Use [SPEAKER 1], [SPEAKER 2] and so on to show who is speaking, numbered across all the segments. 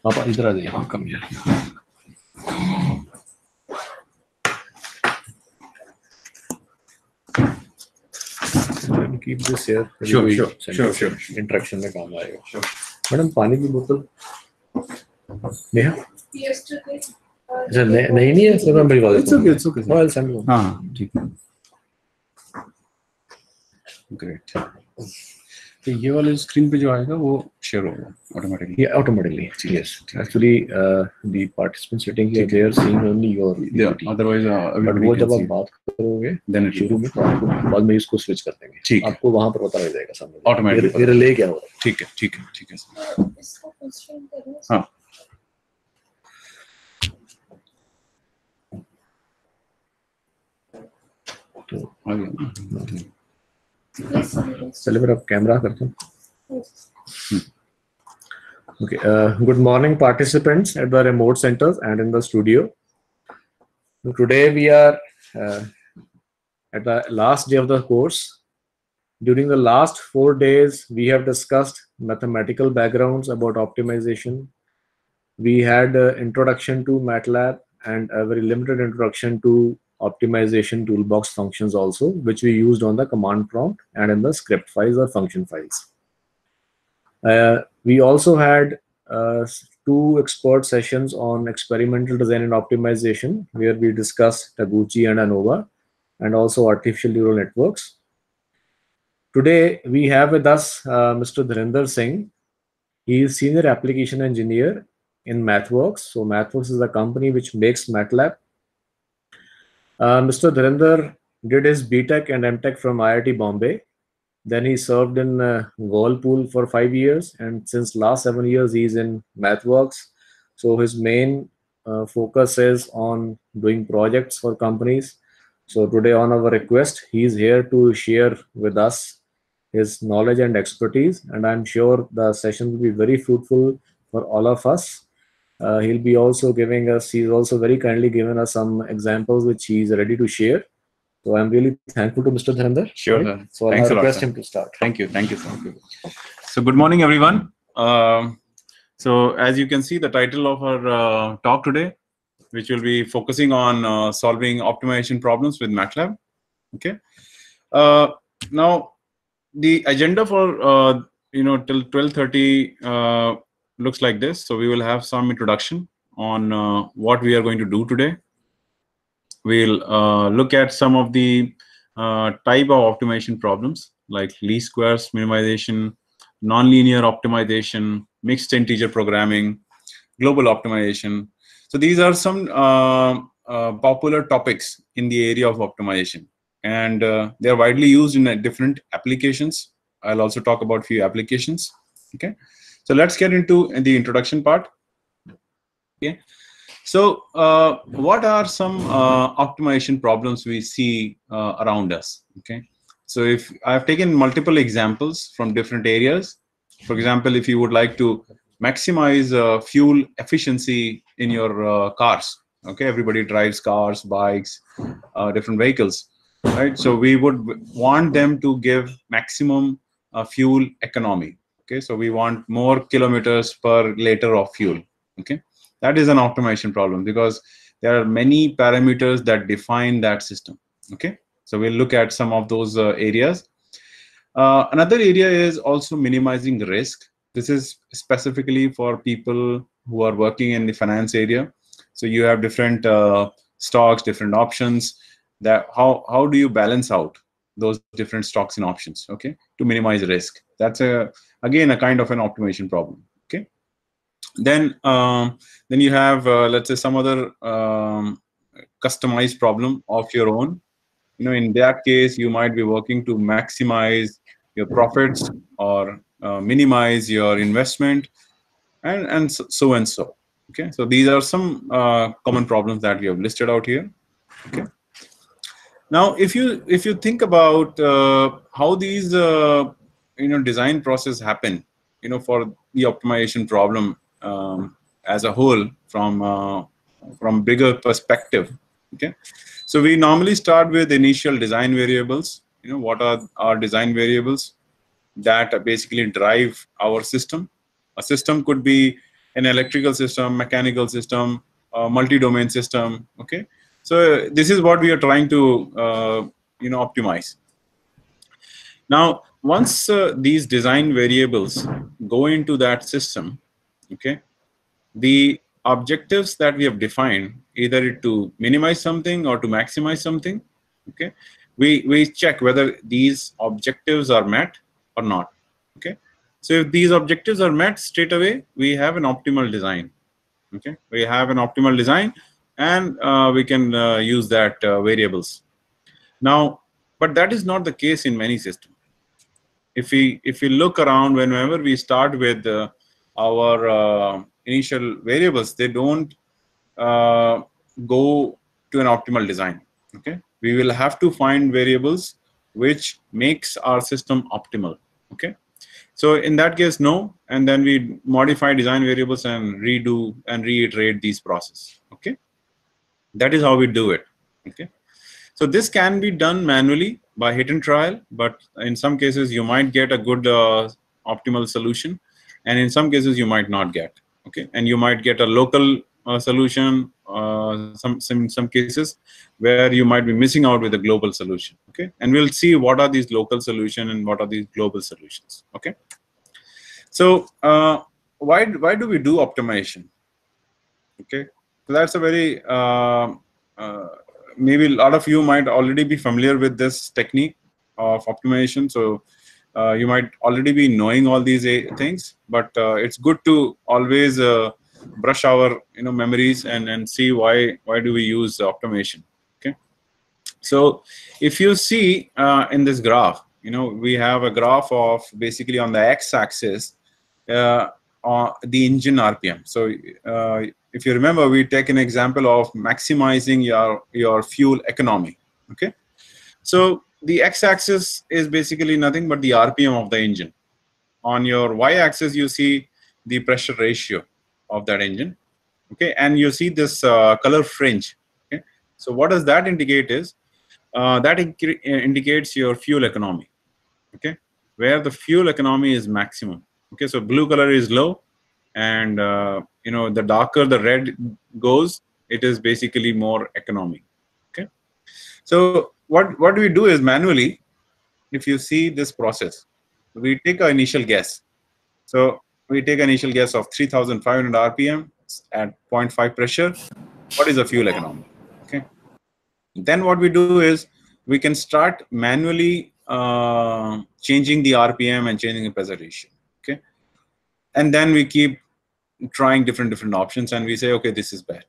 [SPEAKER 1] पापा इधर आ जाइए. हाँ, come here. Keep this here.
[SPEAKER 2] Sure.
[SPEAKER 1] Interaction में काम आएगा. Sure. मैडम पानी की बोतल. नेहा. अच्छा नहीं है सर मैं भिजवा देता हूँ.
[SPEAKER 2] It's okay.
[SPEAKER 1] I'll send you.
[SPEAKER 2] हाँ ठीक है. Great. तो ये वाले स्क्रीन पे जो आएगा वो शेयर होगा automatically.
[SPEAKER 1] Yeah, automatically. Yes. Actually, the participants sitting here, they are seeing only your PPT.
[SPEAKER 2] Otherwise,
[SPEAKER 1] but वो जब आप बात करोगे,
[SPEAKER 2] then
[SPEAKER 1] शुरू में तो आपको बाद में इसको switch कर देंगे.
[SPEAKER 2] ठीक.
[SPEAKER 1] आपको वहाँ पर पता लग जाएगा सामने.
[SPEAKER 2] Automatically.
[SPEAKER 1] मेरे ले क्या हो रहा है?
[SPEAKER 2] ठीक है सर.
[SPEAKER 3] इसको constraint करना.
[SPEAKER 2] हाँ.
[SPEAKER 1] तो चलिए फिर अब कैमरा करते हैं. Okay. Good morning, participants at the remote centers and in the studio. Today we are at the last day of the course. During the last 4 days, we have discussed mathematical backgrounds about optimization. We had introduction to MATLAB and a very limited introduction to optimization toolbox functions also, which we used on the command prompt and in the script files or function files. We also had 2 expert sessions on experimental design and optimization, where we discussed Taguchi and ANOVA, and also artificial neural networks. Today, we have with us Mr. Dharinder Singh. He is Senior Application Engineer in MathWorks. So MathWorks is a company which makes MATLAB. Mr. Dharinder did his BTech and MTech from IIT Bombay. Then he served in Whirlpool for 5 years, and since last 7 years he's in MathWorks. So his main focus is on doing projects for companies. So today, on our request, he's here to share with us his knowledge and expertise, and I'm sure the session will be very fruitful for all of us. He'll be also giving us, he's also very kindly given us some examples which he's ready to share. So I'm really thankful to Mr. Dharinder.
[SPEAKER 2] Sure, sir.
[SPEAKER 1] So I'll request him to start.
[SPEAKER 2] Thank you, sir. So good morning, everyone. So as you can see, the title of our talk today, which will be focusing on solving optimization problems with MATLAB. Okay. Now, the agenda for till 12:30 looks like this. So we will have some introduction on what we are going to do today. We'll look at some of the type of optimization problems like least squares minimization, nonlinear optimization, mixed integer programming, global optimization. So these are some popular topics in the area of optimization, and they are widely used in different applications. I'll also talk about few applications. Okay, so let's get into the introduction part. Okay. So what are some optimization problems we see around us? Okay, so if I've taken multiple examples from different areas. For example, if you would like to maximize fuel efficiency in your cars, okay, everybody drives cars, bikes, different vehicles, right? So we would want them to give maximum fuel economy. Okay, so we want more kilometers per liter of fuel. Okay. That is an optimization problem because there are many parameters that define that system. Okay, so we'll look at some of those areas. Another area is also minimizing risk. This is specifically for people who are working in the finance area. So you have different stocks, different options. That how do you balance out those different stocks and options? Okay, to minimize risk. That's again a kind of an optimization problem. Okay. Then you have let's say some other customized problem of your own. In that case, you might be working to maximize your profits or minimize your investment, and so. Okay, so these are some common problems that we have listed out here. Okay. Now, if you think about how these design process happen, for the optimization problem. As a whole, from bigger perspective. Okay, so we normally start with initial design variables. What are our design variables that basically drive our system? A system could be an electrical system, mechanical system, multi-domain system. Okay, so this is what we are trying to optimize. Now, once these design variables go into that system, okay, the objectives that we have defined, either to minimize something or to maximize something, okay, we check whether these objectives are met or not. Okay, so if these objectives are met, straight away we have an optimal design. Okay, we have an optimal design, and we can use that variables. Now, but that is not the case in many systems. If we look around, whenever we start with our initial variables, they don't go to an optimal design. Okay, we will have to find variables which makes our system optimal. Okay, so in that case, no, and then we modify design variables and redo and reiterate these process. Okay, that is how we do it. Okay, so this can be done manually by hit and trial, but in some cases you might get a good optimal solution, and in some cases you might not get. Okay, and you might get a local solution. Some cases where you might be missing out with a global solution. Okay, and we'll see what are these local solutions and what are these global solutions. Okay, so why do we do optimization? Okay, so that's a very maybe a lot of you might already be familiar with this technique of optimization. So you might already be knowing all these things, but it's good to always brush our memories and see why do we use optimization. Okay, so if you see in this graph, we have a graph of basically on the x-axis the engine RPM. So if you remember, we take an example of maximizing your fuel economy. Okay, so the x-axis is basically nothing but the RPM of the engine. On your y-axis, you see the pressure ratio of that engine. Okay, and you see this color fringe. Okay, so what does that indicate is that indicates your fuel economy. Okay, where the fuel economy is maximum. Okay, so blue color is low, and the darker the red goes, it is basically more economy. Okay, so what we do is manually, if you see this process, we take an initial guess. So we take an initial guess of 3,500 RPM at 0.5 pressure. What is the fuel economy? Okay, then what we do is we can start manually changing the RPM and changing the pressure ratio. Okay, and then we keep trying different options, and we say, okay, this is bad.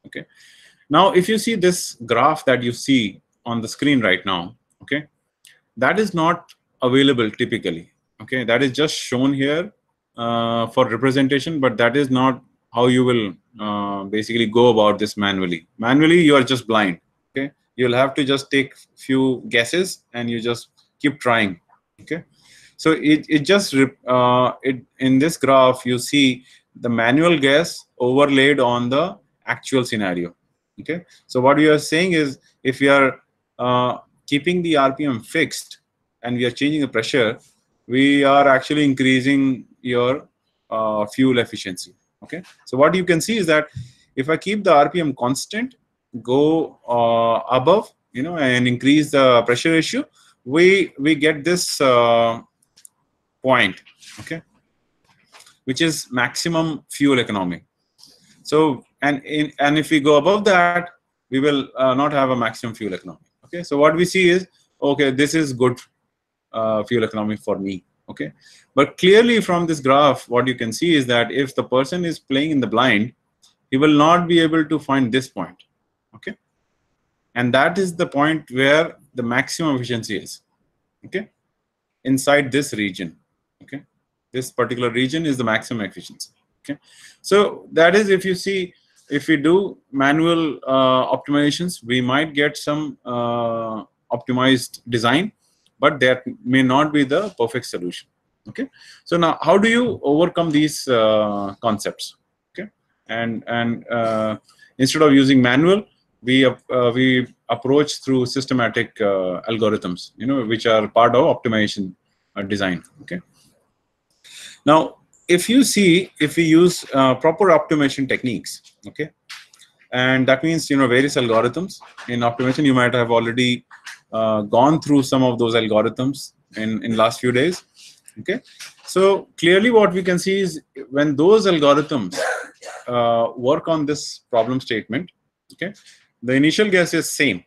[SPEAKER 2] Okay, now if you see this graph that you see on the screen right now, okay, that is not available typically. Okay, that is just shown here for representation, but that is not how you will basically go about this manually. Manually, you are just blind. Okay, you'll have to just take few guesses and you just keep trying. Okay, so it just in this graph you see the manual guess overlaid on the actual scenario. Okay, so what we are saying is, if we are keeping the RPM fixed and we are changing the pressure, we are actually increasing your fuel efficiency. Okay, so what you can see is that if I keep the RPM constant, go above, and increase the pressure ratio, we get this point, okay, which is maximum fuel economy. So and if we go above that, we will not have a maximum fuel economy. Okay, so what we see is, okay, this is good fuel economy for me. Okay, but clearly from this graph, what you can see is that if the person is playing in the blind, he will not be able to find this point. Okay, and that is the point where the maximum efficiency is. Okay, inside this region. Okay, this particular region is the maximum efficiency. Okay, so that is, if you see, if we do manual optimizations, we might get some optimized design, but that may not be the perfect solution. Okay, so now how do you overcome these concepts? Okay, and instead of using manual, we approach through systematic algorithms, which are part of optimization design. Okay, now if you see, if we use proper optimization techniques, okay, and that means, various algorithms in optimization. You might have already gone through some of those algorithms in last few days, okay. So clearly what we can see is when those algorithms work on this problem statement, okay, the initial guess is same,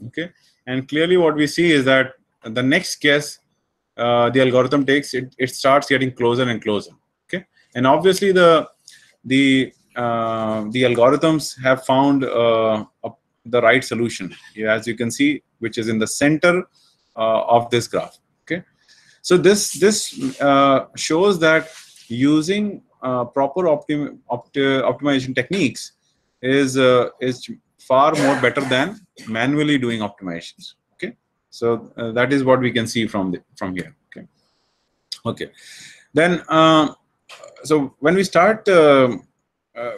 [SPEAKER 2] okay, and clearly what we see is that the next guess the algorithm takes, it starts getting closer and closer, okay. And obviously the algorithms have found the right solution, as you can see, which is in the center of this graph, okay. So this shows that using proper optimization techniques is far more better than manually doing optimizations, okay. So that is what we can see from here, okay. Okay, then so when we start,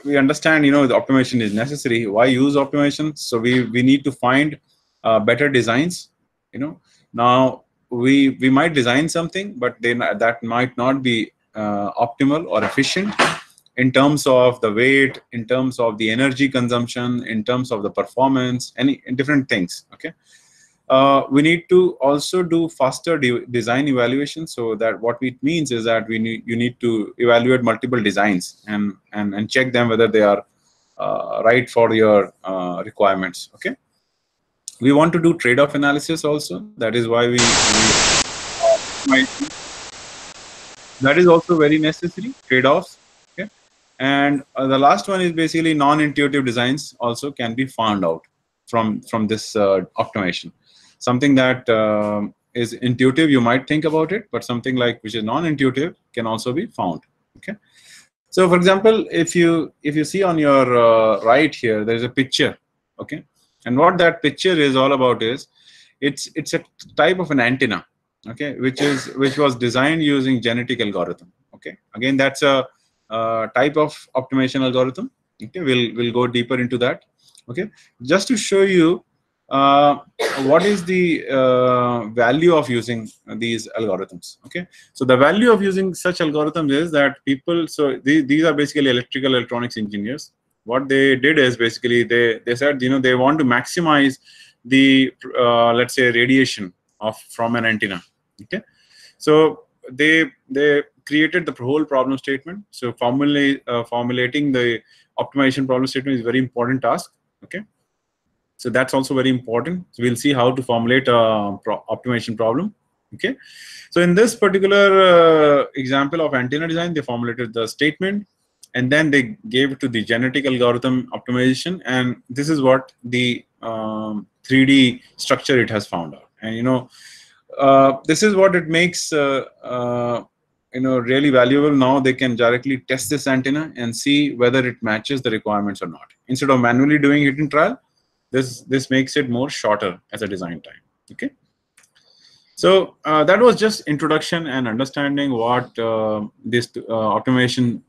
[SPEAKER 2] we understand, the optimization is necessary. Why use optimization? So we need to find better designs. Now we might design something, but then that might not be optimal or efficient in terms of the weight, in terms of the energy consumption, in terms of the performance, any different things, okay. We need to also do faster design evaluation. So that what it means is that you need to evaluate multiple designs and check them whether they are right for your requirements, okay. We want to do trade-off analysis also. That is why that is also very necessary, trade-offs, okay. And the last one is basically non-intuitive designs also can be found out from this optimization. Something that is intuitive, you might think about it, but something like which is non-intuitive can also be found, okay. So for example, if you see on your right here, there is a picture, okay. And what that picture is all about is it's a type of an antenna, okay, which was designed using genetic algorithm, okay. Again, that's a type of optimization algorithm, okay. We'll go deeper into that, okay. Just to show you what is the value of using these algorithms, okay. So the value of using such algorithms is that people, so these are basically electrical electronics engineers. What they did is basically they said, they want to maximize the let's say radiation from an antenna, okay. So they created the whole problem statement. So formulating the optimization problem statement is a very important task, okay. So that's also very important. So we'll see how to formulate a optimization problem, okay. So in this particular example of antenna design, they formulated the statement and then they gave it to the genetic algorithm optimization, and this is what the 3D structure it has found out. And this is what it makes really valuable. Now they can directly test this antenna and see whether it matches the requirements or not, instead of manually doing it in trial. This makes it more shorter as a design time, okay. So that was just introduction and understanding what this optimization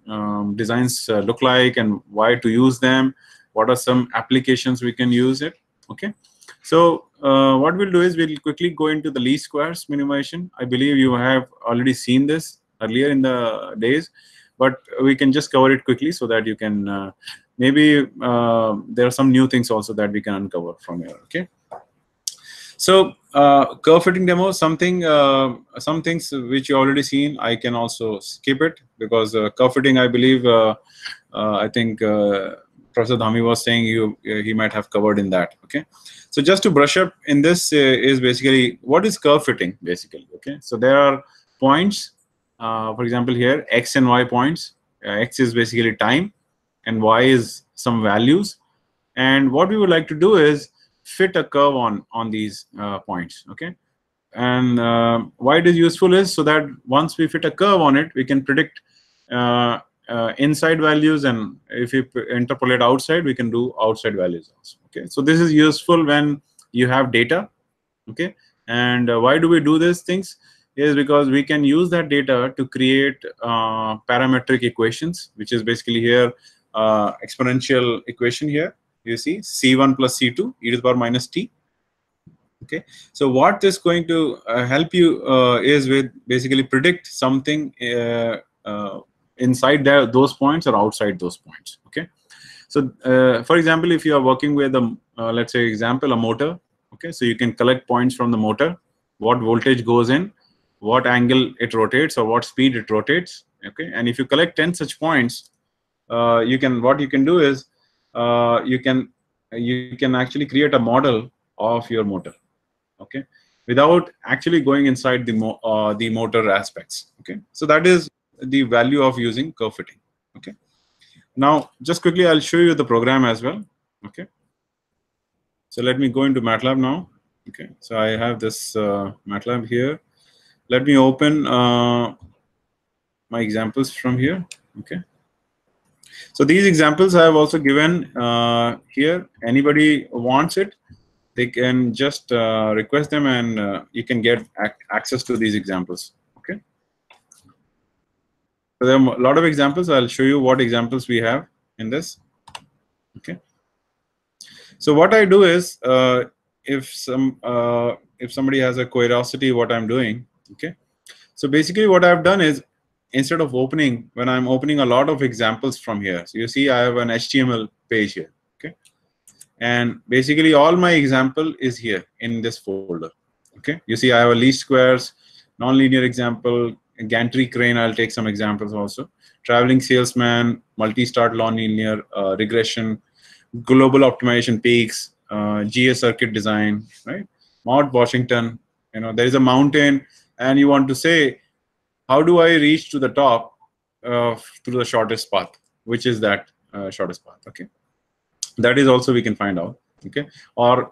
[SPEAKER 2] designs look like and why to use them, what are some applications we can use it, okay. So what we'll do is we'll quickly go into the least squares minimization. I believe you have already seen this earlier in the days, but we can just cover it quickly so that you can maybe there are some new things also that we can uncover from here, okay. So curve fitting demo, some things which you already seen, I can also skip it because curve fitting, I believe, I think Professor Dhami was saying he might have covered in that, okay. So just to brush up in this is basically what is curve fitting basically, okay. So there are points, for example here x and y points. X is basically time and y is some values, and what we would like to do is fit a curve on these points, okay. And why it is useful is so that once we fit a curve on it, we can predict inside values, and if you interpolate outside, we can do outside values also, okay. So this is useful when you have data, okay. And why do we do these things is because we can use that data to create parametric equations, which is basically here exponential equation here. You see C1 plus C2 e to the power minus t, okay. So what is going to help you is with basically predict something inside those points or outside those points. Okay. So for example, if you are working with a let's say example, a motor. Okay, so you can collect points from the motor, what voltage goes in, what angle it rotates, or what speed it rotates. Okay, and if you collect 10 such points, what you can do is you can actually create a model of your motor. Okay, without actually going inside the motor aspects. Okay, so that is the value of using curve fitting. Okay, now just quickly I'll show you the program as well. Okay, so let me go into MATLAB now. Okay, so I have this MATLAB here. Let me open my examples from here. Okay, so these examples I have also given here. Anybody wants it, they can just request them, and you can get access to these examples. Okay, so there are a lot of examples. I'll show you what examples we have in this. Okay, so what I do is if somebody has a curiosity what I'm doing. Okay, so basically what I've done is, instead of opening, when I'm opening a lot of examples from here, so you see I have an HTML page here. Okay, and basically all my example is here in this folder. Okay, you see I have a least squares, nonlinear example, gantry crane. I'll take some examples also. Traveling salesman, multi-start nonlinear, regression, global optimization peaks, GA circuit design, right? Mount Washington. You know, there is a mountain, and you want to say, how do I reach to the top through the shortest path? Which is that shortest path? Okay, that is also we can find out. Okay, or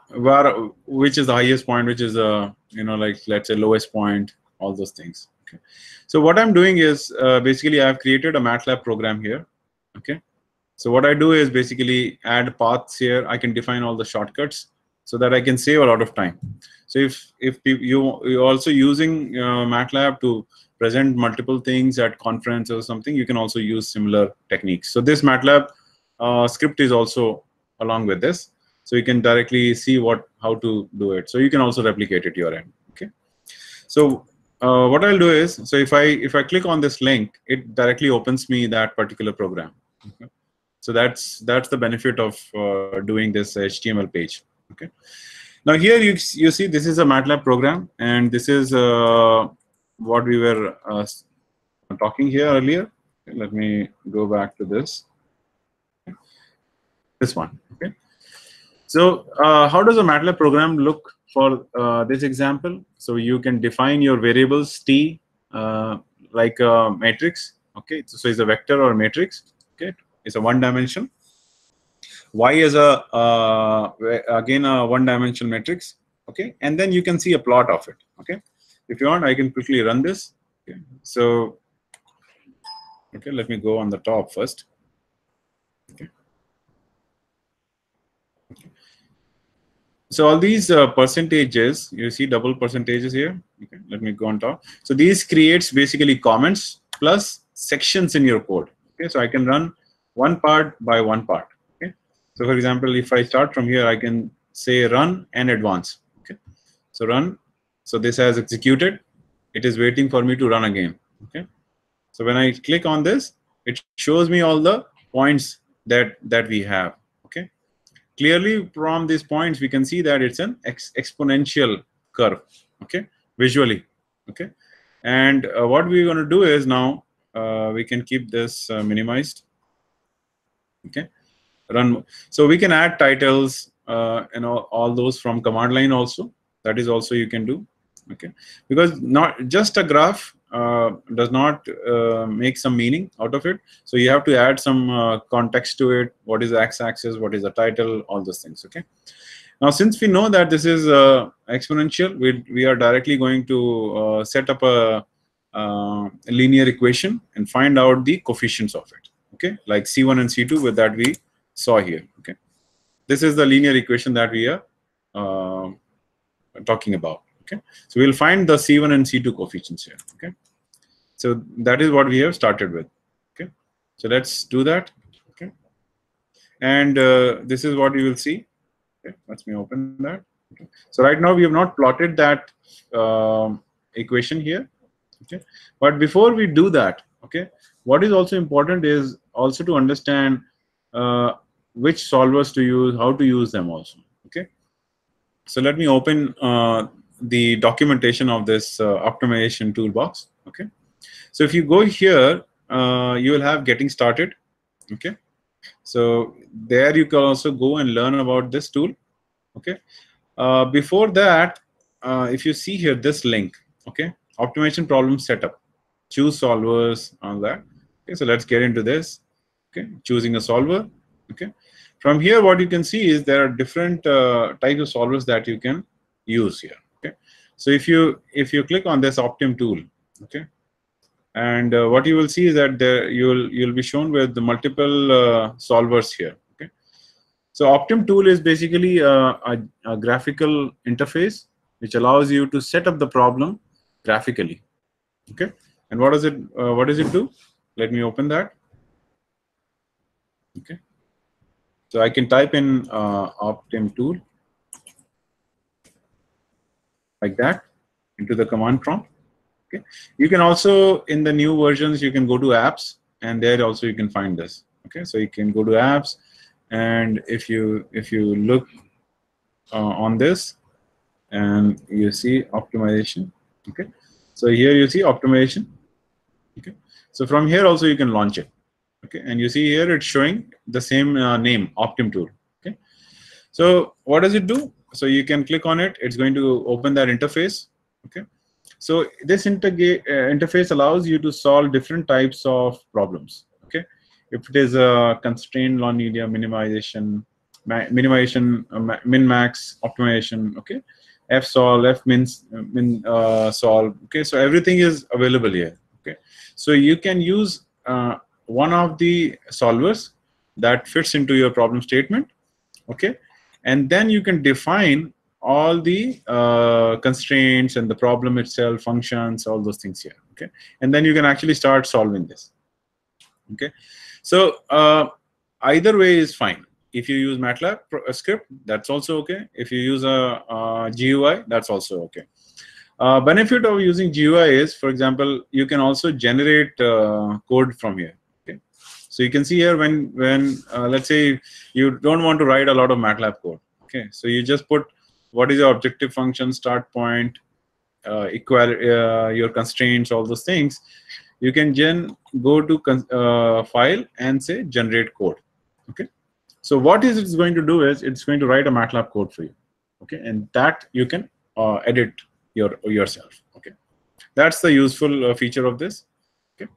[SPEAKER 2] which is the highest point, which is like let's say lowest point, all those things. Okay, so what I'm doing is basically I've created a MATLAB program here. Okay, so what I do is basically add paths here. I can define all the shortcuts so that I can save a lot of time. So if you're also using MATLAB to present multiple things at conference or something, you can also use similar techniques. So this MATLAB script is also along with this, so you can directly see how to do it. So you can also replicate it your end. Okay, so what I'll do is, so if I click on this link, it directly opens me that particular program. Okay? So that's the benefit of doing this HTML page. Okay, now here you see this is a MATLAB program, and this is what we were talking here earlier. Okay, let me go back to this one. Okay, so how does a MATLAB program look for this example? So you can define your variables T like a matrix. Okay, so it's a vector or a matrix. Okay, it's a one dimension. Y is again a one-dimensional matrix. Okay, and then you can see a plot of it. Okay, if you want, I can quickly run this. Okay, so okay, let me go on the top first. Okay. Okay. So all these percentages, you see double percentages here. Okay, let me go on top. So these creates basically comments plus sections in your code. Okay, so I can run one part by one part. Okay, so for example, if I start from here, I can say run and advance. Okay, so run. So this has executed. It is waiting for me to run again. Okay, so when I click on this, it shows me all the points that we have. Okay, clearly from these points we can see that it's an exponential curve. Okay, visually. Okay, and what we're going to do is now we can keep this minimized. Okay, run. So we can add titles and all those from command line also. That is also you can do. Okay, because not just a graph does not make some meaning out of it. So you have to add some context to it. What is the x-axis? What is the title? All those things. Okay. Now, since we know that this is exponential, we are directly going to set up a linear equation and find out the coefficients of it. Okay, like C1 and C2 with that we saw here. Okay, this is the linear equation that we are talking about. Okay, so we'll find the C1 and C2 coefficients here. Okay, so that is what we have started with. Okay, so let's do that. Okay, and this is what you will see. Okay, let me open that. Okay. So right now we have not plotted that equation here. Okay, but before we do that, okay, what is also important is also to understand which solvers to use, how to use them also. Okay, so let me open the documentation of this optimization toolbox. Okay, so if you go here, you will have getting started. Okay, so there you can also go and learn about this tool. Okay, before that, if you see here this link, okay, optimization problem setup, choose solvers, all that. Okay, so let's get into this. Okay, choosing a solver. Okay, from here what you can see is there are different types of solvers that you can use here. Okay, so if you click on this Optim tool, okay, and what you will see is that there you'll be shown with the multiple solvers here. Okay, so Optim tool is basically a graphical interface which allows you to set up the problem graphically. Okay, and what does it do? Let me open that. Okay, so I can type in Optim tool like that into the command prompt. Okay, you can also, in the new versions, you can go to apps, and there also you can find this. Okay, so you can go to apps, and if you look on this, and you see optimization. Okay, so here you see optimization. Okay, so from here also you can launch it. Okay, and you see here it's showing the same name, Optim tool. Okay, so what does it do? So you can click on it. It's going to open that interface. Okay, so this interface allows you to solve different types of problems. Okay, if it is a constraint nonlinear minimization, min-max optimization. Okay, fsolve, fmin solve. Okay, so everything is available here. Okay, so you can use one of the solvers that fits into your problem statement. Okay, and then you can define all the constraints and the problem itself, functions, all those things here. Okay, and then you can actually start solving this. Okay, so either way is fine. If you use MATLAB script, that's also okay. If you use a GUI, that's also okay. Benefit of using GUI is, for example, you can also generate code from here. Okay, so you can see here when let's say you don't want to write a lot of MATLAB code. Okay, so you just put what is your objective function, start point, your constraints, all those things. You can go to file and say generate code. Okay, so what it's going to do is it's going to write a MATLAB code for you. Okay, and that you can edit yourself. Okay, that's the useful feature of this. Okay,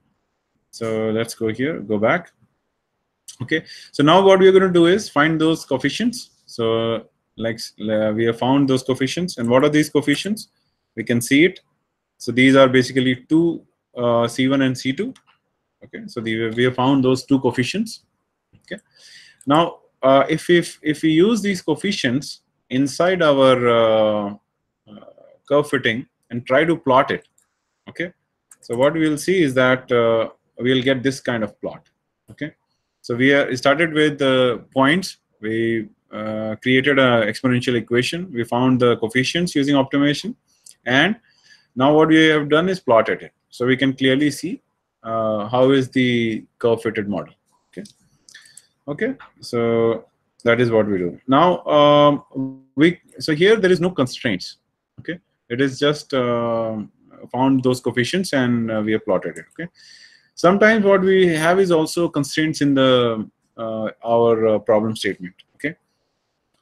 [SPEAKER 2] so let's go here, go back. Okay, so now what we're going to do is find those coefficients. So we have found those coefficients, and what are these coefficients? We can see it. So these are basically two C1 and C2. Okay, so we have found those two coefficients. Okay, now if we use these coefficients inside our curve fitting and try to plot it. Okay, so what we will see is that we'll get this kind of plot. Okay, so we started with the points. We created an exponential equation. We found the coefficients using optimization, and now what we have done is plotted it. So we can clearly see how is the curve fitted model. Okay, okay, so that is what we do. Now so here there is no constraints. Okay, it is just found those coefficients and we have plotted it. Okay, sometimes what we have is also constraints in the our problem statement. Okay,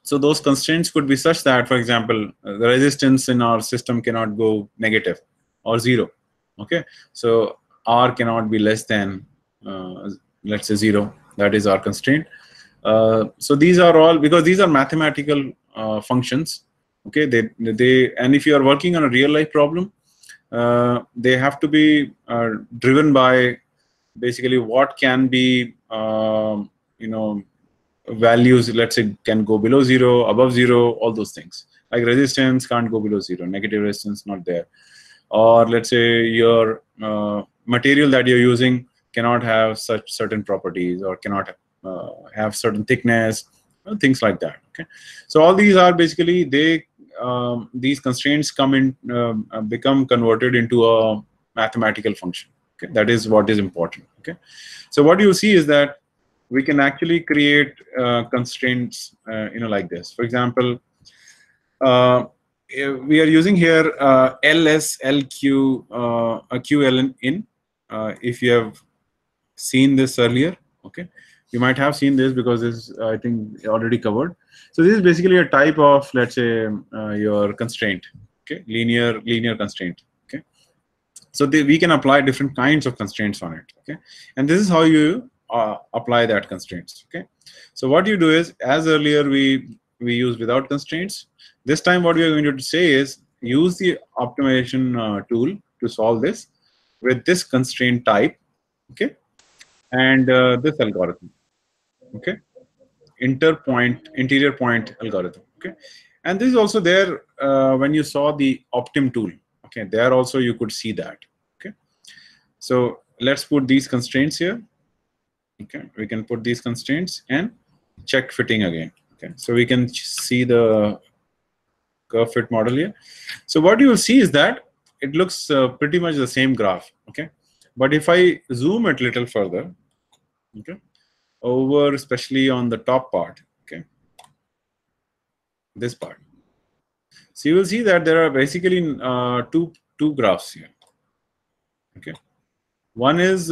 [SPEAKER 2] so those constraints could be such that, for example, the resistance in our system cannot go negative or zero. Okay, so R cannot be less than let's say 0. That is our constraint. So these are all, because these are mathematical functions. Okay, and if you are working on a real life problem, they have to be driven by basically what can be values. Let's say can go below 0, above 0, all those things. Like resistance can't go below 0, negative resistance not there. Or let's say your material that you're using cannot have such certain properties, or cannot have certain thickness, things like that. Okay, so all these are basically these constraints become converted into a mathematical function. Okay, that is what is important. Okay, so what you see is that we can actually create constraints, like this. For example, we are using here LSLQ QL in. If you have seen this earlier, okay, you might have seen this because this is, I think, already covered. So this is basically a type of, let's say, your constraint, okay, linear constraint, okay. So we can apply different kinds of constraints on it, okay, and this is how you apply that constraints, okay. So what you do is, as earlier we use without constraints, this time what we are going to say is use the optimization tool to solve this with this constraint type, okay, and this algorithm, okay, interior point algorithm, okay. And this is also there when you saw the Optim tool, okay, there also you could see that, okay. So let's put these constraints here, okay. We can put these constraints and check fitting again, okay. So we can see the curve fit model here. So what you will see is that it looks pretty much the same graph, okay. But if I zoom it a little further, okay, over especially on the top part, okay, this part, so you will see that there are basically two graphs here, okay. One is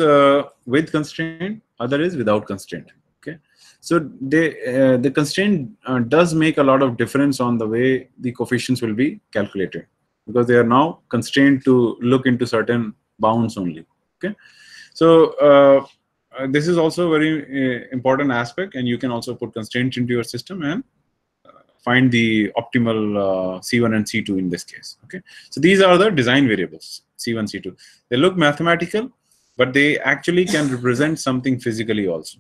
[SPEAKER 2] with constraint, other is without constraint, okay. So the constraint does make a lot of difference on the way the coefficients will be calculated, because they are now constrained to look into certain bounds only, okay. So this is also a very important aspect, and you can also put constraints into your system and find the optimal C1 and C2 in this case, okay. So these are the design variables, C1, C2. They look mathematical, but they actually can represent something physically also,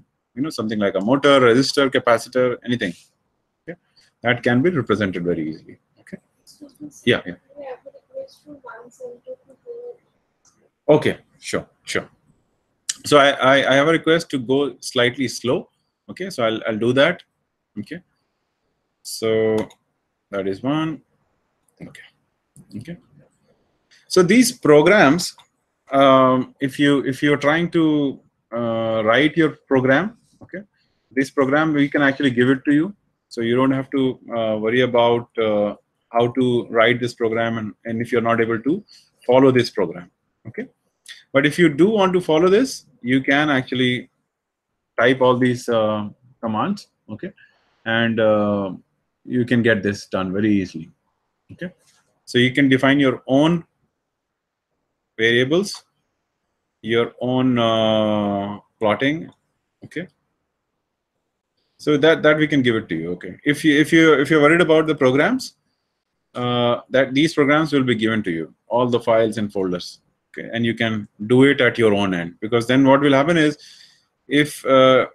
[SPEAKER 2] something like a motor, resistor, capacitor, anything, okay, that can be represented very easily, okay. Yeah. Okay, sure. So I have a request to go slightly slow, okay. So I'll do that, okay. So that is one, okay. So these programs, if you're trying to write your program, okay, this program we can actually give it to you, so you don't have to worry about how to write this program, and if you're not able to follow this program, okay. But if you do want to follow this, you can actually type all these commands, okay, and you can get this done very easily, okay. So you can define your own variables, your own plotting, okay. So that we can give it to you, okay. If you're worried about the programs, that these programs will be given to you, all the files and folders, okay, and you can do it at your own end, because then what will happen is, if I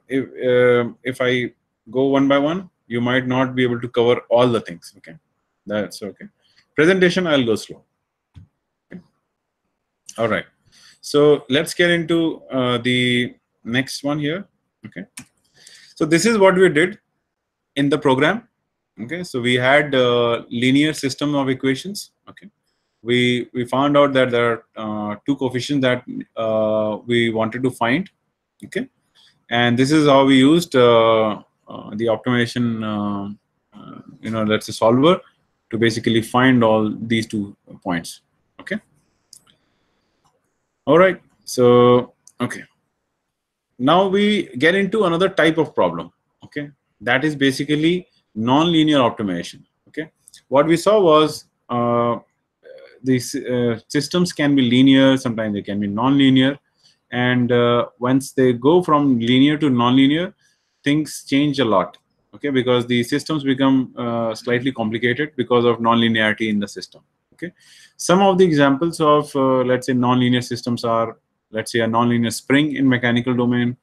[SPEAKER 2] go one by one, you might not be able to cover all the things, okay. That's okay. Presentation, I'll go slow, okay. All right, so let's get into the next one here, okay. So this is what we did in the program, okay. So we had a linear system of equations, okay. We found out that there are two coefficients that we wanted to find, okay, and this is how we used the optimization that's a solver to basically find all these 2 points, okay. All right, so okay, now we get into another type of problem, okay, that is basically nonlinear optimization, okay. What we saw was these systems can be linear, sometimes they can be nonlinear, and once they go from linear to nonlinear, things change a lot, okay, because the systems become slightly complicated because of nonlinearity in the system, okay. Some of the examples of let's say nonlinear systems are, let's say, a nonlinear spring in mechanical domain.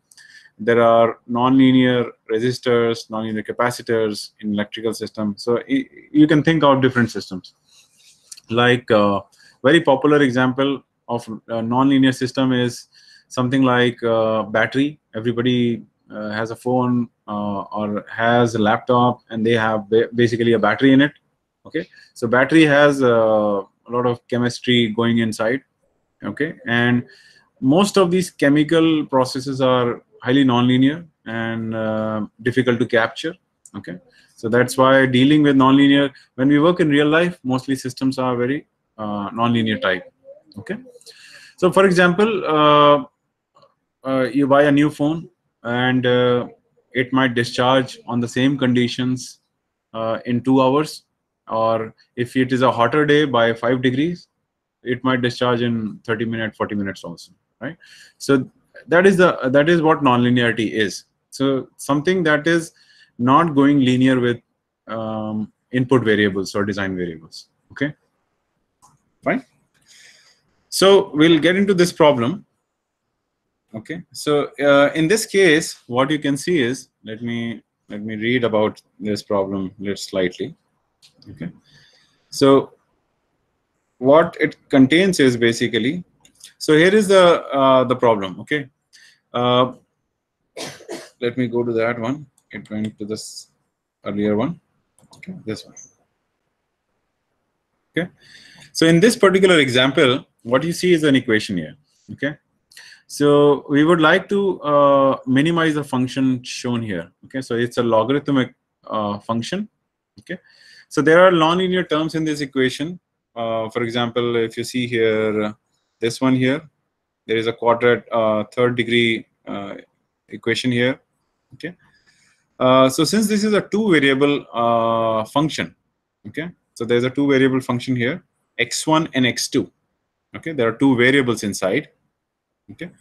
[SPEAKER 2] There are nonlinear resistors, nonlinear capacitors in electrical system. So you can think of different systems. Like very popular example of a nonlinear system is something like battery. Everybody has a phone or has a laptop, and they have basically a battery in it, okay. So battery has a lot of chemistry going inside, okay, and most of these chemical processes are highly nonlinear and difficult to capture. Okay, so that's why dealing with nonlinear, when we work in real life, mostly systems are very nonlinear type. Okay, so for example, you buy a new phone and it might discharge on the same conditions in 2 hours, or if it is a hotter day by 5 degrees, it might discharge in 30 minutes, 40 minutes also, right? So that is what nonlinearity is. So something that is not going linear with input variables or design variables. Okay, fine. So we'll get into this problem. Okay, so in this case, what you can see is, let me read about this problem slightly. Okay, so what it contains is basically, so here is the problem. Okay, uh, let me go to that one. It went to this earlier one. Okay, this one. Okay, so in this particular example, what you see is an equation here. Okay, so we would like to minimize the function shown here. Okay, so it's a logarithmic function. Okay, so there are nonlinear terms in this equation. For example, if you see here, this one here, there is a quadrat third degree equation here. Okay, so since this is a two variable function, okay, so there's a two variable function here, x1 and x2. Okay, there are two variables inside. Okay,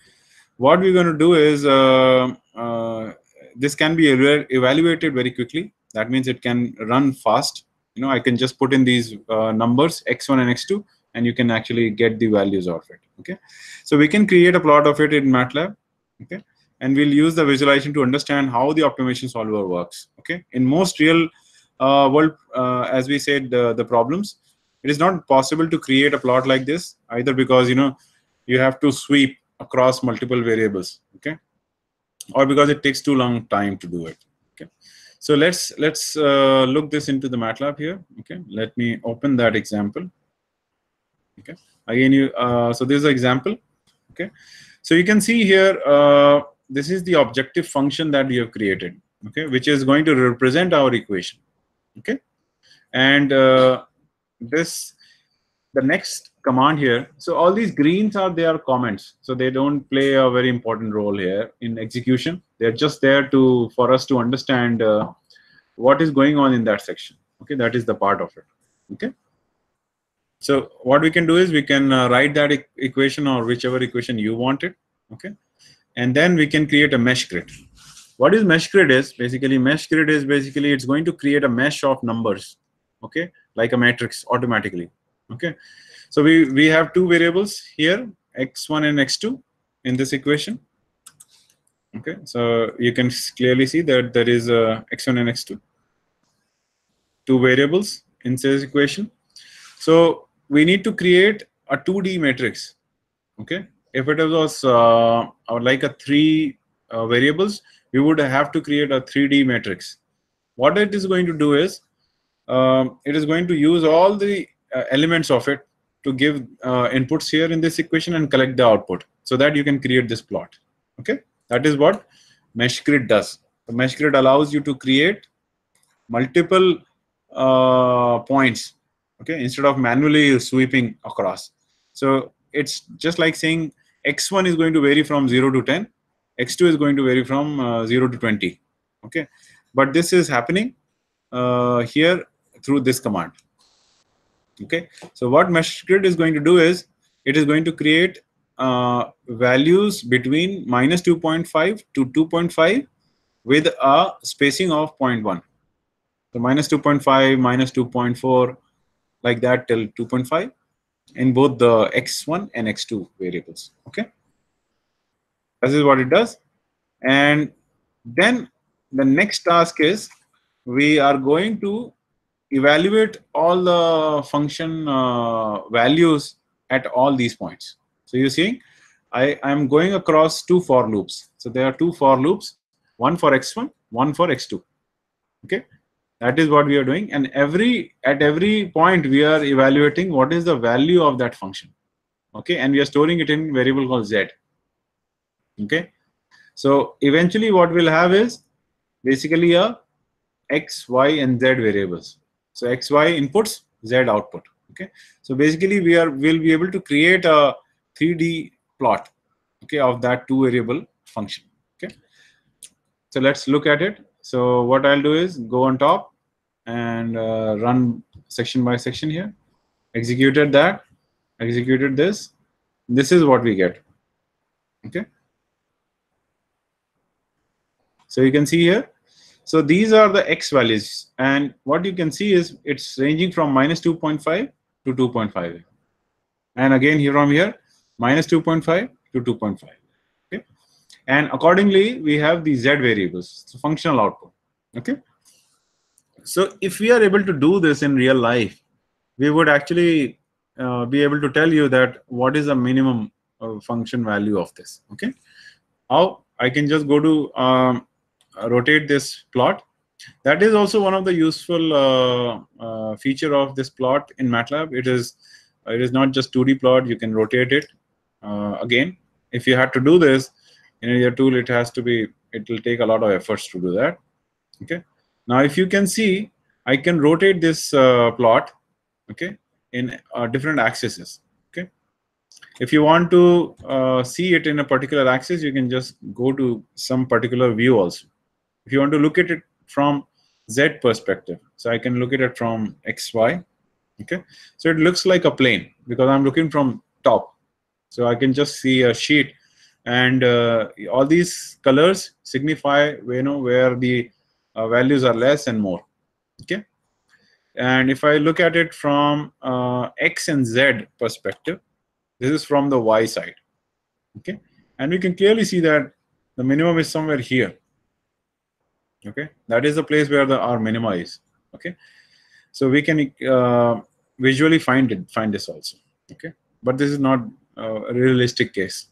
[SPEAKER 2] what we're going to do is this can be evaluated very quickly. That means it can run fast. You know, I can just put in these numbers x1 and x2, and you can actually get the values of it. Okay, so we can create a plot of it in MATLAB. Okay, and we'll use the visualization to understand how the optimization solver works. Okay, in most real world, as we said, the problems, it is not possible to create a plot like this, either because you have to sweep across multiple variables, okay, or because it takes too long time to do it. Okay, so let's look this into the MATLAB here. Okay, let me open that example. Okay, again, so this is an example. Okay, so you can see here, this is the objective function that we have created. Okay, which is going to represent our equation. Okay, and the next command here, so all these greens they are comments, so they don't play a very important role here in execution. They're just there for us to understand what is going on in that section. Okay, that is the part of it. Okay, so what we can do is we can write that equation, or whichever equation you want it. Okay, and then we can create a mesh grid. What is mesh grid is basically, it's going to create a mesh of numbers, okay, like a matrix automatically. Okay, so we have two variables here, x1 and x2 in this equation. Okay, so you can clearly see that there is x1 and x2, two variables in this equation. So we need to create a 2D matrix. Okay, if it was like a three variables, we would have to create a 3D matrix. What it is going to do is, it is going to use all the elements of it to give inputs here in this equation and collect the output, so that you can create this plot. Okay, that is what mesh grid does. The mesh grid allows you to create multiple points, okay, instead of manually sweeping across. So it's just like saying x1 is going to vary from 0 to 10, x2 is going to vary from 0 to 20. Okay, but this is happening here through this command. Okay, so what mesh grid is going to do is, it is going to create values between -2.5 to 2.5 with a spacing of 0.1. So -2.5, -2.4, like that till 2.5 in both the x1 and x2 variables. Okay, this is what it does. And then the next task is, we are going to evaluate all the function values at all these points. So you're seeing, I am going across two for loops. So there are two for loops, one for x1, one for x2. Okay, that is what we are doing. And at every point, we are evaluating what is the value of that function. Okay, and we are storing it in variable called z. Okay, so eventually what we'll have is basically a x, y, and z variables. So x, y inputs, z output. Okay, so basically we'll be able to create a 3D plot, okay, of that two variable function. Okay, so let's look at it. So what I'll do is go on top and run section by section here. Executed that, executed this. This is what we get. Okay, so you can see here. So these are the x values, and what you can see is it's ranging from minus 2.5 to 2.5, and again here from here minus 2.5 to 2.5. Okay, and accordingly we have the z variables, so functional output. Okay, so if we are able to do this in real life, we would actually be able to tell you that what is the minimum function value of this. Okay, how I can just go to rotate this plot. That is also one of the useful feature of this plot in MATLAB. It is not just 2D plot. You can rotate it. Again, if you had to do this in your tool, it will take a lot of efforts to do that. Okay. Now, if you can see, I can rotate this plot, okay, in different axes. Okay. If you want to see it in a particular axis, you can just go to some particular view also. If you want to look at it from Z perspective, so I can look at it from X, Y. Okay, so it looks like a plane because I'm looking from top. So I can just see a sheet, and all these colors signify where the values are less and more. Okay, and if I look at it from X and Z perspective, this is from the Y side. Okay, and we can clearly see that the minimum is somewhere here. Okay, that is the place where our minima is. Okay, so we can visually find this also. Okay, but this is not a realistic case.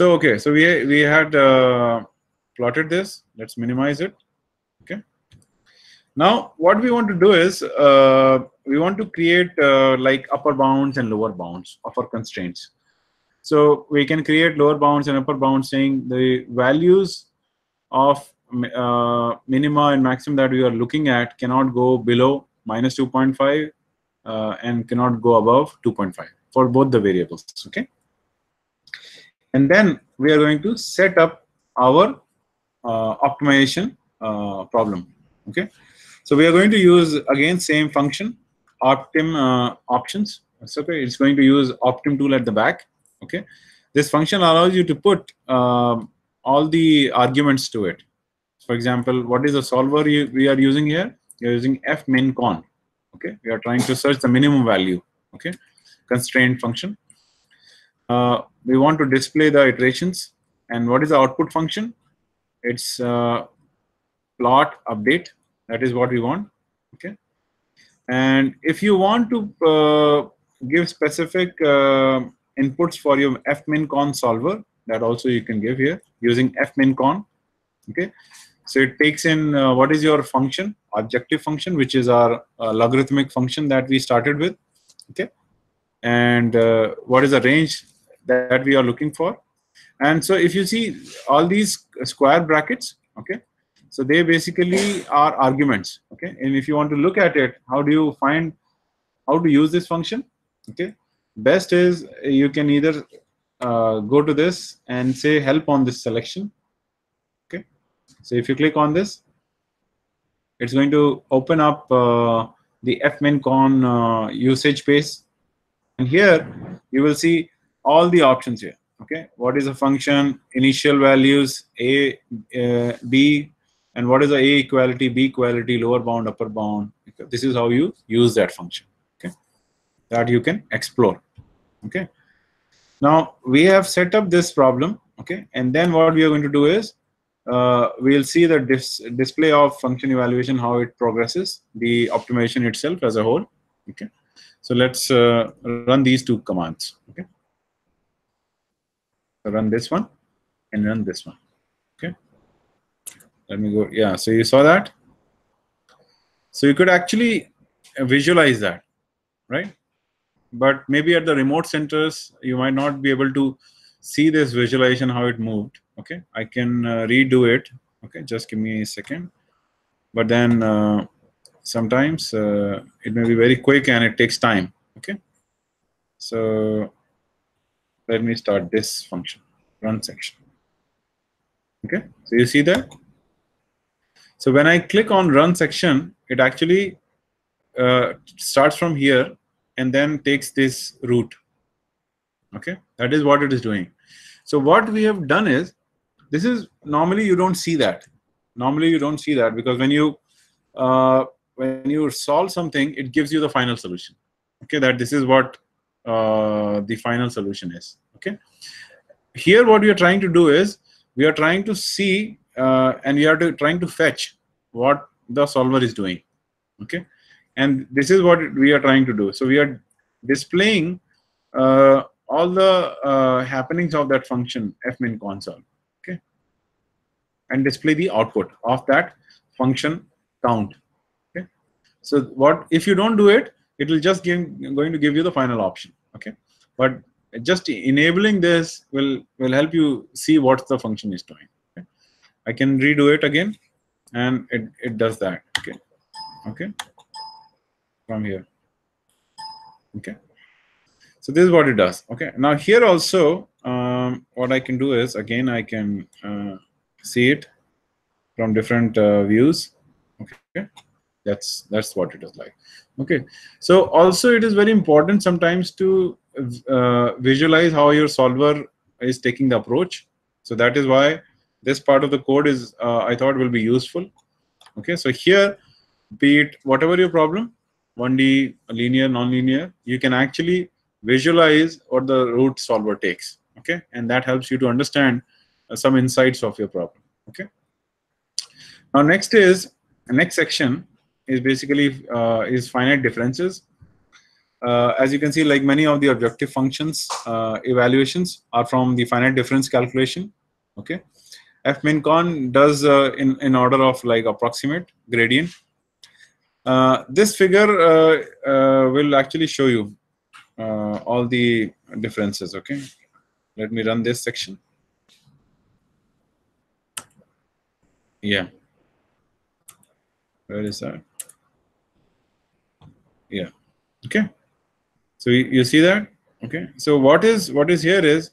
[SPEAKER 2] Okay, so we had plotted this. Let's minimize it. Okay, now what we want to do is we want to create like upper bounds and lower bounds of our constraints. So we can create lower bounds and upper bounds saying the values of minima and maximum that we are looking at cannot go below minus 2.5 and cannot go above 2.5 for both the variables. Okay, and then we are going to set up our optimization problem. Okay, so we are going to use again same function, Optim options. It's okay. It's going to use Optim tool at the back. Okay, this function allows you to put all the arguments to it. For example, what is the solver we are using here? We are using fmin_con. Okay, we are trying to search the minimum value. Okay, constraint function. We want to display the iterations, and what is the output function? It's plot update. That is what we want. Okay, and if you want to give specific inputs for your fmin_con solver, that also you can give here using fmin_con. Okay, so it takes in what is your function, objective function, which is our logarithmic function that we started with. Okay, and what is the range that we are looking for. And so if you see all these square brackets, okay, so they basically are arguments. Okay, and if you want to look at it, how do you find how to use this function? Okay, best is you can either go to this and say help on this selection. Okay, so if you click on this, it's going to open up the fmin_con usage page, and here you will see all the options here. Okay, what is the function, initial values, a, b, and what is the a equality, b equality, lower bound, upper bound. Okay, this is how you use that function. Okay, that you can explore. Okay, now we have set up this problem. Okay, and then what we are going to do is we'll see the display of function evaluation, how it progresses, the optimization itself as a whole. Okay, so let's run these two commands. Okay, so run this one and run this one. Okay, let me go. Yeah, so you saw that. So you could actually visualize that, right? But maybe at the remote centers, you might not be able to see this visualization how it moved. Okay, I can redo it. Okay, just give me a second. But then sometimes it may be very quick and it takes time. Okay, so let me start this function, run section. Okay, so you see that. So when I click on run section, it actually starts from here and then takes this route. Okay, that is what it is doing. So what we have done is, this is normally you don't see that. Normally you don't see that because when you solve something, it gives you the final solution. Okay, that this is what the final solution is. Okay, here what we are trying to do is we are trying to see and we are trying to fetch what the solver is doing. Okay, and this is what we are trying to do. So we are displaying all the happenings of that function fmin console. Okay, and display the output of that function count. Okay, so what if you don't do it, it will just going to give you the final option. Okay, but just enabling this will help you see what the function is doing. Okay, I can redo it again and it does that. Okay, okay, from here. Okay, so this is what it does. Okay, now here also what I can do is, again, I can see it from different views. Okay, that's what it is like. Okay, so also it is very important sometimes to visualize how your solver is taking the approach. So that is why this part of the code is I thought will be useful. Okay, so here, be it whatever your problem, 1D, linear, non-linear, you can actually visualize what the root solver takes. Okay, and that helps you to understand some insights of your problem. Okay, now next section is basically is finite differences. As you can see, like many of the objective functions evaluations are from the finite difference calculation. Okay, fmin_con does in order of like approximate gradient. This figure will actually show you all the differences. Okay, let me run this section. Yeah, where is that? Yeah. Okay, so you see that. Okay, so what is here is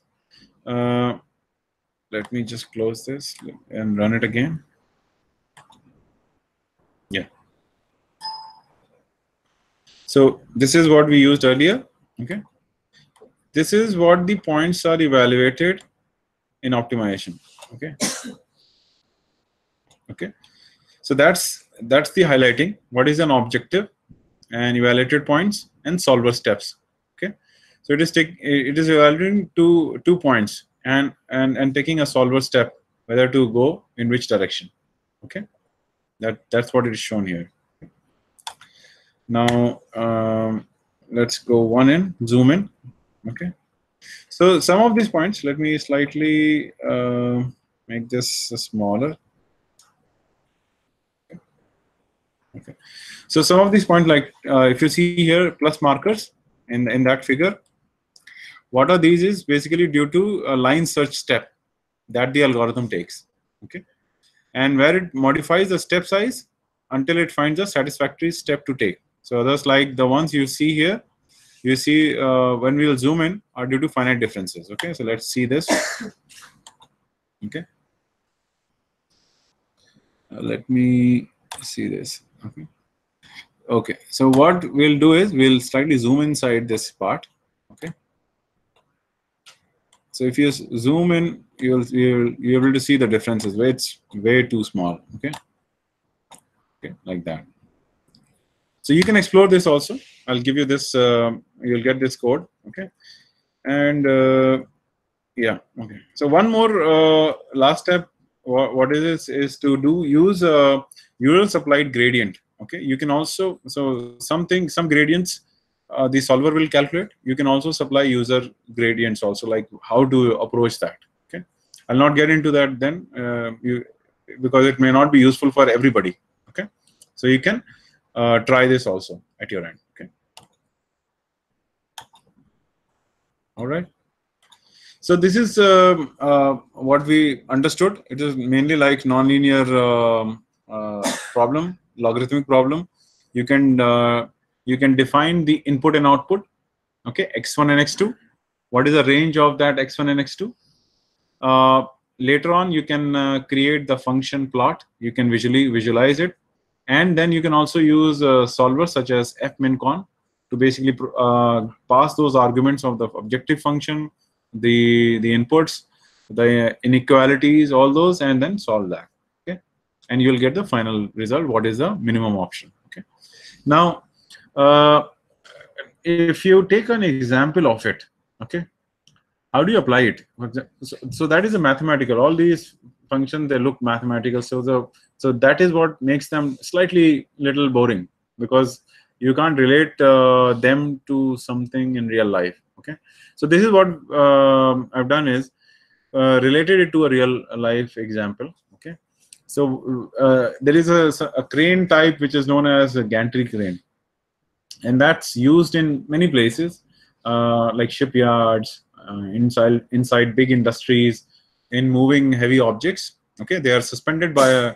[SPEAKER 2] let me just close this and run it again. Yeah, so this is what we used earlier. Okay, this is what the points are evaluated in optimization. Okay, okay, so that's the highlighting. What is an objective and evaluated points and solver steps. Okay, so it is evaluating two points and taking a solver step whether to go in which direction. Okay, that's what it is shown here. Now let's go zoom in. Okay, so some of these points, let me slightly make this smaller. Okay, so some of these points, like if you see here plus markers in that figure, what are these is basically due to a line search step that the algorithm takes. Okay, and where it modifies the step size until it finds a satisfactory step to take. So others, like the ones you see here, you see when we will zoom in, are due to finite differences. Okay, so let's see this. Okay, let me see this. Okay, okay, so what we'll do is we'll slightly zoom inside this part. Okay, so if you zoom in, you'll be able to see the differences where it's way too small. Okay, okay, like that. So you can explore this also. I'll give you this. You'll get this code. Okay, and yeah. Okay. So one more last step. What is to use user supplied gradient. Okay. You can also, so some gradients the solver will calculate. You can also supply user gradients also, like how to approach that. Okay. I'll not get into that then because it may not be useful for everybody. Okay. So you can try this also at your end. Okay. All right. So this is what we understood. It is mainly like nonlinear problem, logarithmic problem. You can define the input and output. Okay, x1 and x2. What is the range of that x1 and x2? Later on, you can create the function plot. You can visualize it, and then you can also use solvers such as fmincon to basically pass those arguments of the objective function, the inputs, the inequalities, all those, and then solve that. Okay, and you'll get the final result. What is the minimum option? Okay. Now, if you take an example of it, okay, how do you apply it? So that is a mathematical. All these functions, they look mathematical. So that is what makes them slightly little boring, because you can't relate them to something in real life. Okay, so this is what I've done is related it to a real life example. Okay, so there is a crane type which is known as a gantry crane, and that's used in many places, like shipyards, inside big industries, in moving heavy objects. Okay, they are suspended by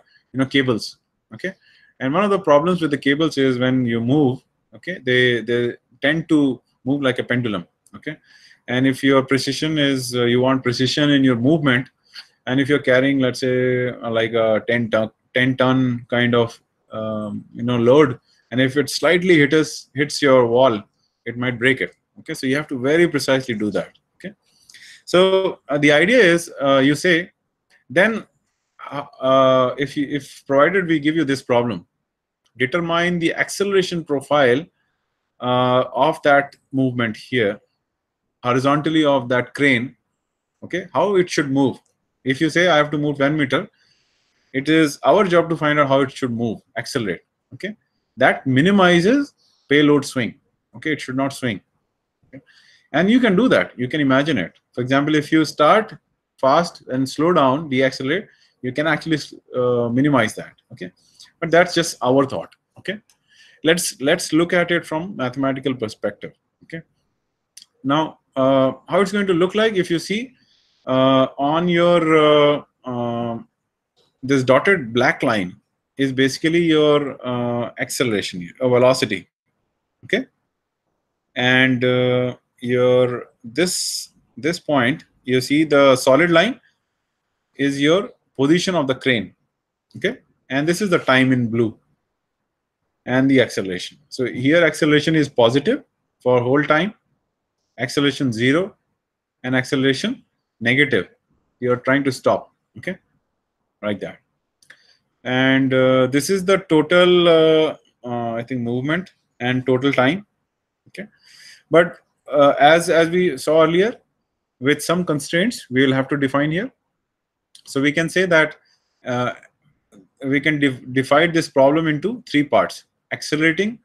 [SPEAKER 2] cables. Okay, and one of the problems with the cables is when you move, okay, they tend to move like a pendulum. Okay, and if your precision is you want precision in your movement, and if you're carrying, let's say, like a 10 ton kind of load, and if it slightly hits your wall, it might break it. Okay, so you have to very precisely do that. Okay, so the idea is, you say, then if provided we give you this problem, determine the acceleration profile of that movement here, horizontally, of that crane. Okay, how it should move. If you say I have to move 10 meter, it is our job to find out how it should move, accelerate. Okay, that minimizes payload swing. Okay, it should not swing. Okay? And you can do that. You can imagine it. For example, if you start fast and slow down, deaccelerate, you can actually minimize that. Okay, but that's just our thought. Okay, let's look at it from mathematical perspective. Okay, now how it's going to look like, if you see on your this dotted black line is basically your acceleration, velocity. Okay, and your this point, you see the solid line is your position of the crane. Okay, and this is the time in blue, and the acceleration. So here acceleration is positive for whole time, acceleration 0, and acceleration negative. You're trying to stop. Okay, like that. And this is the total I think movement and total time. Okay, but as we saw earlier, with some constraints we will have to define here. So we can say that we can divide this problem into 3 parts: accelerating,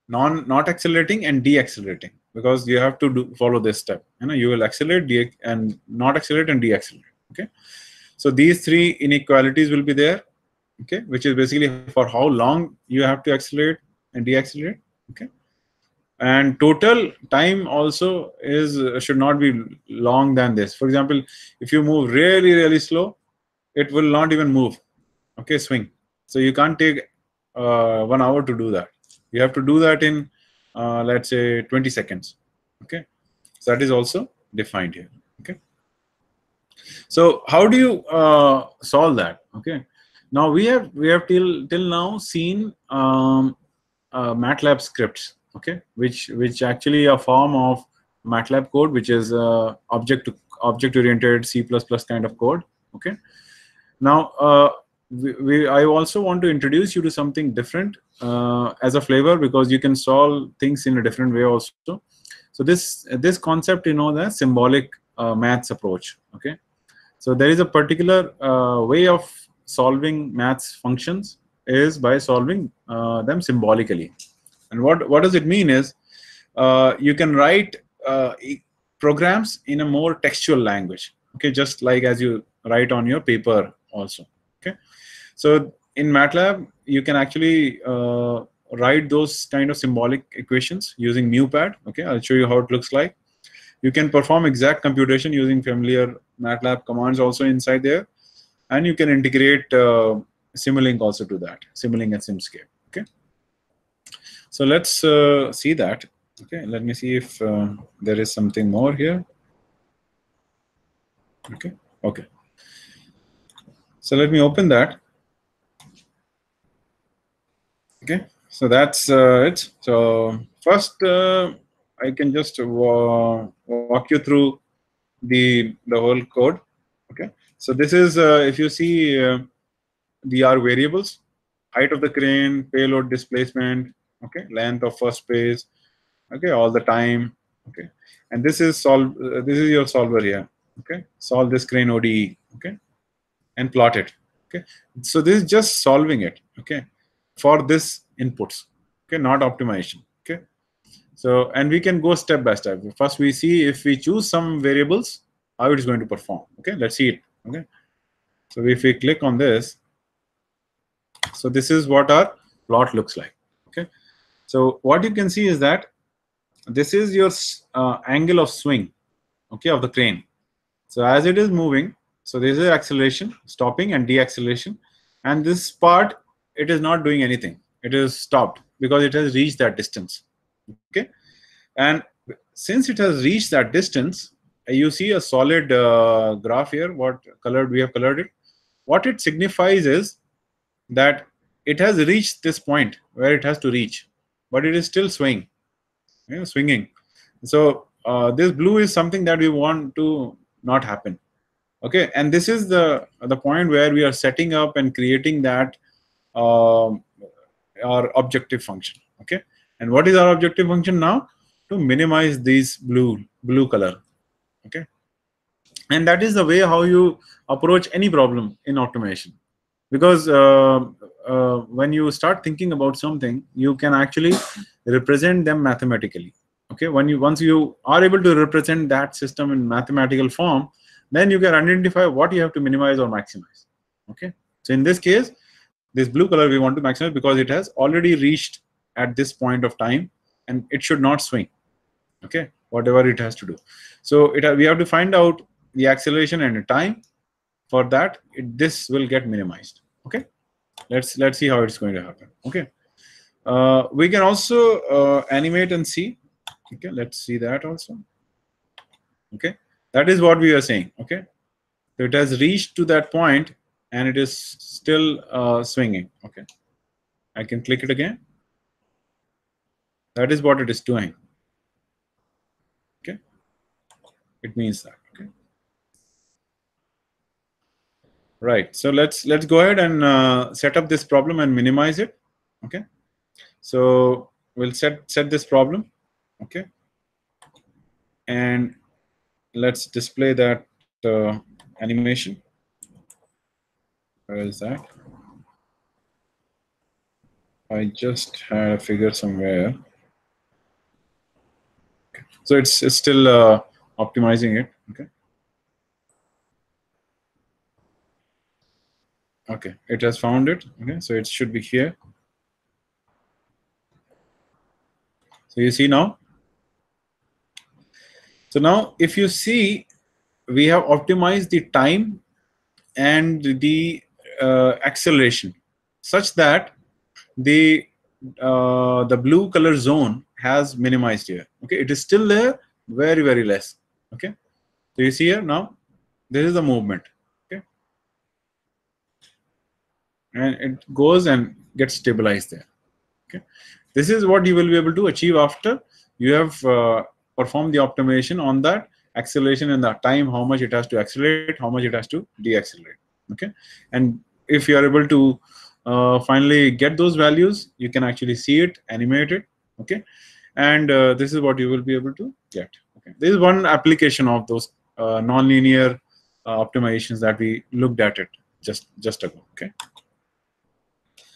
[SPEAKER 2] not accelerating, and deaccelerating, because you have to follow this step. You will accelerate, and not accelerate, and deaccelerate. Okay, so these 3 inequalities will be there. Okay, which is basically for how long you have to accelerate and deaccelerate. Okay, and total time also should not be long than this. For example, if you move really slow, it will not even move. Okay, swing. So you can't take 1 hour to do that. You have to do that in let's say 20 seconds. Okay, so that is also defined here. Okay, so how do you solve that? Okay, now we have till now seen MATLAB scripts. Okay, which actually a form of MATLAB code, which is object oriented C++ kind of code. Okay, now I also want to introduce you to something different as a flavor, because you can solve things in a different way also. So this concept, the symbolic maths approach. Okay, so there is a particular way of solving maths functions is by solving them symbolically. And what does it mean is you can write programs in a more textual language. Okay, just like as you write on your paper also. Okay, so in MATLAB you can actually write those kind of symbolic equations using MuPad. Okay, I'll show you how it looks like. You can perform exact computation using familiar MATLAB commands also inside there, and you can integrate Simulink also to that, Simulink and SimScape. Okay, so let's see that. Okay, let me see if there is something more here. Okay, okay. So let me open that. Okay, so that's it. So first, I can just walk you through the whole code. Okay, so this is if you see the R variables: height of the crane, payload displacement, okay, length of first phase, okay, all the time, okay, and this is this is your solver here. Okay, solve this crane ODE, okay, and plot it. Okay, so this is just solving it. Okay, for this inputs. Okay, not optimization. Okay, so and we can go step by step. First, we see if we choose some variables, how it is going to perform. Okay, let's see it. Okay, so if we click on this, so this is what our plot looks like. Okay, so what you can see is that this is your angle of swing, okay, of the crane. So as it is moving, so this is acceleration, stopping, and deacceleration, and this part, it is not doing anything. It is stopped because it has reached that distance. Okay, and since it has reached that distance, you see a solid graph here. What colored we have colored it? What it signifies is that it has reached this point where it has to reach, but it is still swinging. So this blue is something that we want to not happen. Okay, and this is the point where we are setting up and creating that our objective function. Okay, and what is our objective function now? To minimize these blue color. Okay, and that is the way how you approach any problem in automation, because when you start thinking about something, you can actually represent them mathematically. Okay, once you are able to represent that system in mathematical form, then you can identify what you have to minimize or maximize. Okay, so in this case, this blue color we want to maximize because it has already reached at this point of time, and it should not swing. Okay, whatever it has to do. So we have to find out the acceleration and the time. For that, this will get minimized. Okay, let's see how it's going to happen. Okay, we can also animate and see. Okay, let's see that also. Okay, that is what we are saying. Okay, so it has reached to that point and it is still swinging. Okay, I can click it again. That is what it is doing. Okay, it means that. Okay, right. So let's go ahead and set up this problem and minimize it. Okay, so we'll set this problem. Okay, and let's display that animation. Where is that? I just had a figure somewhere. Okay. So it's still optimizing it. Okay. Okay, it has found it. Okay, so it should be here. So you see now. So now, if you see, we have optimized the time and the acceleration such that the blue color zone has minimized here. Okay, it is still there, very less. Okay, so you see here now, this is the movement. Okay, and it goes and gets stabilized there. Okay, this is what you will be able to achieve after you have performed the optimization on that acceleration and the time, how much it has to accelerate, how much it has to deaccelerate. Okay, and if you are able to finally get those values, you can actually see it, animate it. Okay, and this is what you will be able to get. Okay, this is one application of those nonlinear optimizations that we looked at it just ago. Okay,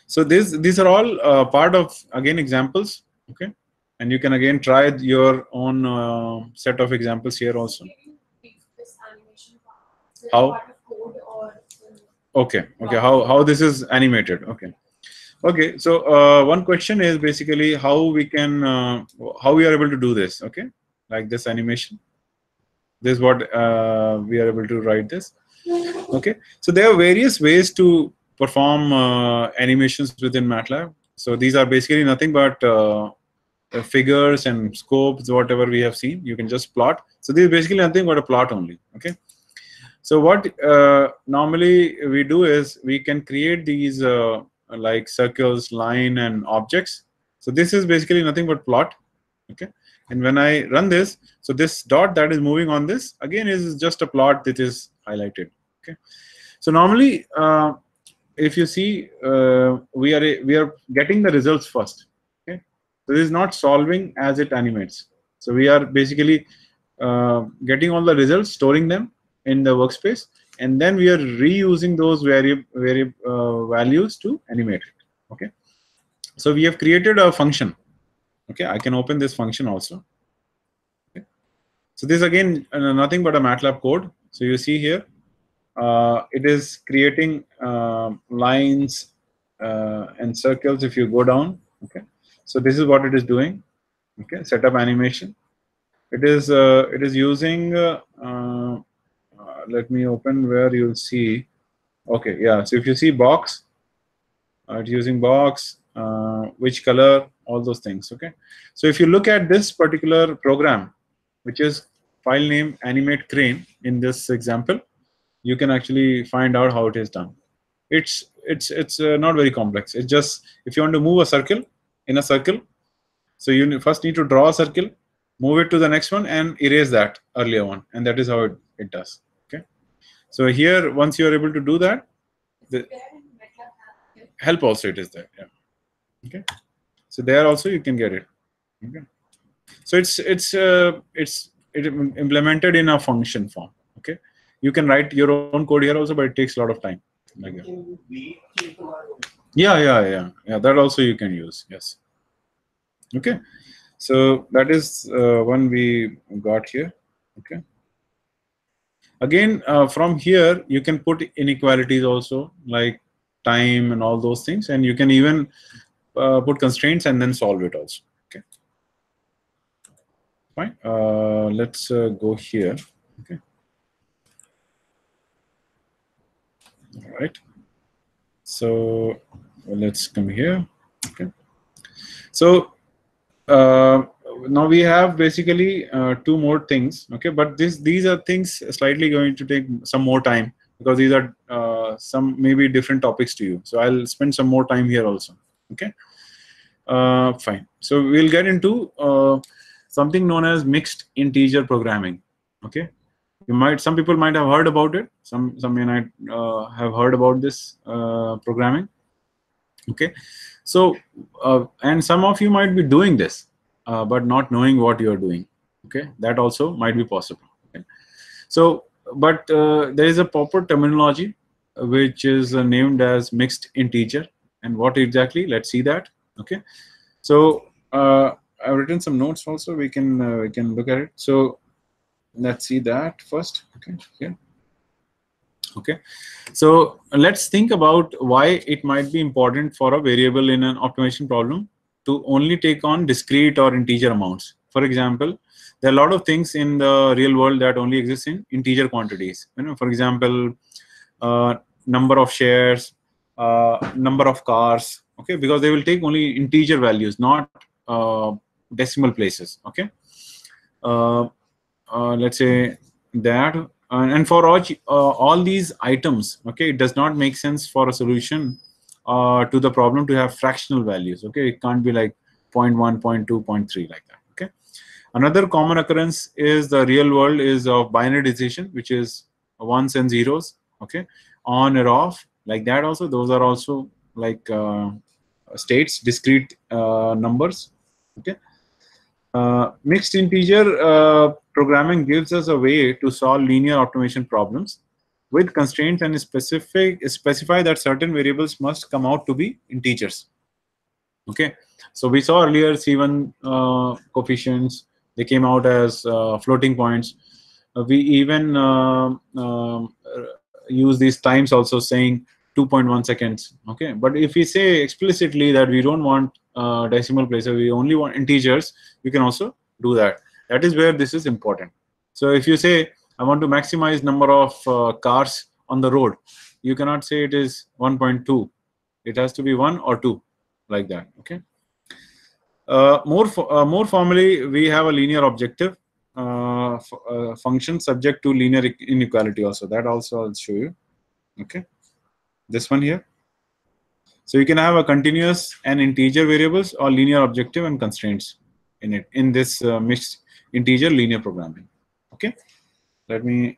[SPEAKER 2] so these are all part of, again, examples. Okay, and you can again try your own set of examples here also. How? Okay, how this is animated. Okay, so one question is basically how we can how we are able to do this. Okay, like this animation. This is what we are able to write this. Okay, so there are various ways to perform animations within MATLAB. So these are basically nothing but figures and scopes, whatever we have seen. You can just plot. So this is basically nothing but a plot only. Okay. So what normally we do is we can create these like circles, line, and objects. So this is basically nothing but plot. Okay. And when I run this, so this dot that is moving on this again is just a plot that is highlighted. Okay. So normally, if you see, we are getting the results first. Okay. So this is not solving as it animates. So we are basically getting all the results, storing them in the workspace, and then we are reusing those values to animate it. Okay. So we have created a function. Okay, I can open this function also. Okay. So this again nothing but a MATLAB code. So you see here, it is creating lines and circles. If you go down, okay. So this is what it is doing. Okay, setup animation. It is using. Let me open where you'll see. Okay, yeah. So if you see box, it's using box, which color, all those things. Okay. So if you look at this particular program, which is file name animate crane in this example, you can actually find out how it is done. It's not very complex. It's just if you want to move a circle in a circle, so you first need to draw a circle, move it to the next one, and erase that earlier one, and that is how it does. Okay. So here, once you are able to do that, the help also it is there. Yeah. Okay. So there also you can get it. Okay. So it's implemented in a function form. Okay. You can write your own code here also, but it takes a lot of time. Like yeah. That also you can use. Yes. Okay. So that is one we got here. Okay. Again, from here you can put inequalities also, like time and all those things, and you can even put constraints and then solve it also. Okay. Fine. Let's go here. Okay. All right. So let's come here. Okay. So now we have basically two more things. Okay, but these are things slightly going to take some more time because these are some maybe different topics to you. So I'll spend some more time here also. Okay. Fine. So we'll get into something known as mixed integer programming. Okay. Some people might have heard about it. Some may not have heard about this programming. Okay. So and some of you might be doing this, but not knowing what you are doing. Okay. That also might be possible. Okay. So, but there is a proper terminology which is named as mixed integer. And what exactly? Let's see that. Okay. So I've written some notes also. We can look at it. So let's see that first. Okay. Here. Okay. So let's think about why it might be important for a variable in an optimization problem to only take on discrete or integer amounts. For example, there are a lot of things in the real world that only exist in integer quantities. You know, for example, number of shares, number of cars. Okay, because they will take only integer values, not decimal places. Okay. Let's say that, and for all these items, okay, it does not make sense for a solution to the problem to have fractional values. Okay, it can't be like 0.1, 0.2, 0.3 like that. Okay. Another common occurrence is the real world is of binary decision, which is ones and zeros. Okay, on or off like that. Also, those are also like states, discrete numbers. Okay. Mixed integer programming gives us a way to solve linear optimization problems with constraints and specify that certain variables must come out to be integers. Okay, so we saw earlier C1 coefficients, they came out as floating points. We even use these times also, saying 2.1 seconds. Okay, but if we say explicitly that we don't want decimal places, we only want integers, we can also do that. That is where this is important. So if you say I want to maximize number of cars on the road, you cannot say it is 1.2. It has to be 1 or 2, like that. Okay. More formally, we have a linear objective function subject to linear inequality also. That also I'll show you. Okay, this one here. So you can have a continuous and integer variables or linear objective and constraints in it, in this mixed integer linear programming. Okay, let me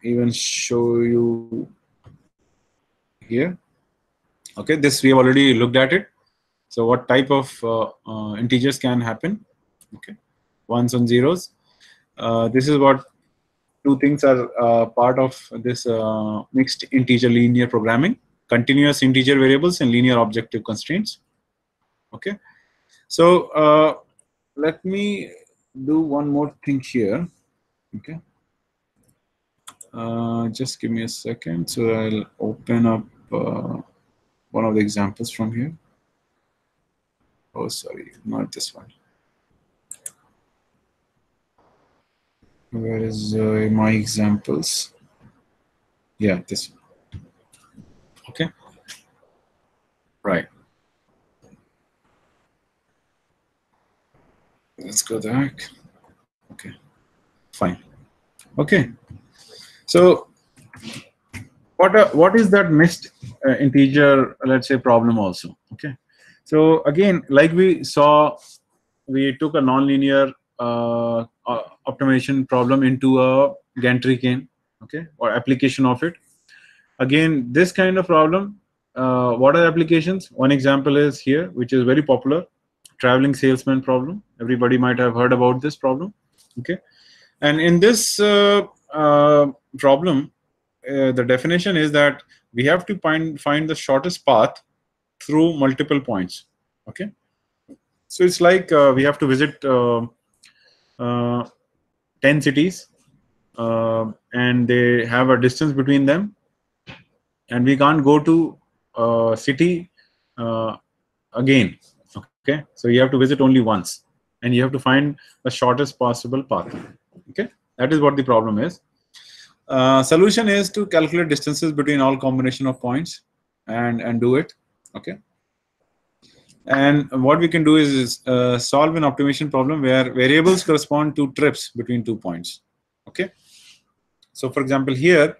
[SPEAKER 2] even show you here. Okay, this we have already looked at it. So what type of integers can happen? Okay, ones and zeros. This is what two things are part of this mixed integer linear programming: continuous integer variables and linear objective constraints. Okay, so let me do one more thing here. Okay, just give me a second. So I'll open up one of the examples from here. Oh, sorry, not this one. Where is my examples? Yeah, this one. Okay, right. Let's go back. Okay, fine. Okay, so what is that mixed integer, let's say, problem also? Okay, so again, like we saw, we took a nonlinear optimization problem into a gantry chain, okay, or application of it. Again, this kind of problem, what are the applications? One example is here, which is very popular, traveling salesman problem. Everybody might have heard about this problem. Okay, and in this problem, the definition is that we have to find the shortest path through multiple points. Okay, so it's like we have to visit 10 cities, and they have a distance between them, and we can't go to a city again. Okay, so you have to visit only once, and you have to find the shortest possible path. Okay, that is what the problem is. Solution is to calculate distances between all combination of points and do it. Okay, and what we can do is solve an optimization problem where variables correspond to trips between 2 points. Okay, so for example here,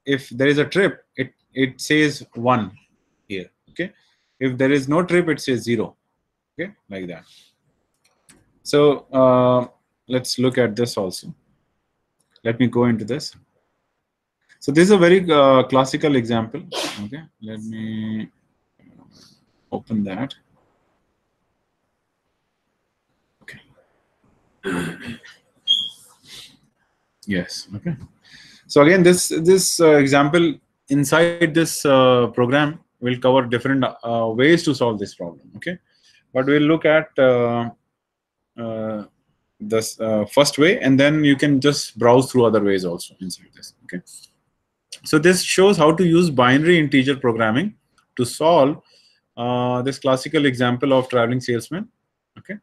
[SPEAKER 2] if there is a trip, it says 1 here. Okay, if there is no trip, it says 0. Okay, like that. So let's look at this also. Let me go into this. So this is a very classical example. Okay, let me open that. Okay. Yes. Okay. So again, this example inside this program will cover different ways to solve this problem. Okay, but we'll look at this first way, and then you can just browse through other ways also inside this. Okay, so this shows how to use binary integer programming to solve this classical example of traveling salesman. Okay,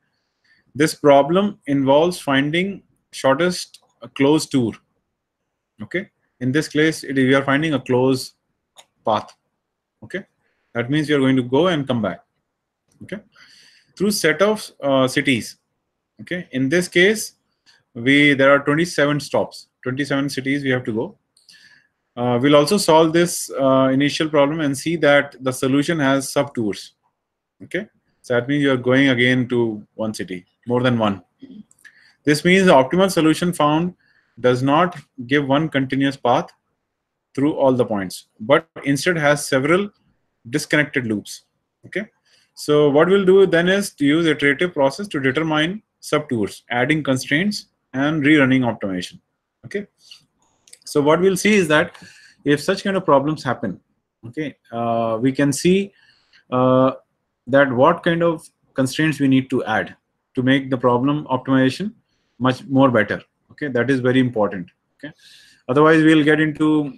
[SPEAKER 2] this problem involves finding shortest closed tour. Okay, in this case we are finding a closed path. Okay, that means we are going to go and come back. Okay, through set of cities. Okay, in this case there are 27 stops, 27 cities we have to go. We'll also solve this initial problem and see that the solution has subtours. Okay, so that means you are going again to one city, more than one. This means the optimal solution found does not give one continuous path through all the points, but instead has several disconnected loops. Okay, so what we'll do then is to use iterative process to determine subtours, adding constraints and rerunning optimization. Okay, so what we'll see is that if such kind of problems happen, okay, we can see that what kind of constraints we need to add to make the problem optimization much more better. Okay, that is very important. Okay, otherwise we'll get into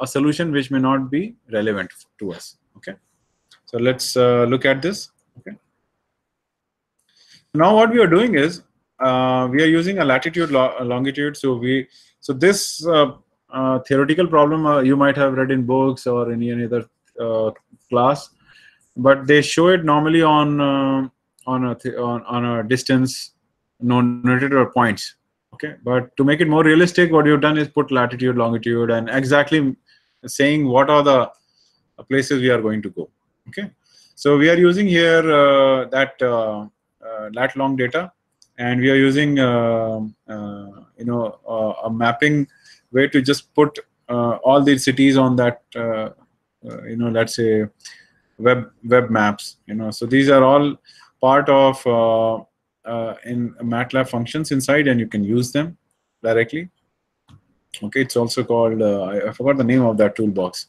[SPEAKER 2] a solution which may not be relevant to us. Okay, so let's look at this. Okay, now what we are doing is we are using a latitude longitude. So this theoretical problem you might have read in books or in any other class, but they show it normally on a distance noted or points. Okay, but to make it more realistic, what you've done is put latitude, longitude, and exactly saying what are the places we are going to go. Okay, so we are using here that lat long data, and we are using a mapping way to just put all these cities on that let's say web maps. So these are all part of in MATLAB functions inside, and you can use them directly. Okay, it's also called I forgot the name of that toolbox.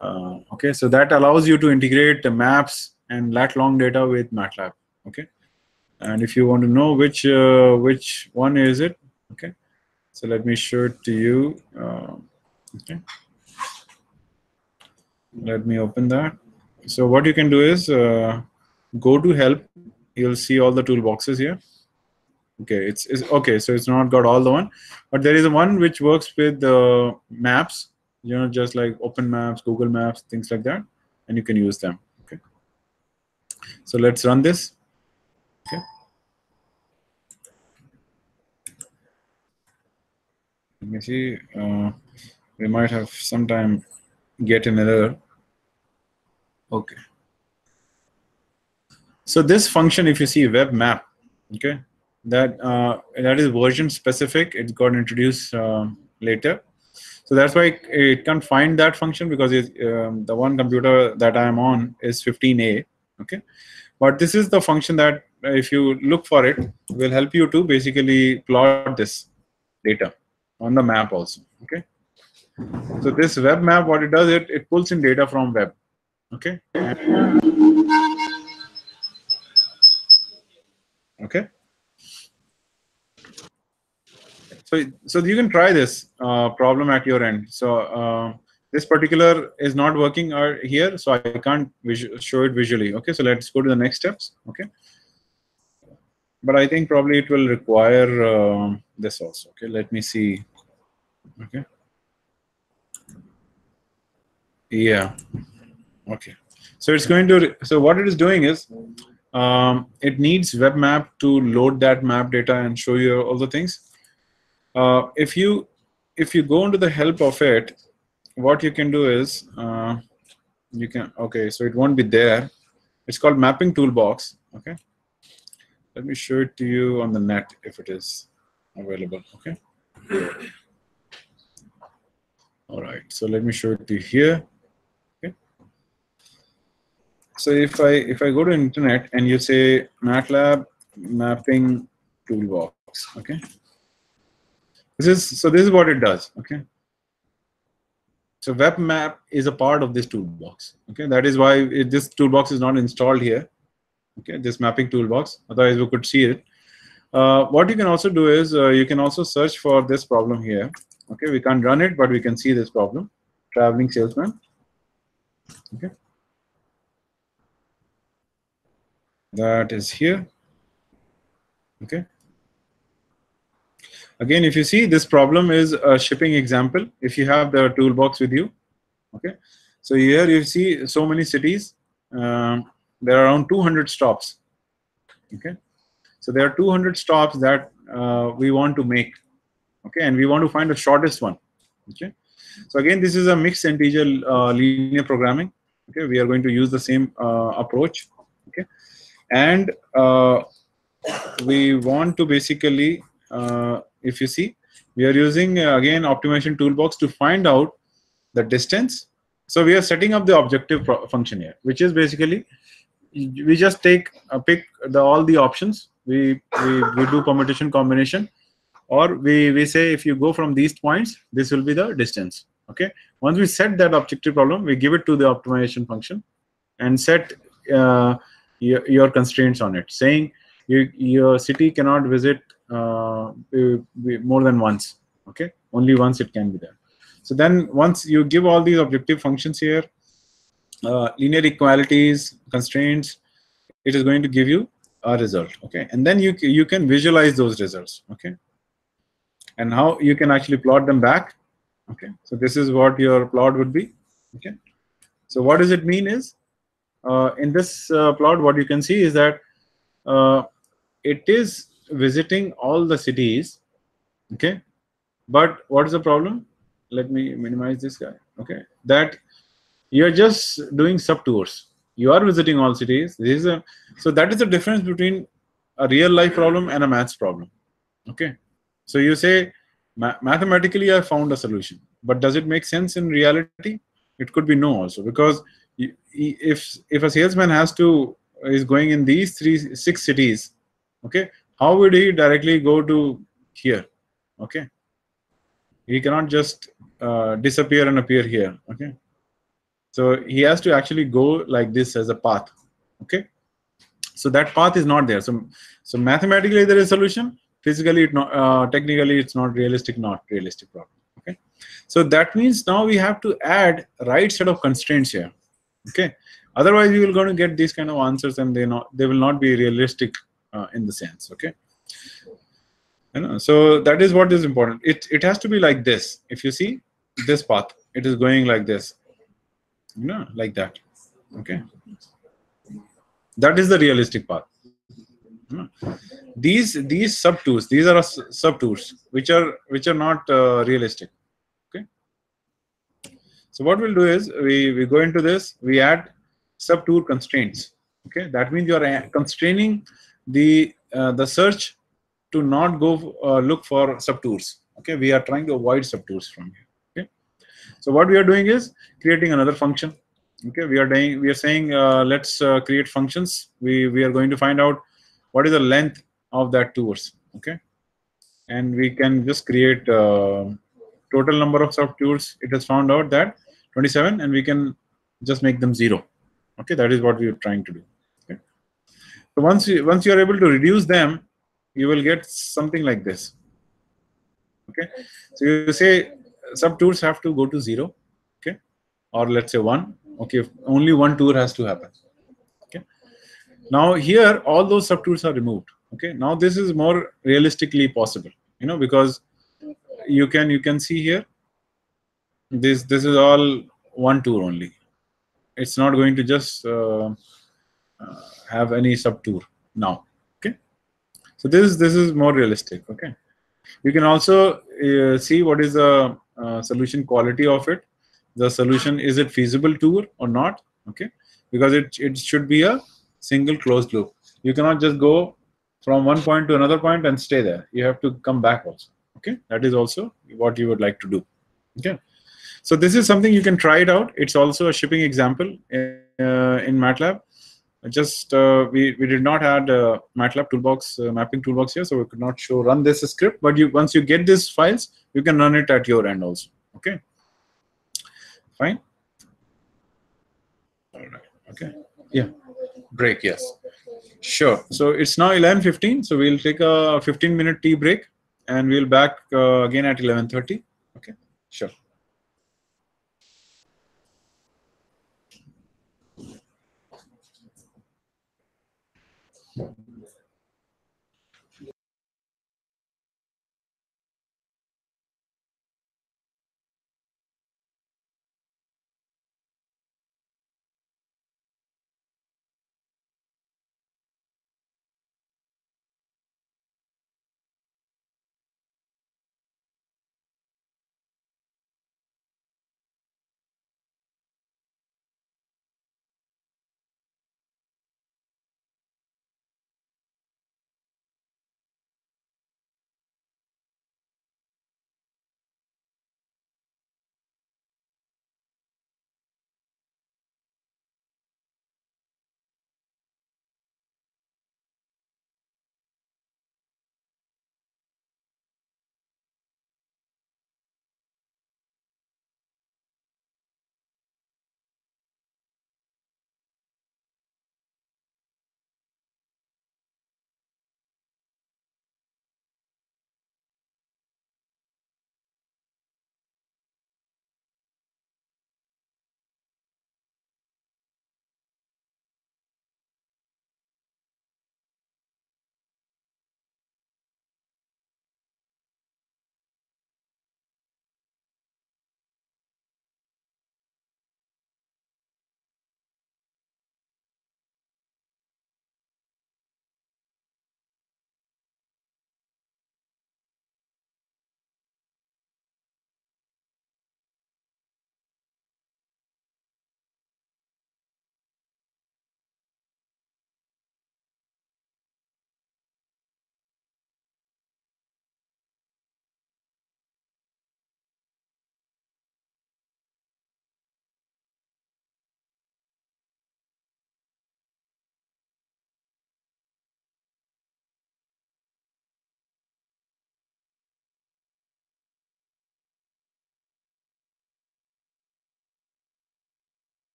[SPEAKER 2] Okay, so that allows you to integrate the maps and lat long data with MATLAB. Okay, and if you want to know which one is it, okay, so let me show it to you. Okay, let me open that. So what you can do is go to help. You'll see all the toolboxes here. Okay, it's okay. So it's not got all the one, but there is a one which works with maps. Just like Open Maps, Google Maps, things like that, and you can use them. Okay. So let's run this. Okay. Let me see. We might have sometime get an error. Okay. So this function, if you see web map, okay, that is version specific. It got introduced later. So that's why it can't find that function, because the one computer that I am on is 15A. Okay, but this is the function that if you look for it, will help you to basically plot this data on the map also. Okay, so this web map, what it does, it pulls in data from web. Okay. Okay. So you can try this problem at your end. So this particular is not working here, so I can't show it visually. Okay, so let's go to the next steps. Okay, but I think probably it will require this also. Okay, let me see. Okay, yeah. Okay, so it's going to. So what it is doing is it needs web map to load that map data and show you all the things. If you go into the help of it, what you can do is you can, okay, so it won't be there. It's called mapping toolbox. Okay, let me show it to you on the net if it is available. Okay, all right, so let me show it to you here. Okay, so if I go to internet and you say MATLAB mapping toolbox, okay, this is what it does. Okay, so web map is a part of this toolbox. Okay, that is why this toolbox is not installed here. Okay, this mapping toolbox, otherwise we could see it. What you can also do is you can also search for this problem here. Okay, we can't run it, but we can see this problem, traveling salesman. Okay, that is here. Okay, again, if you see, this problem is a shipping example. If you have the toolbox with you, okay, so here you see so many cities. There are around 200 stops. Okay, so there are 200 stops that we want to make. Okay, and we want to find the shortest one. Okay, so again, this is a mixed integer linear programming. Okay, we are going to use the same approach. Okay, and we want to basically, if you see, we are using again optimization toolbox to find out the distance. So we are setting up the objective function here, which is basically we just pick all the options. We do permutation combination, or we say if you go from these points, this will be the distance. Okay, once we set that objective problem, we give it to the optimization function and set your constraints on it, saying your city cannot visit more than once. Okay, only once it can be there. So then once you give all these objective functions here, linear equalities, constraints, it is going to give you a result. Okay, and then you can visualize those results. Okay, and how you can actually plot them back. Okay, so this is what your plot would be. Okay, so what does it mean is, in this plot, what you can see is that uh, it is visiting all the cities. Okay, but what is the problem? Let me minimize this guy. Okay, that you're just doing sub tours. You are visiting all cities. This is a, so that is the difference between a real life problem and a maths problem. Okay, so you say mathematically I found a solution, but does it make sense in reality? It could be no also, because if a salesman is going in these 6 cities, okay, how would he directly go to here? Okay, he cannot just disappear and appear here. Okay, so he has to actually go like this as a path. Okay, so that path is not there. So mathematically there is a solution. Physically, technically, it's not realistic. Not realistic problem. Okay, so that means now we have to add right set of constraints here. Okay, otherwise we will going to get these kind of answers, and they will not be realistic in the sense. Okay, so that is what is important. It has to be like this. If you see this path, it is going like this. Like that. Okay, that is the realistic path. These subtours, these are subtours which are not realistic. Okay, so what we'll do is we go into this, we add subtour constraints. Okay, that means you are constraining the search to not go look for subtours. Okay, we are trying to avoid subtours from here. Okay, so what we are doing is creating another function. Okay, we are saying let's create functions. We are going to find out what is the length of that tours. Okay, and we can just create total number of subtours. It has found out that 27, and we can just make them 0. Okay, that is what we are trying to do. Okay, so once you are able to reduce them, you will get something like this. Okay, so you say subtours have to go to 0. Okay, or let's say 1. Okay, if only one tour has to happen. Okay, now here all those subtours are removed. Okay, now this is more realistically possible, because you can see here, this is all one tour only. It's not going to just have any subtour now. Okay, so this is more realistic. Okay, you can also see what is the solution quality of it. The solution, is it feasible tour or not? Okay, because it should be a single closed loop. You cannot just go from one point to another point and stay there. You have to come back also. Okay, that is also what you would like to do. Okay, so this is something you can try it out. It's also a shipping example in MATLAB. Just we did not add MATLAB toolbox mapping toolbox here, so we could not run this script. But once you get these files, you can run it at your end also. Okay, fine. All right. Okay. Yeah. Break. Yes. Sure. So it's now 11:15. So we'll take a 15-minute tea break, and we'll back again at 11:30. Okay. Sure.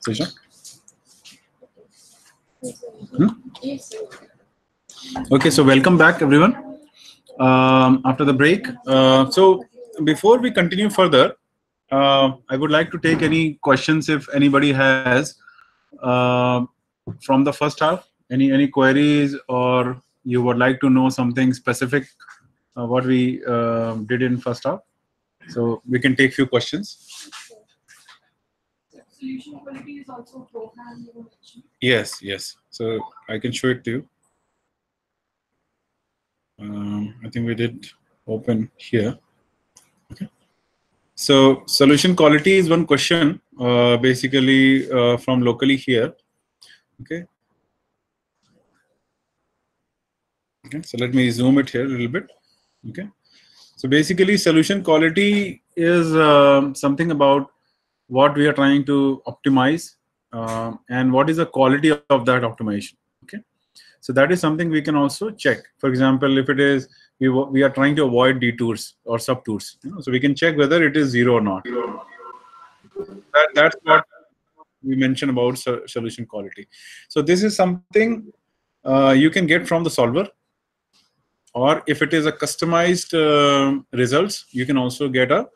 [SPEAKER 2] Sesha? Hmm? Okay, so welcome back, everyone. After the break, so before we continue further, I would like to take any questions if anybody has from the first half. Any queries, or you would like to know something specific what we did in first half. So we can take few questions.
[SPEAKER 3] Solution quality is also program.
[SPEAKER 2] Yes, yes. So I can show it to you. I think we did open here. Okay. So solution quality is one question, basically from locally here. Okay. Okay. So let me zoom it here a little bit. Okay. So basically, solution quality is something about what we are trying to optimize and what is the quality of that optimization. Okay. So that is something we can also check. For example, if it is we are trying to avoid detours or subtours, so we can check whether it is 0 or not. That's what we mentioned about solution quality. So this is something you can get from the solver, or if it is a customized results, you can also get a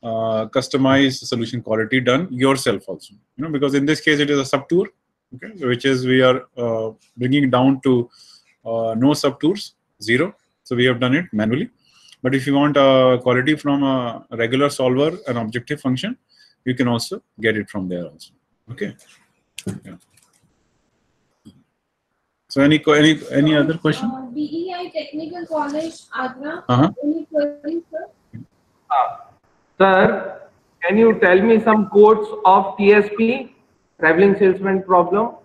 [SPEAKER 2] customized solution quality done yourself also. Because in this case it is a subtour, okay, which is we are bringing down to no subtours, 0. So we have done it manually. But if you want quality from a regular solver, an objective function, you can also get it from there also. Okay. Yeah. So any other question?
[SPEAKER 3] DEI Technical College, Agra.
[SPEAKER 2] Uh-huh.
[SPEAKER 3] Any queries, sir?
[SPEAKER 4] Sir, can you tell me some codes of TSP, traveling salesman problem?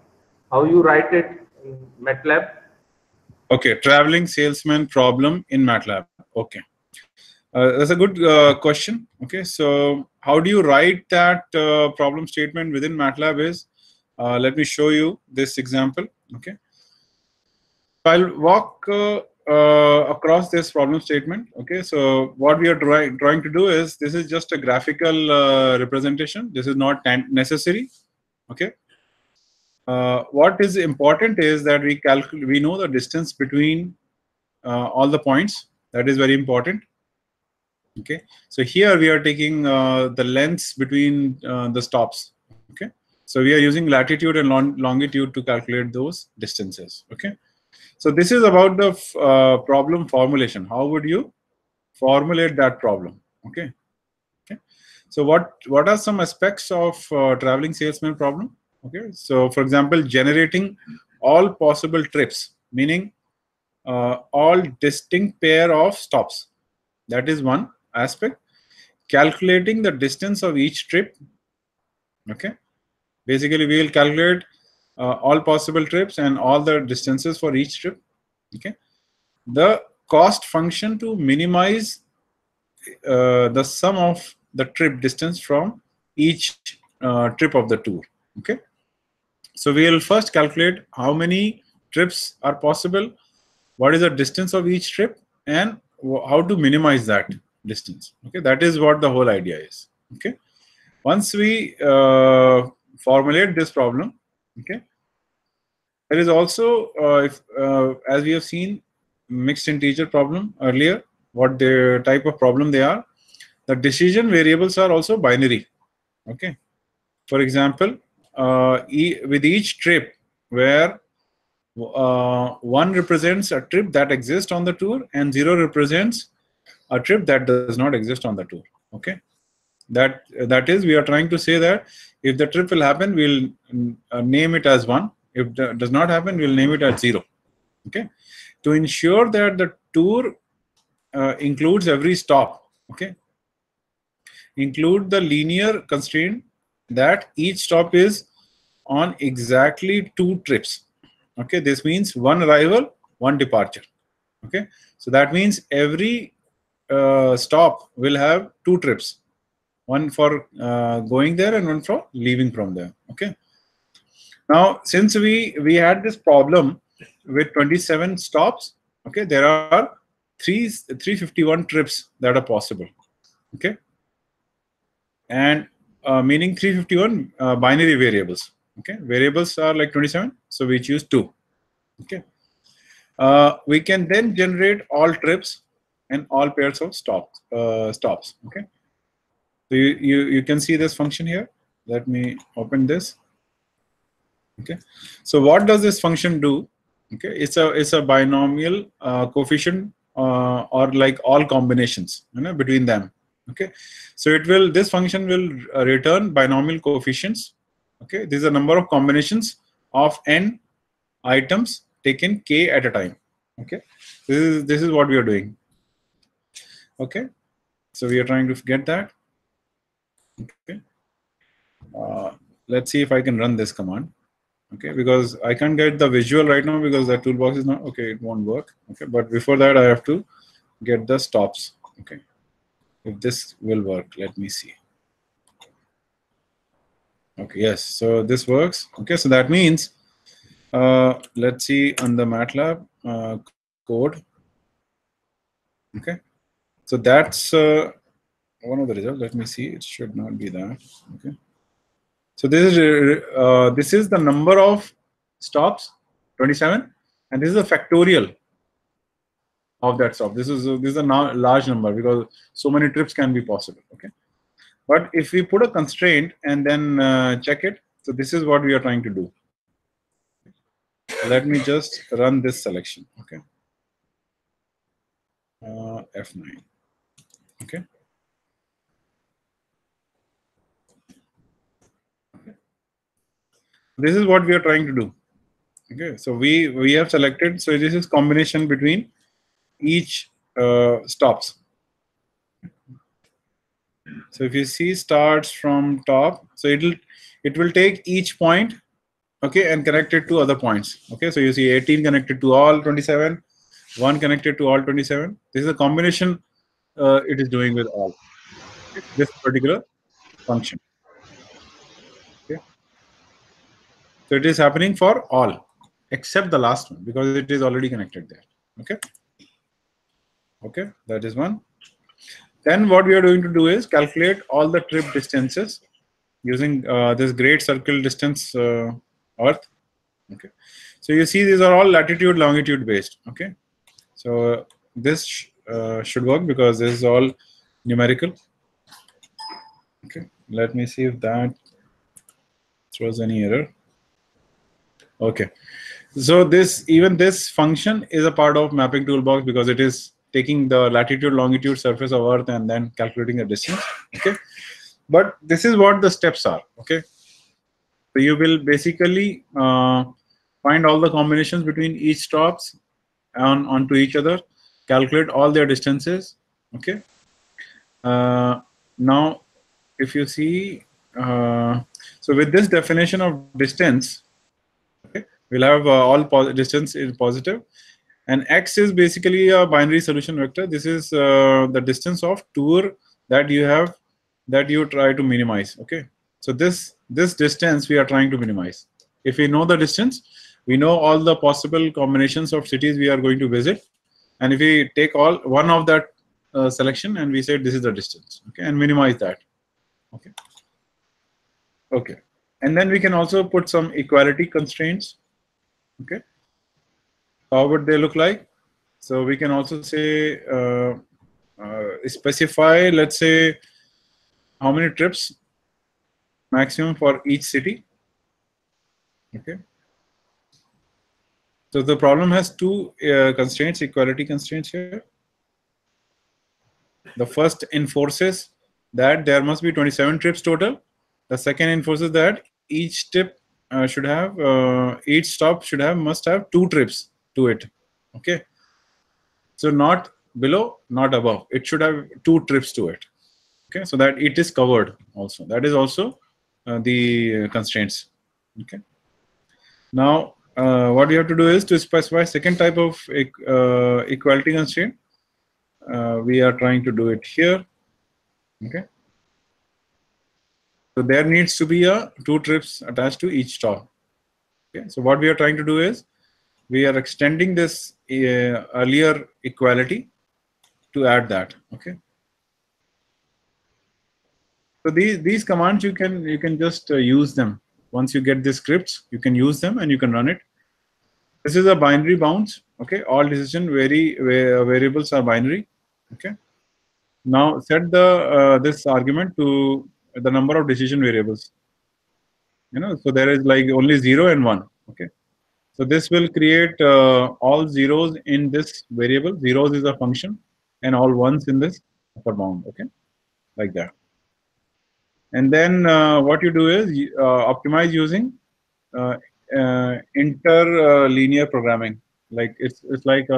[SPEAKER 4] How you write it in MATLAB?
[SPEAKER 2] Okay, traveling salesman problem in MATLAB. Okay. That's a good question. Okay, so how do you write that problem statement within MATLAB is, let me show you this example. Okay, I'll walk across this problem statement. Okay, so what we are trying to do is, this is just a graphical representation. This is not necessary. Okay, what is important is that we know the distance between all the points. That is very important. Okay, so here we are taking the lengths between the stops. Okay, so we are using latitude and longitude to calculate those distances. Okay, so this is about the problem formulation. How would you formulate that problem? Okay, okay. So what are some aspects of traveling salesman problem? Okay, so for example, generating all possible trips, meaning all distinct pair of stops. That is one aspect. Calculating the distance of each trip. Okay, basically we will calculate all possible trips and all the distances for each trip. Okay, the cost function to minimize the sum of the trip distance from each trip of the tour. Okay, so we will first calculate how many trips are possible, what is the distance of each trip, and how to minimize that distance. Okay, that is what the whole idea is. Okay, once we formulate this problem, okay, there is also as we have seen mixed integer problem earlier, what the type of problem they are. The decision variables are also binary. Okay, for example, with each trip where 1 represents a trip that exists on the tour and 0 represents a trip that does not exist on the tour. Okay, that is, we are trying to say that if the trip will happen, we'll name it as 1. If it does not happen, we'll name it as 0. Okay, to ensure that the tour includes every stop. Okay, include the linear constraint that each stop is on exactly 2 trips. Okay, this means 1 arrival, 1 departure. Okay, so that means every stop will have 2 trips, one for going there and one for leaving from there. Okay, now since we had this problem with 27 stops, okay, there are 351 trips that are possible. Okay, and meaning 351 binary variables. Okay, variables are like 27, so we choose 2. Okay, we can then generate all trips and all pairs of stops. Okay, so you can see this function here. Let me open this. Okay, so what does this function do? Okay, it's a binomial coefficient or like all combinations, you know, between them. Okay, so this function will return binomial coefficients. Okay, this is a number of combinations of n items taken k at a time. Okay, this is what we are doing. Okay, so we are trying to get that. Okay, let's see if I can run this command. Okay, because I can't get the visual right now because the toolbox is not okay. It won't work. Okay, but before that I have to get the stops. Okay, if this will work, let me see. Okay, yes, so this works. Okay, so that means let's see on the MATLAB code. Okay, so that's one of the results. Let me see. It should not be that. Okay, so this is the number of stops, 27, and this is a factorial of that stop. This is a large number because so many trips can be possible. Okay, but if we put a constraint and then check it, so this is what we are trying to do. Let me just run this selection. Okay, F9. Okay. This is what we are trying to do. Okay, so we have selected. So this is combination between each stops. So if you see starts from top, so it will take each point, okay, and connect it to other points. Okay, so you see 18 connected to all 27, 1 connected to all 27. This is a combination it is doing with all this particular function. Okay, so it is happening for all except the last one because it is already connected there. Okay, okay, that is one. Then what we are going to do is calculate all the trip distances using this great circle distance Earth. Okay, so you see these are all latitude longitude based. Okay, so this should work because this is all numerical. Okay, let me see if that throws any error. Okay, so even this function is a part of mapping toolbox because it is taking the latitude longitude surface of Earth and then calculating the distance. Okay, but this is what the steps are. Okay, so you will basically find all the combinations between each stops onto each other, calculate all their distances. Okay, now if you see, so with this definition of distance, okay, we'll have distance is positive, and x is basically a binary solution vector. This is the distance of tour that you try to minimize. Okay, so this distance we are trying to minimize. If we know the distance, we know all the possible combinations of cities we are going to visit, and if we take one of that selection and we say this is the distance, okay, and minimize that. Okay, okay, and then we can also put some equality constraints. Okay, how would they look like? So we can also say specify, let's say, how many trips maximum for each city. Okay, so the problem has two constraints, equality constraints here. The first enforces that there must be 27 trips total. The second enforces that each tip each stop must have 2 trips to it. Okay, so not below, not above. It should have 2 trips to it. Okay, so that it is covered also. That is also the constraints. Okay, now what we have to do is to specify second type of equality constraint. We are trying to do it here. Okay, so there needs to be 2 trips attached to each stop. Okay, so what we are trying to do is we are extending this earlier equality to add that. Okay, So these commands you can just use them. Once you get the scripts, you can use them and you can run it. This is a binary bounds. Okay, all decision variables are binary. Okay. Now set the this argument to the number of decision variables. So there is like only 0 and 1. Okay. So this will create all zeros in this variable. Zeros is a function, and all ones in this upper bound. Okay, like that. And then what you do is optimize using uh, interlinear programming. Like it's like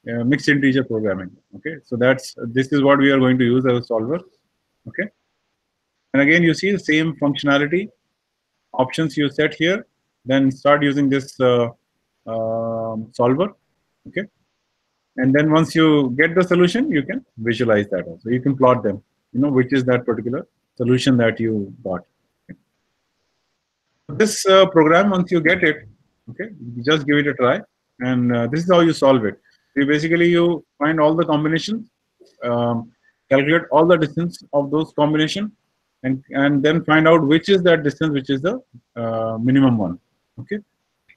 [SPEAKER 2] mixed integer programming. Okay, so this is what we are going to use as a solver. Okay, and again you see the same functionality options you set here. Then start using this solver. Okay, and then once you get the solution, you can visualize that also. You can plot them. Which is that particular solution that you got. This program, once you get it, okay, you just give it a try, and this is how you solve it. You find all the combinations, calculate all the distance of those combination, and then find out which is that distance, which is the minimum one. Okay,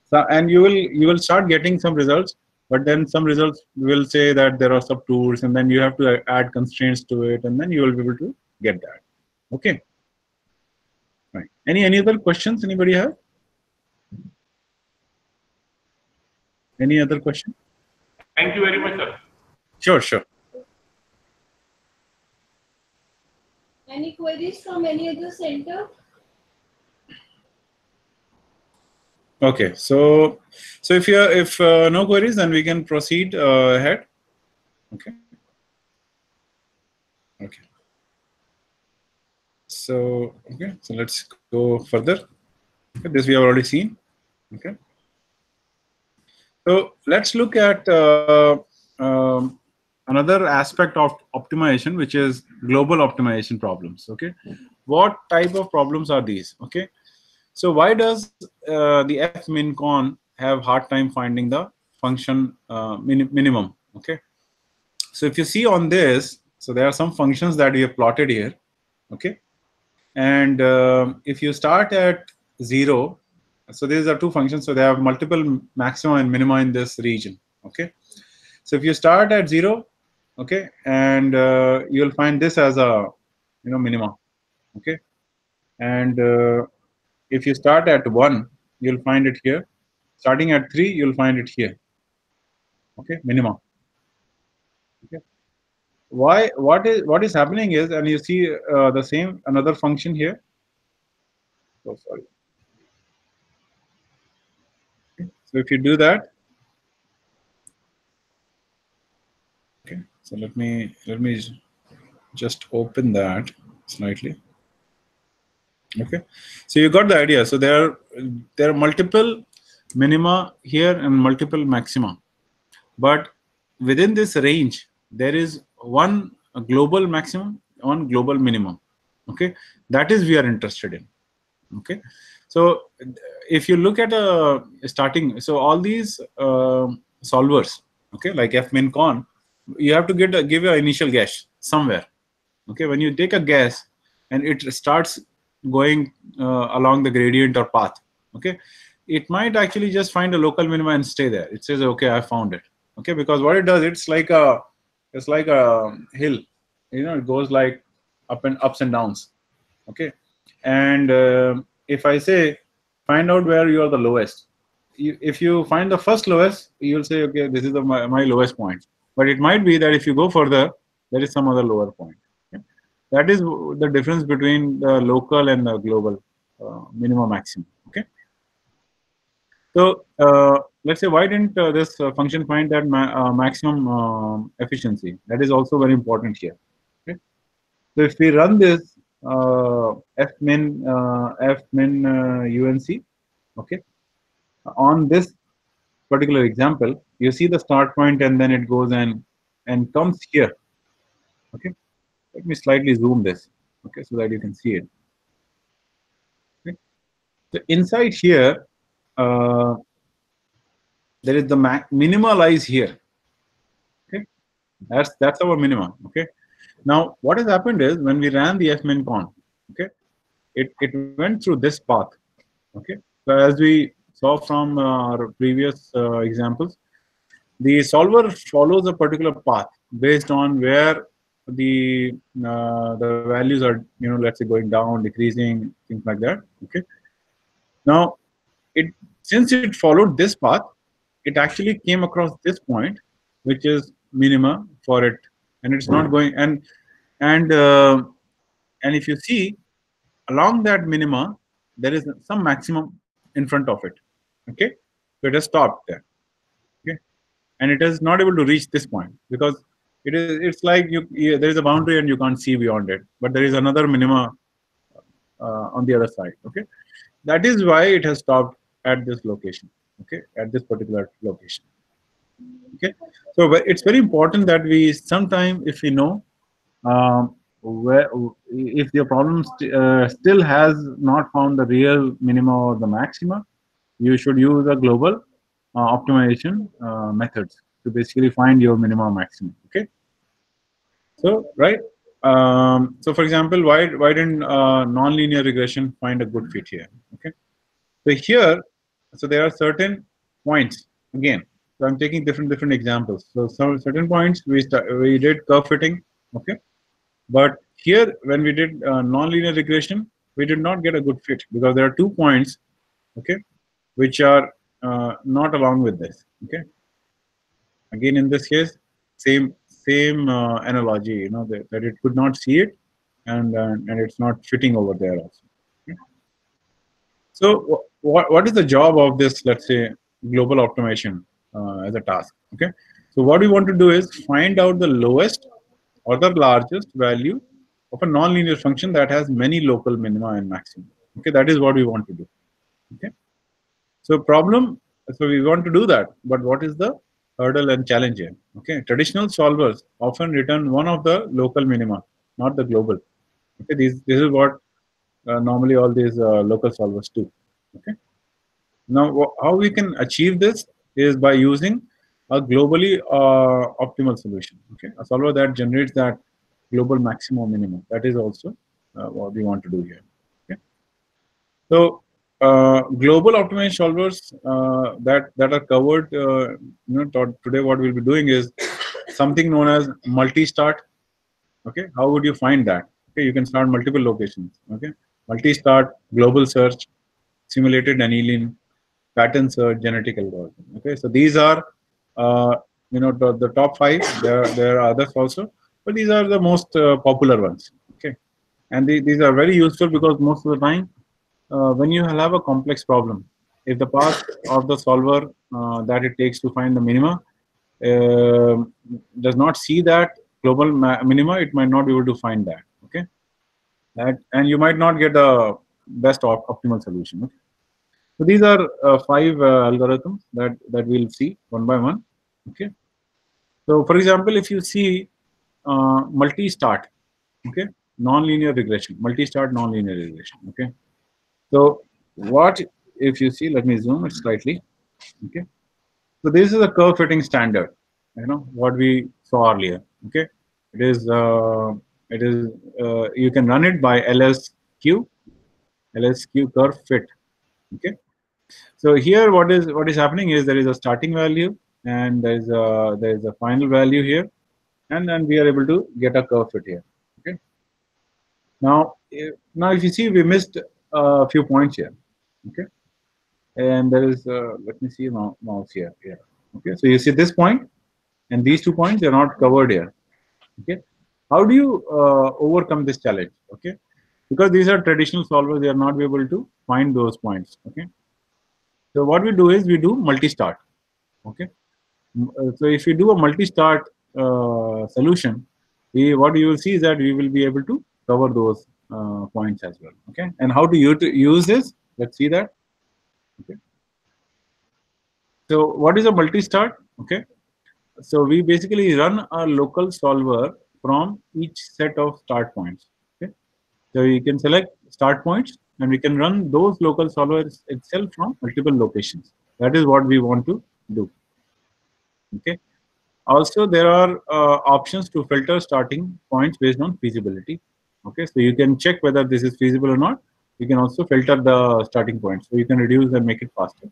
[SPEAKER 2] so and you will start getting some results, but then some results will say that there are subtours, and then you have to add constraints to it, and then you will be able to get that. Okay. Right. Any other questions anybody have? Any other question?
[SPEAKER 4] Thank you very much, sir.
[SPEAKER 2] Sure.
[SPEAKER 3] Any queries from any other center?
[SPEAKER 2] Okay, so if no queries, then we can proceed ahead. Okay. So let's go further. Okay, this we have already seen. Okay. So let's look at another aspect of optimization, which is global optimization problems. Okay, what type of problems are these? Okay, so why does the fmin_con have hard time finding the function minimum? Okay, so if you see on this, so there are some functions that we have plotted here. Okay, and if you start at 0, so these are two functions, so they have multiple maxima and minima in this region. Okay, so if you start at 0, okay, and you'll find this as a minima. Okay, and if you start at 1, you'll find it here. Starting at 3, you'll find it here. Okay, minima. Okay, what is happening is, and you see the same another function here. Oh, sorry. Okay. So if you do that, okay, so let me just open that slightly. Okay, so you got the idea. So there are multiple minima here and multiple maxima, but within this range there is one global maximum, one global minimum. Okay, that is we are interested in. Okay, so if you look at a starting, so all these solvers, okay, like fmin_con, you have to give an initial guess somewhere. Okay, when you take a guess and it starts going along the gradient or path, okay, it might actually just find a local minima and stay there. It says, okay, I found it. Okay, because what it does, it's like a hill. It goes like ups and downs. Okay, and if I say find out where you are the lowest, if you find the first lowest, you'll say, okay, this is my lowest point. But it might be that if you go further, there is some other lower point. Okay? That is the difference between the local and the global minimum maximum. Okay. So let's say, why didn't this function find that maximum efficiency? That is also very important here. Okay. So if we run this fmin unc, okay, on this particular example, you see the start point, and then it goes and comes here. Okay, let me slightly zoom this, okay, so that you can see it. Okay, so inside here, there is the minima lies here. Okay, that's our minimum. Okay, now what has happened is when we ran the fmin_con, it went through this path. Okay, so as we saw from our previous examples, the solver follows a particular path based on where the values are, let's say, going down, decreasing, things like that. Okay, now it since it followed this path, it actually came across this point, which is minima for it, and it's not going. And if you see, along that minima, there is some maximum in front of it. Okay, so it has stopped there. Okay, and it is not able to reach this point because it's like there is a boundary and you can't see beyond it, but there is another minima on the other side. Okay, that is why it has stopped at this location. Okay, at this particular location. Okay, so it's very important that we sometime, if we know where, if your problem still has not found the real minima or the maxima, you should use a global optimization methods to basically find your minimum maximum. Okay, so right. So for example, why didn't nonlinear regression find a good fit here? Okay, so here, so there are certain points again. So I'm taking different examples. So some certain points we did curve fitting. Okay, but here when we did nonlinear regression, we did not get a good fit because there are 2 points. Okay, which are not along with this. Okay, again in this case, same analogy, that it could not see it, and it's not fitting over there also. Okay? So what is the job of this, let's say, global optimization as a task? Okay, so what we want to do is find out the lowest or the largest value of a nonlinear function that has many local minima and maxima. Okay, that is what we want to do. Okay, so we want to do that, but what is the hurdle and challenge here? Okay, traditional solvers often return one of the local minima, not the global. Okay, this is what normally all these local solvers do. Okay, now how we can achieve this is by using a globally optimal solution. Okay, a solver that generates that global maximum minimum. That is also what we want to do here. Okay, so global optimization solvers that are covered, today what we'll be doing is something known as multi-start. Okay, how would you find that? Okay, you can start multiple locations. Okay, multi-start, global search, simulated annealing, pattern search, genetic algorithm. Okay, so these are the top 5. There are others also, but these are the most popular ones. Okay, and these are very useful because most of the time when you have a complex problem, if the path of the solver that it takes to find the minima uh, does not see that global minima, it might not be able to find that. Okay, and you might not get the best optimal solution. Okay? So these are 5 algorithms that we'll see one by one. Okay, so for example, if you see multi-start, okay, nonlinear regression, multi-start nonlinear regression. Okay, so what if you see? Let me zoom it slightly. Okay, so this is a curve fitting standard. What we saw earlier. Okay, it is you can run it by LSQ curve fit. Okay, so here what is happening is there is a starting value and there is a final value here, and then we are able to get a curve fit here. Okay, now if you see, we missed a few points here. Okay, and there is let me see mouse here. Yeah. Okay, so you see this point and these 2 points are not covered here. Okay, how do you overcome this challenge? Okay, because these are traditional solvers, they are not able to find those points. Okay, so what we do is we do multi-start. Okay, so if you do a multi-start solution, what you will see is that we will be able to cover those points as well. Okay, and how do you use this? Let's see that. Okay, so what is a multi-start? Okay, so we basically run a local solver from each set of start points. Okay, so you can select start points and we can run those local solvers itself from multiple locations. That is what we want to do. Okay, also there are options to filter starting points based on feasibility. Okay, so you can check whether this is feasible or not You can also filter the starting point, so you can reduce and make it faster.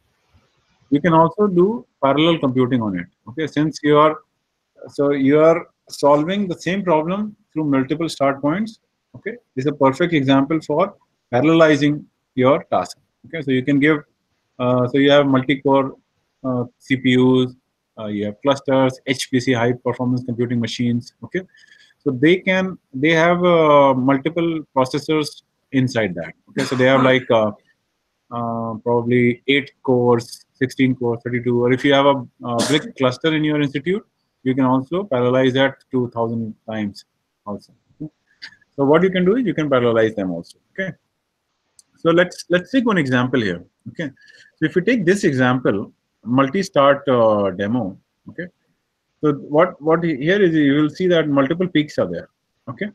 [SPEAKER 2] You can also do parallel computing on it. Okay, since you are solving the same problem through multiple start points. Okay, this is a perfect example for parallelizing your task. Okay, so you can give, so you have multi-core CPUs, you have clusters, HPC, high performance computing machines. Okay, so they have multiple processors inside that. Okay, so they have like probably 8 cores, 16 cores, 32. Or if you have a big cluster in your institute, you can also parallelize that to 1,000 times also. Okay. So what you can do is you can parallelize them also. Okay. So let's take one example here. Okay. So if you take this example, multi-start demo. Okay. So what here is, you will see that multiple peaks are there. Okay.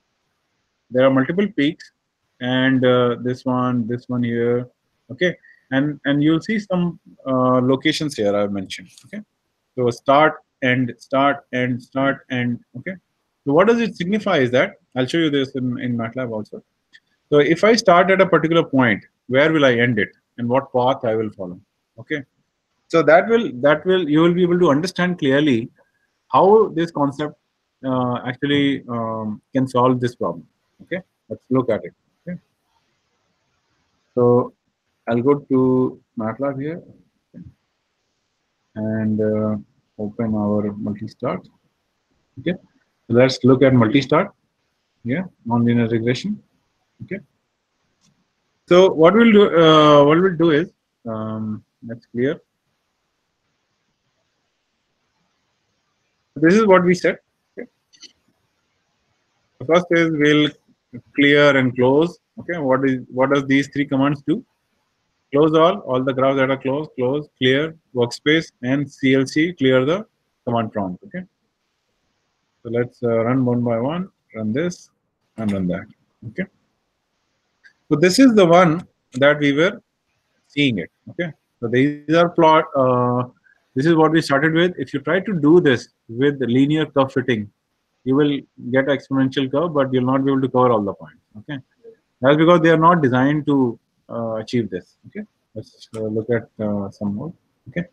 [SPEAKER 2] There are multiple peaks, and this one here. Okay, and you'll see some locations here I've mentioned. Okay, so start, end, start, end, start, end. Okay, so what does it signify is that I'll show you this in MATLAB also. So if I start at a particular point, where will I end it, and what path I will follow? Okay, so that will you will be able to understand clearly how this concept actually can solve this problem. Okay, let's look at it. Okay, so I'll go to MATLAB here and open our multi-start. Okay, so let's look at multi-start. Yeah, nonlinear regression. Okay, so what we'll do is, let's clear. This is what we said. Okay. The first is we'll clear and close. Okay, what does these three commands do? Close all the graphs that are closed, close, clear, workspace, and CLC, clear the command prompt. Okay, so let's run one by one, run this and run that. Okay, so this is the one that we were seeing it. Okay, so these are plot. This is what we started with. If you try to do this with the linear curve fitting, you will get an exponential curve, but you'll not be able to cover all the points. Okay, that's because they are not designed to achieve this. Okay, let's look at some more. Okay,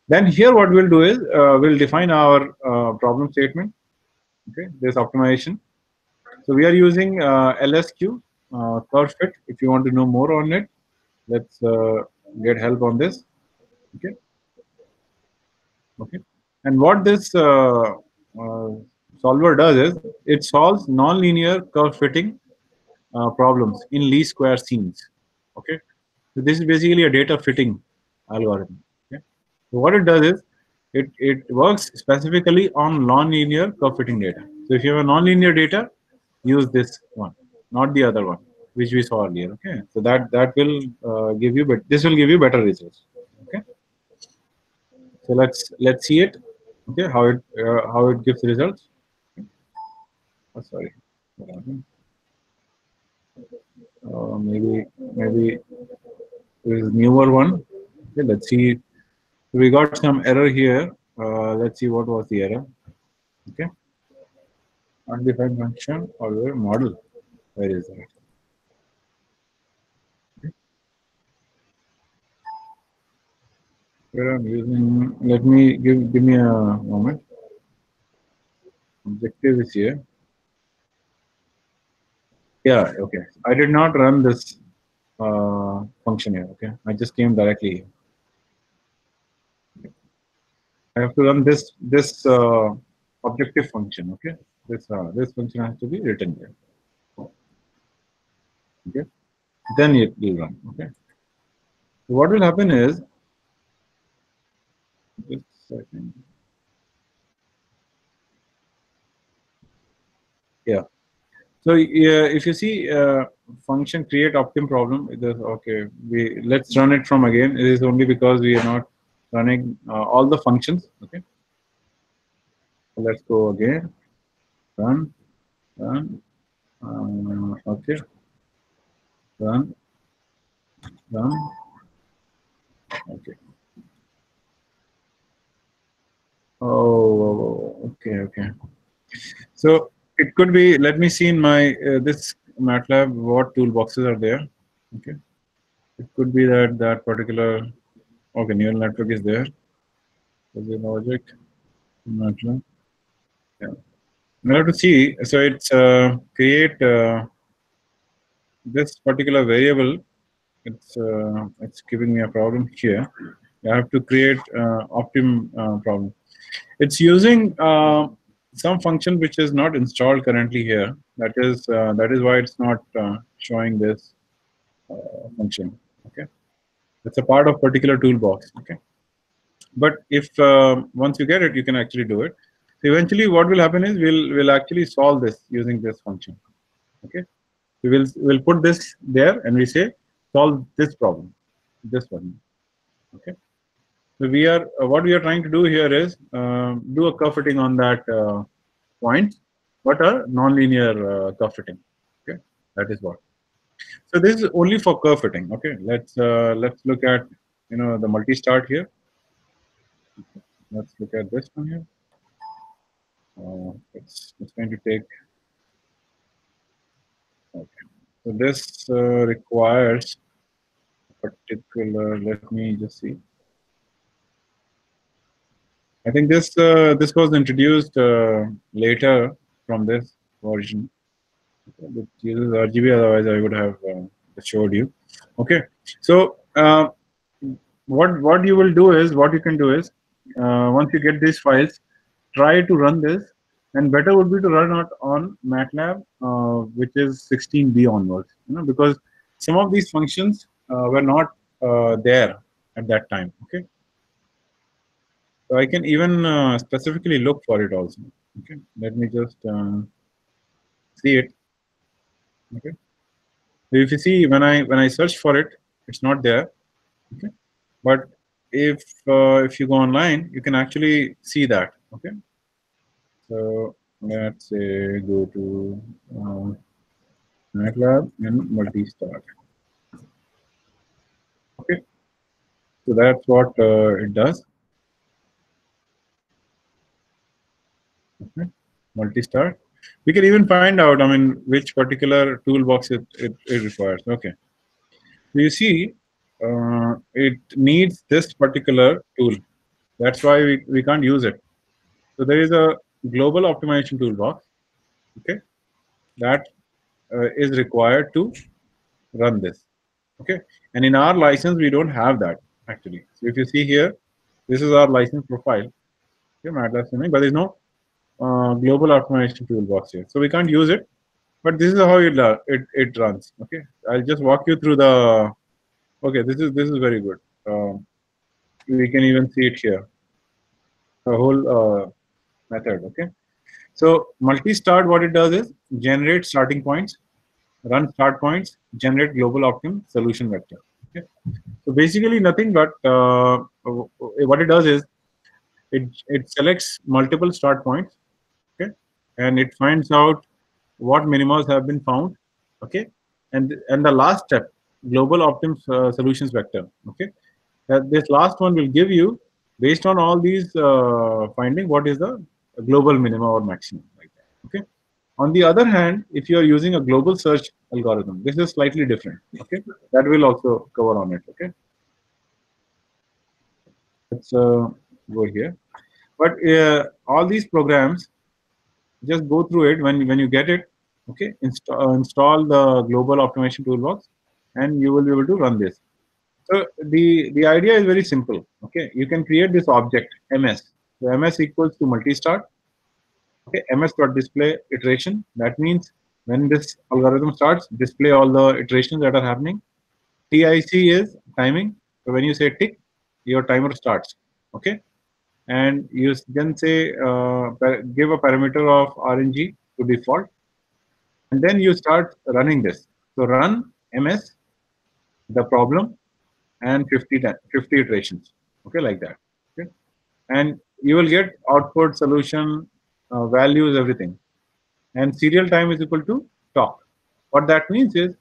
[SPEAKER 2] then here what we'll do is we'll define our problem statement. Okay, this optimization. So we are using LSQ curve fit. If you want to know more on it, let's get help on this. Okay, okay. And what this uh, solver does is it solves nonlinear curve fitting problems in least square scenes. Okay, so this is basically a data fitting algorithm. Okay, so what it does is it works specifically on nonlinear curve fitting data. So if you have a nonlinear data, use this one, not the other one which we saw earlier. Okay, so that will give you, but this will give you better results. Okay, so let's see it. Okay, how it gives results. Oh, sorry. Maybe there is newer one. Okay, let's see. We got some error here. Let's see what was the error. Okay, undefined function or model. Where is that? Okay. Where I'm using. Let me give me a moment. Objective is here. Yeah. Okay. I did not run this function here. Okay, I just came directly here. I have to run this objective function. Okay, this function has to be written there. Okay, then it will run. Okay, so what will happen is, just a second. Yeah. So if you see function create optim problem, it is okay. Let's run it from again. It is only because we are not running all the functions. Okay, so let's go again. Run. Okay. Run. Okay. Oh, okay. So it could be. Let me see in my this MATLAB what toolboxes are there. Okay, it could be that that particular neural network is there. Is the logic? MATLAB. Yeah. We have to see. So it's create this particular variable. It's giving me a problem here. I have to create Optim problem. It's using some function which is not installed currently here. That is why it's not showing this function. Okay, it's a part of particular toolbox. Okay, but if once you get it, you can actually do it. So eventually, what will happen is we'll actually solve this using this function. Okay, we'll put this there and we say solve this problem, this one. Okay. So we are what we are trying to do here is do a curve fitting on that point, but a nonlinear curve fitting. Okay, that is what. So this is only for curve fitting. Okay, let's look at the multi-start here. Let's look at this one here. It's going to take. Okay, so this requires particular. Let me just see. I think this was introduced later from this version. It uses RGB, otherwise I would have showed you. Okay, so what you will do is what you can do is once you get these files, try to run this, and better would be to run it on MATLAB, which is 16B onwards. Because some of these functions were not there at that time. Okay. So I can even specifically look for it also. Okay, let me just see it. Okay, so if you see when I search for it, it's not there. Okay, but if you go online, you can actually see that. Okay, so let's say go to MATLAB and multi-start. Okay, so that's what it does. Okay, multi-start. We can even find out, I mean, which particular toolbox it requires. Okay. So you see, it needs this particular tool. That's why we can't use it. So there is a global optimization toolbox, okay, that is required to run this. Okay. And in our license, we don't have that actually. So if you see here, this is our license profile. Okay, MATLAB Simulink, but there's no global optimization toolbox here. So we can't use it. But this is how it runs. Okay, I'll just walk you through the. Okay, this is very good. We can even see it here. The whole method. Okay, so multi-start, what it does is generate starting points, run start points, generate global optim solution vector. Okay, so basically nothing but what it does is it selects multiple start points. Okay, and it finds out what minimas have been found. Okay, and the last step, global optim solutions vector. Okay, this last one will give you, based on all these finding, what is the global minima or maximum, like that. Okay, on the other hand, if you are using a global search algorithm, this is slightly different. Okay, that will also cover on it. Okay, let's go here. But all these programs, just go through it when you get it. Okay, install the global optimization toolbox, and you will be able to run this. So the idea is very simple. Okay, you can create this object ms. So ms equals to multi-start. Okay, ms.display iteration. That means when this algorithm starts, display all the iterations that are happening. TIC is timing. So when you say tick, your timer starts. Okay, and you then say give a parameter of RNG to default, and then you start running this. So run ms, the problem, and 50 iterations. Okay, like that. Okay, and you will get output, solution, values, everything. And serial time is equal to talk. What that means is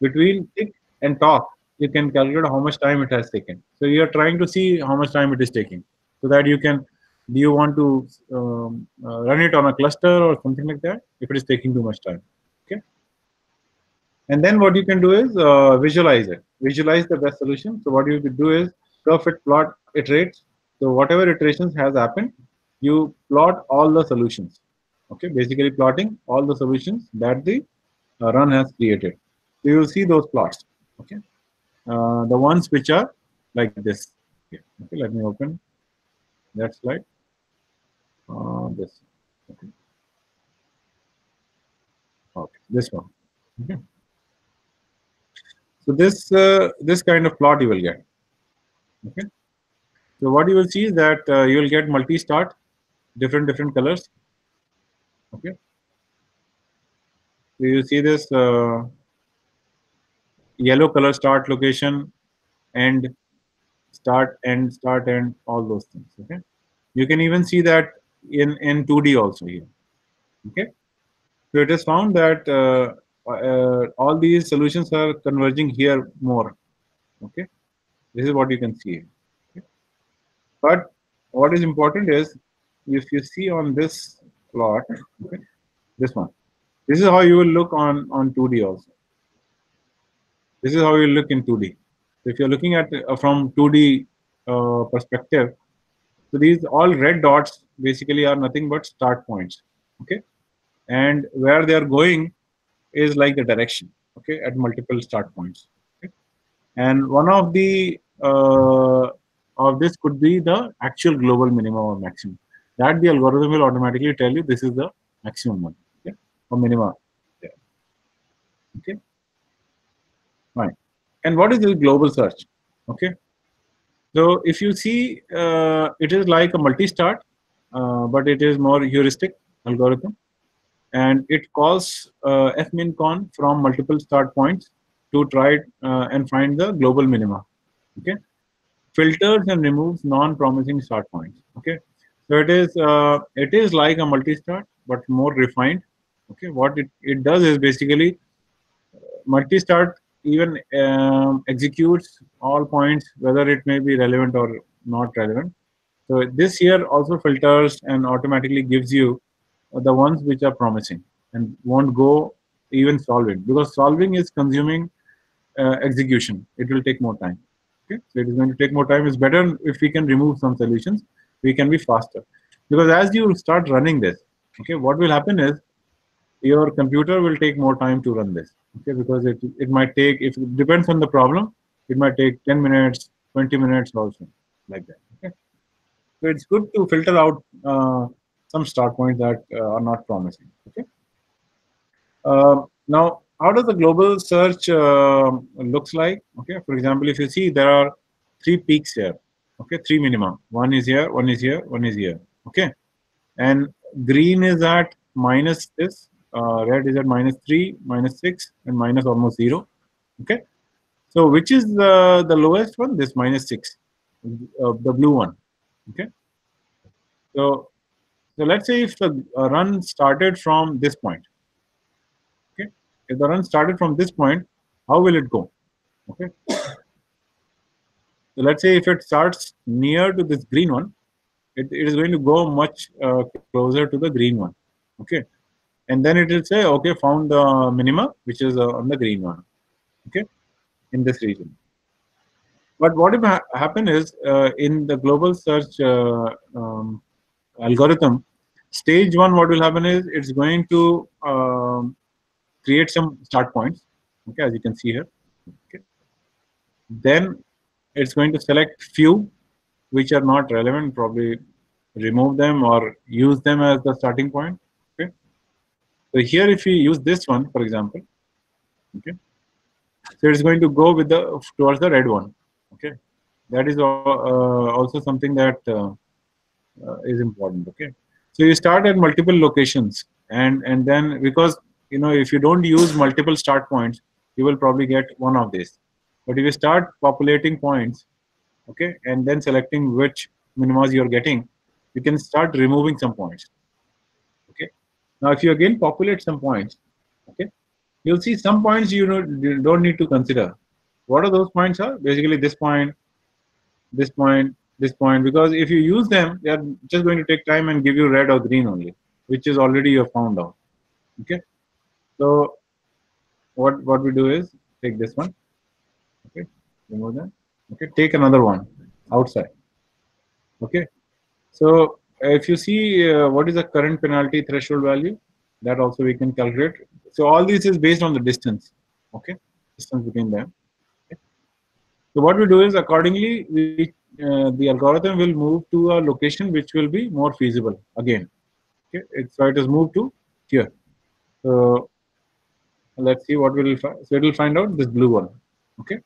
[SPEAKER 2] between tick and talk, you can calculate how much time it has taken. So you are trying to see how much time it is taking, so that you can. Do you want to run it on a cluster or something like that? If it is taking too much time, okay. And then what you can do is visualize it. Visualize the best solution. So what you could do is curve fit plot iterates. So whatever iterations has happened, you plot all the solutions. Okay, basically plotting all the solutions that the run has created. So you will see those plots. Okay, the ones which are like this. Okay, let me open that slide. This. Okay. Okay, this one. Okay. So this kind of plot you will get. Okay. So what you will see is that you will get multi-start, different colors. Okay. So you see this yellow color start location, end, start end, all those things. Okay. You can even see that in 2D also here. Okay. So it is found that all these solutions are converging here more. Okay. This is what you can see. Okay. But what is important is if you see on this plot, okay, this one. This is how you will look on 2D also. This is how you look in 2D. So if you're looking at from 2D perspective, so these all red dots basically are nothing but start points. Okay, and where they are going is like the direction. Okay, at multiple start points. Okay? And one of this could be the actual global minimum or maximum. That the algorithm will automatically tell you this is the maximum one, okay, or minimum. Yeah. Okay, fine. And what is the global search? Okay, so if you see, it is like a multi-start, but it is more heuristic algorithm, and it calls fmin_con from multiple start points to try and find the global minima. Okay, filters and removes non-promising start points. Okay, so it is like a multi-start but more refined. Okay, what it does is basically multi-start even executes all points whether it may be relevant or not relevant. So this here also filters and automatically gives you the ones which are promising and won't go even solve it, because solving is consuming execution. It will take more time. Okay, so it is going to take more time. It's better if we can remove some solutions. We can be faster, because as you start running this, okay, what will happen is your computer will take more time to run this. Okay, because it might take, if it depends on the problem, it might take 10 minutes, 20 minutes also, like that. Okay, so it's good to filter out some start points that are not promising. Okay. Now, how does the global search looks like? Okay, for example, if you see there are 3 peaks here. Okay, 3 minima. One is here, one is here, one is here. Okay, and green is at minus this, red is at -3, -6, and minus almost 0. Okay, so which is the lowest one? This -6, the blue one. Okay, so let's say if the run started from this point. Okay, if the run started from this point, how will it go? Okay, so let's say if it starts near to this green one, it is going to go much closer to the green one. Okay, and then it will say, okay, found the minima, which is on the green one. Okay, in this region. But what will happen is in the global search algorithm, stage 1, what will happen is it's going to create some start points. Okay, as you can see here. Okay, then it's going to select few which are not relevant, probably remove them or use them as the starting point. Okay, so here if we use this one, for example, okay, so it's going to go with the towards the red one. Okay, that is also something that is important. Okay, so you start at multiple locations, and then, because if you don't use multiple start points, you will probably get one of these. But if you start populating points, okay, and then selecting which minimas you're getting, you can start removing some points. Okay, now if you again populate some points, okay, you'll see some points you don't need to consider. What are those points? Are basically this point, this point, this point, because if you use them, they are just going to take time and give you red or green only, which is already you have found out. Okay, so what we do is take this one. Okay, remove that. Okay, take another one outside. Okay, so if you see what is the current penalty threshold value, that also we can calculate. So all this is based on the distance. Okay, distance between them. Okay. So what we do is accordingly the algorithm will move to a location which will be more feasible again. Okay, so it is moved to here. So let's see what will find. So it will find out this blue one. Okay.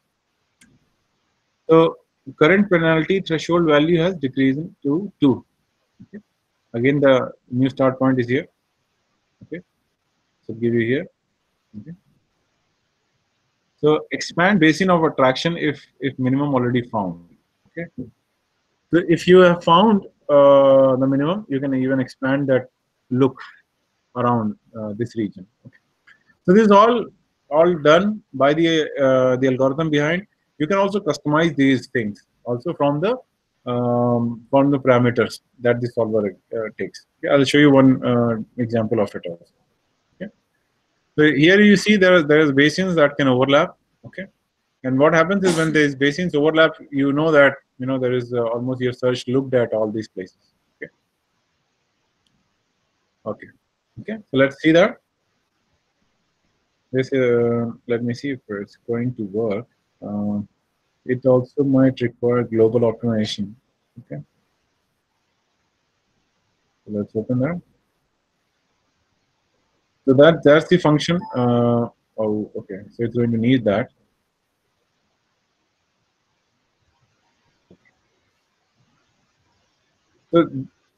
[SPEAKER 2] So current penalty threshold value has decreased to 2. Okay. Again, the new start point is here. Okay. So give you here. Okay. So expand basin of attraction if minimum already found. Okay. So if you have found the minimum, you can even expand that look around this region. Okay. So this is all done by the algorithm behind. You can also customize these things also from the parameters that the solver takes. Okay, I'll show you one example of it also. Okay. So here you see there is basins that can overlap. Okay. And what happens is when these basins overlap, you know that there is almost your search looked at all these places. Okay. Okay. Okay. So let's see that. This let me see if it's going to work. It also might require global optimization. Okay. So let's open that. So that's the function. Oh, okay. So it's going to need that. So,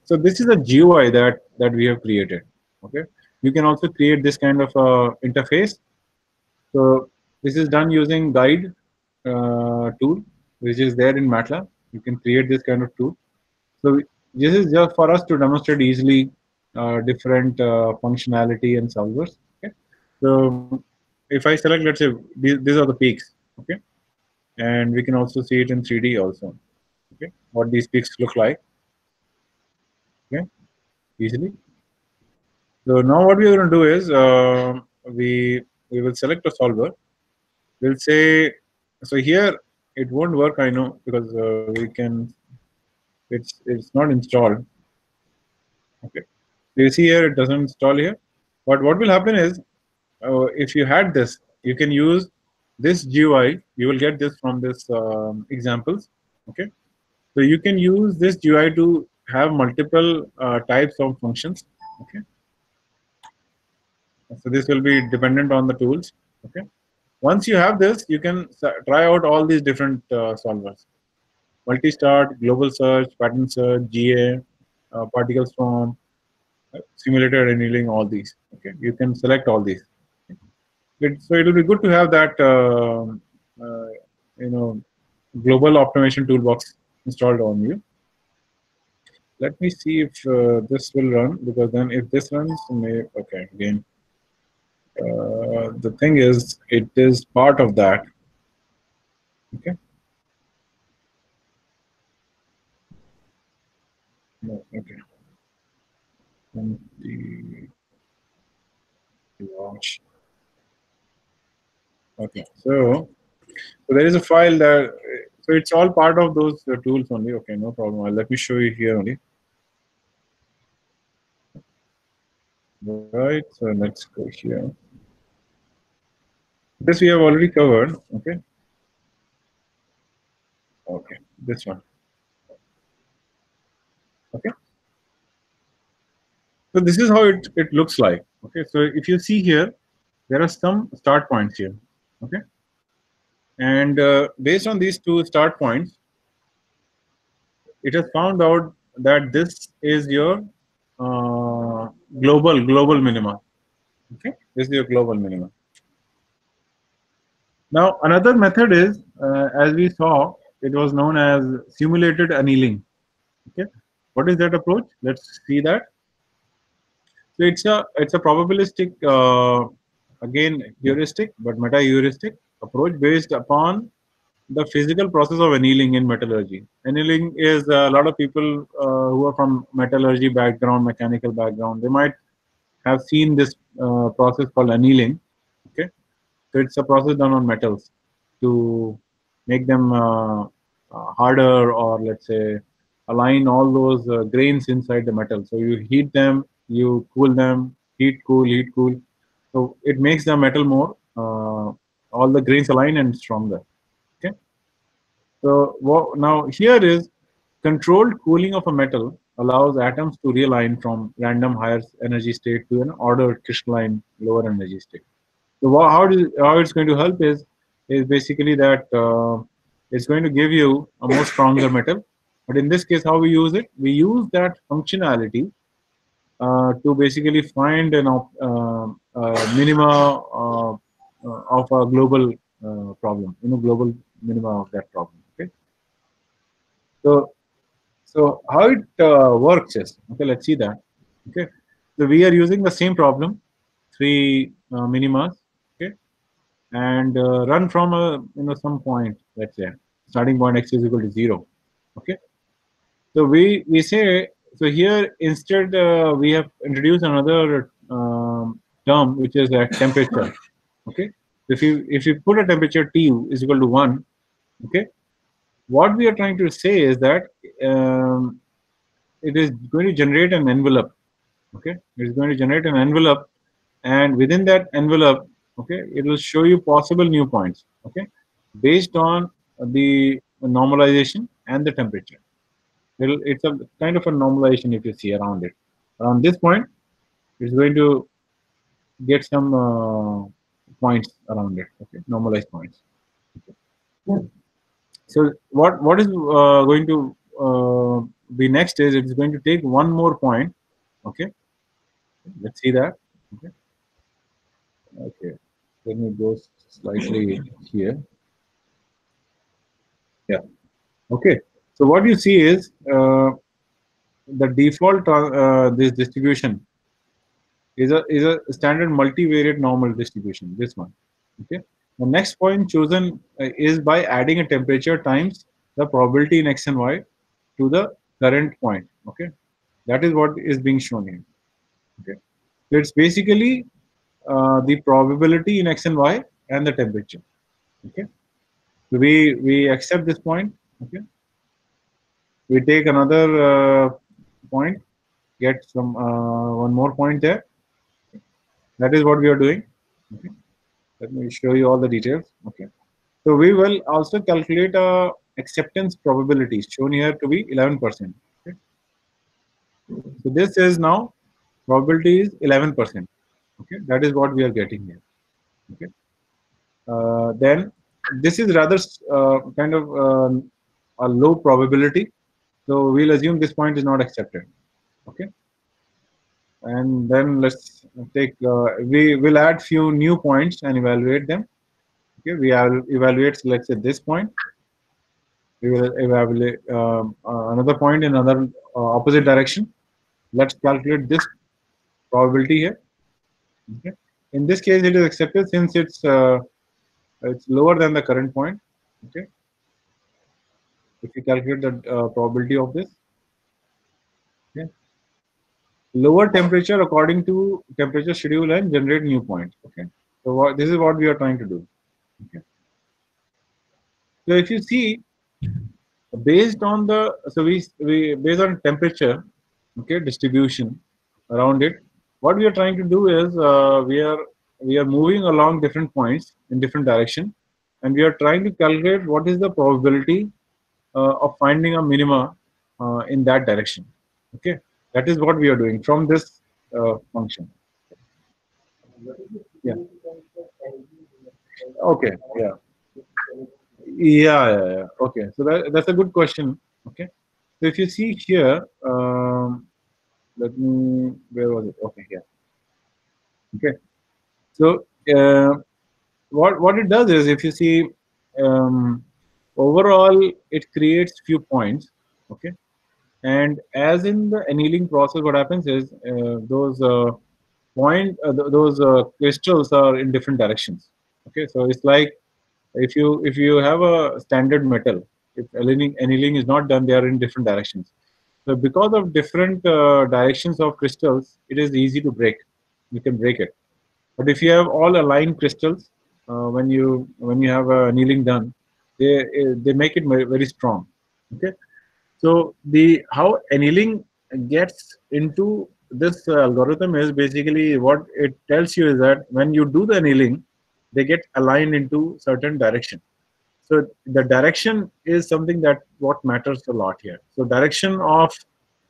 [SPEAKER 2] so this is a GUI that we have created. Okay, you can also create this kind of interface. So this is done using guide tool, which is there in MATLAB. You can create this kind of tool. So this is just for us to demonstrate easily different functionality and solvers. Okay, so if I select, let's say these are the peaks. Okay, and we can also see it in 3D also. Okay, what these peaks look like. Okay, easily. So now what we are going to do is we will select a solver. We'll say, so here it won't work, I know, because we can, it's not installed. Okay, so you see here it doesn't install here. But what will happen is if you had this, you can use this GUI. You will get this from this examples. Okay, so you can use this GUI to have multiple types of functions. Okay. So this will be dependent on the tools. Okay. Once you have this, you can try out all these different solvers: multi-start, global search, pattern search, GA, particle storm, simulated annealing. All these. Okay. You can select all these. So it will be good to have that uh, you know global optimization toolbox installed on you. Let me see if this will run, because then if this runs, okay, again. The thing is, it is part of that. Okay. No, okay. And the launch. Okay. So there is a file that. So it's all part of those tools only. Okay, no problem. Let me show you here only. Right. So let's go here. This we have already covered. Okay. Okay. This one. Okay. So this is how it looks like. Okay. So if you see here, there are some start points here. Okay. And based on these two start points, it has found out that this is your global minima. Okay. This is your global minima. Now another method is, as we saw, it was known as simulated annealing. Okay. What is that approach? Let's see that. So it's a probabilistic, again heuristic, but meta heuristic approach based upon the physical process of annealing in metallurgy. Annealing is a lot of people who are from metallurgy background, mechanical background. They might have seen this process called annealing. Okay, So it's a process done on metals to make them harder, or let's say align all those grains inside the metal. So you heat them, you cool them, heat, cool, heat, cool. So it makes the metal more, all the grains align and stronger. Okay. So now here is controlled cooling of a metal allows atoms to realign from random higher energy state to an ordered crystalline lower energy state. So how it's going to help is basically that it's going to give you a more stronger metal. But in this case, how we use it? We use that functionality to basically find an minima of a global problem, global minima of that problem. Okay. So how it works is, okay, let's see that. Okay. So we are using the same problem, three minimas. Okay. And run from a some point, let's say starting point x is equal to 0. Okay. So we say, so here instead we have introduced another term, which is a temperature. Okay. If you put a temperature T is equal to 1, okay, what we are trying to say is that it is going to generate an envelope. Okay. It is going to generate an envelope, and within that envelope, okay, it will show you possible new points, okay, based on the normalization and the temperature. It's a kind of a normalization. If you see around it, around this point, it's going to get some points around it, okay, normalized points. Okay. So what is going to be next is it's going to take one more point. Okay, let's see that. Okay. Okay, let me go slightly here. Yeah. Okay. So what you see is the default this distribution is a standard multivariate normal distribution. This one. Okay. The next point chosen is by adding a temperature times the probability in x and y to the current point. Okay. That is what is being shown here. Okay. So it's basically the probability in x and y and the temperature. Okay. So we accept this point. Okay. We take another point, get some one more point there. That is what we are doing. Okay. Let me show you all the details. Okay. So we will also calculate acceptance probability shown here to be 11%. Okay. So this is now probability is 11%. Okay. That is what we are getting here. Okay. Then this is rather kind of a low probability. So we'll assume this point is not accepted. Okay. And then let's take, we will add few new points and evaluate them. Okay. We will evaluate, let's say this point. We will evaluate another point in another opposite direction. Let's calculate this probability here. Okay. In this case, it is accepted since it's lower than the current point. Okay. If you calculate the probability of this, okay, lower temperature according to temperature schedule and generate new point. Okay, so this is what we are trying to do. Okay, so if you see, based on the we based on temperature, okay, distribution around it, what we are trying to do is we are moving along different points in different direction, and we are trying to calculate what is the probability of finding a minima in that direction. Okay, that is what we are doing from this function. Yeah. Okay. Yeah. Yeah. Okay. So that's a good question. Okay. So if you see here, let me. Where was it? Okay. Here. Okay. So what it does is, if you see, overall it creates few points. Okay. And as in the annealing process, what happens is those those crystals are in different directions. Okay, so it's like if you have a standard metal, if annealing is not done, they are in different directions. So because of different directions of crystals, it is easy to break. You can break it. But if you have all aligned crystals,
[SPEAKER 5] when you have annealing done, they make it very strong. Okay, so the how annealing gets into this algorithm is basically what it tells you is that when you do the annealing, they get aligned into certain direction. So the direction is something that what matters a lot here. So direction of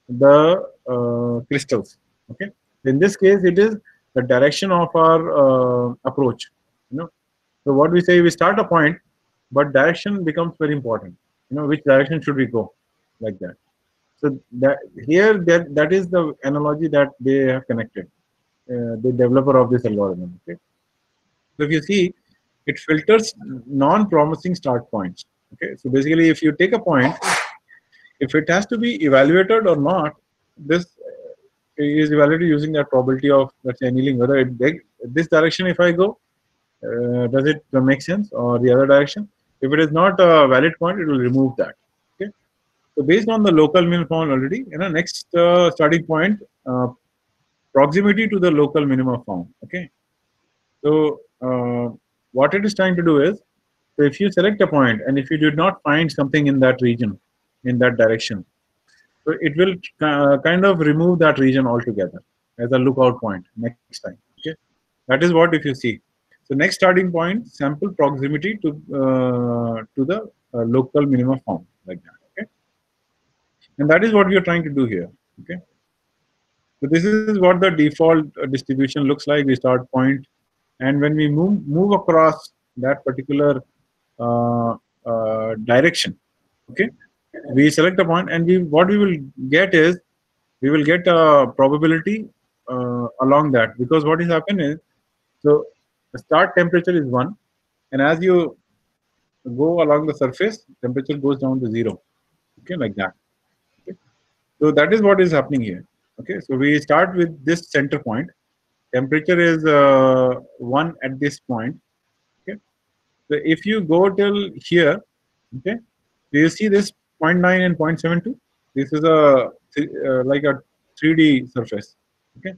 [SPEAKER 5] the crystals. Okay. In this case, it is the direction of our approach. You know. So what we say, we start a point, but direction becomes very important. You know, which direction should we go, like that. So that here that is the analogy that they have connected. The developer of this algorithm. Okay. So if you see, it filters non-promising start points. Okay. So basically, if you take a point, if it has to be evaluated or not, this is evaluated using that probability of, let's say, annealing, whether this direction if I go, does it make sense, or the other direction. If it is not a valid point, it will remove that. Okay. So based on the local minimum found already, next starting point, proximity to the local minimum found. Okay. So what it is trying to do is, so if you select a point and if you did not find something in that region, in that direction, so it will kind of remove that region altogether as a lookout point next time. Okay, that is what if you see. So next starting point, sample proximity to the local minimum found, like that. Okay, and that is what we are trying to do here. Okay, so this is what the default distribution looks like. We start point, and when we move across that particular direction, okay, we select a point, and what we will get is we will get a probability along that, because what is happening is, so the start temperature is 1, and as you go along the surface, temperature goes down to 0. Okay, like that. Okay. So that is what is happening here. Okay, so we start with this center point. Temperature is 1 at this point. Okay, so if you go till here, okay, do you see this 0.9 and 0.72? This is like a 3D surface. Okay,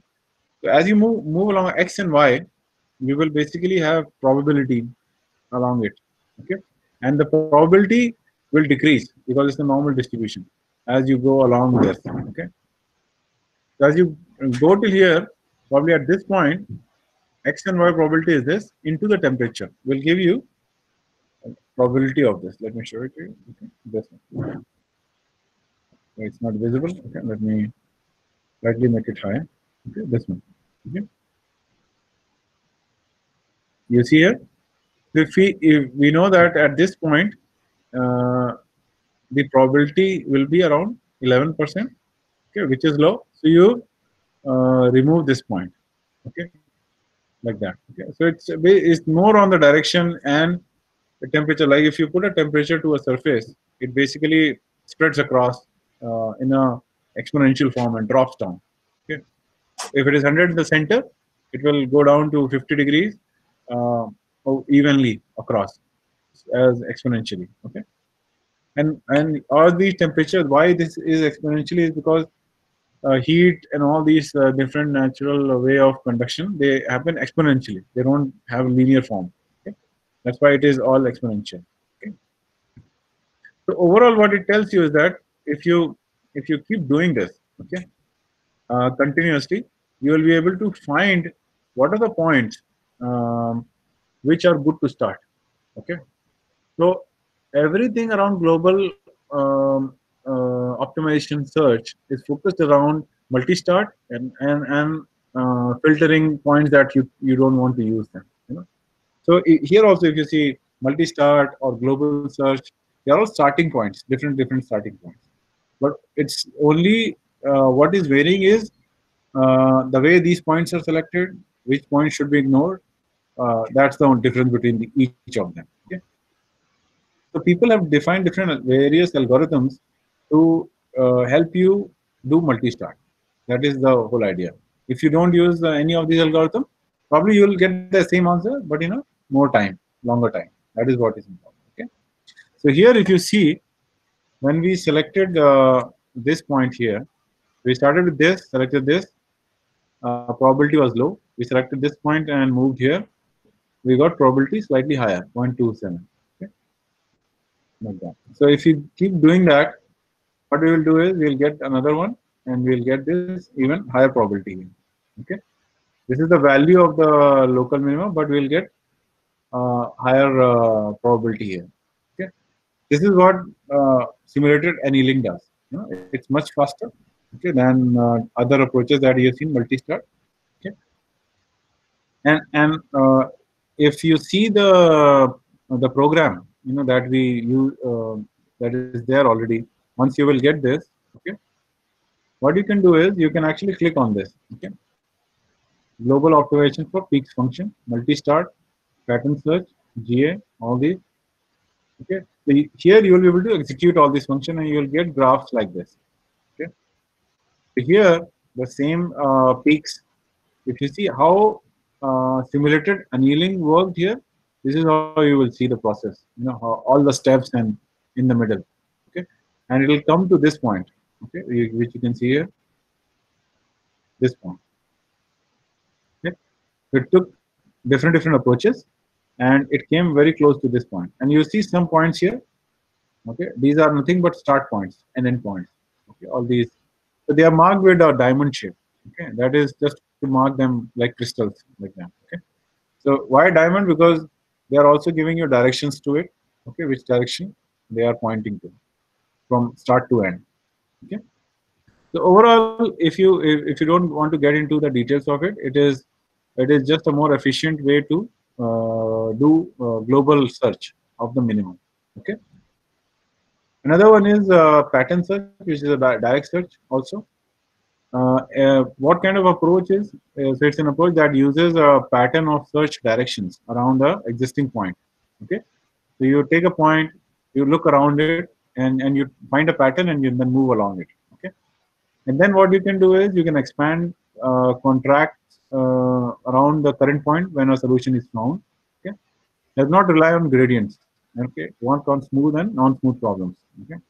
[SPEAKER 5] so as you move along x and y, you will basically have probability along it. Okay, and the probability will decrease because it's a normal distribution as you go along this. Okay, so as you go to here, probably at this point, x and y probability is this into the temperature will give you probability of this. Let me show it to you. Okay, this one. It's not visible. Okay, let me slightly make it higher. Okay, this one. Okay, you see here. If we know that at this point, uh, the probability will be around 11%. Okay, which is low. So you remove this point. Okay, like that. Okay, so it's more on the direction and the temperature. Like if you put a temperature to a surface, it basically spreads across in a exponential form and drops down. Okay, if it is 100 in the center, it will go down to 50 degrees evenly across as exponentially. Okay, and all these temperatures, why this is exponentially is because heat and all these different natural way of conduction, they happen exponentially. They don't have linear form. Okay? That's why it is all exponential. Okay? So overall, what it tells you is that if you keep doing this, okay, continuously, you will be able to find what are the points which are good to start. Okay, so everything around global optimization search is focused around multi-start and filtering points that you don't want to use them. You know, so here also, if you see multi-start or global search, they are all starting points, different starting points. But it's only what is varying is the way these points are selected, which points should be ignored. That's the difference between each of them. Okay? So people have defined different various algorithms to help you do multi-start. That is the whole idea. If you don't use any of these algorithms, probably you will get the same answer, but more time, longer time. That is what is important. Okay. So here, if you see, when we selected this point here, we started with this, selected this. Probability was low. We selected this point and moved here. we got probability slightly higher, 0.27. Okay, like that. So if you keep doing that, what we will do is we'll get another one, and we'll get this even higher probability here. Okay, this is the value of the local minimum, but we'll get higher probability here. Okay, this is what simulated annealing does. It's much faster, okay, than other approaches that you have seen, multi-start. Okay, and if you see the program, that we use, that is there already. Once you will get this, okay, what you can do is you can actually click on this. Okay, global optimization for peaks function, multi-start, pattern search, GA, all these. Okay, so here you will be able to execute all these functions, and you will get graphs like this. Okay, so here the same peaks. If you see how simulated annealing worked here, this is how you will see the process. How all the steps and in the middle. Okay, and it will come to this point. Okay, which you can see here. This point. Okay, it took different approaches, and it came very close to this point. And you see some points here. Okay, these are nothing but start points and end points. Okay, all these, so they are marked with a diamond shape. Okay, that is just to mark them like crystals, like that. Okay, so why diamond? Because they are also giving you directions to it. Okay, which direction they are pointing to from start to end. Okay, so overall, if you don't want to get into the details of it, it is just a more efficient way to do global search of the minimum. Okay. Another one is pattern search, which is a direct search also. What kind of approach is? So it's an approach that uses a pattern of search directions around the existing point. Okay. So you take a point, you look around it, and you find a pattern, and you then move along it. Okay. And then what you can do is you can expand contracts around the current point when a solution is found. Okay. Does not rely on gradients. Okay. Work on smooth and non-smooth problems. Okay.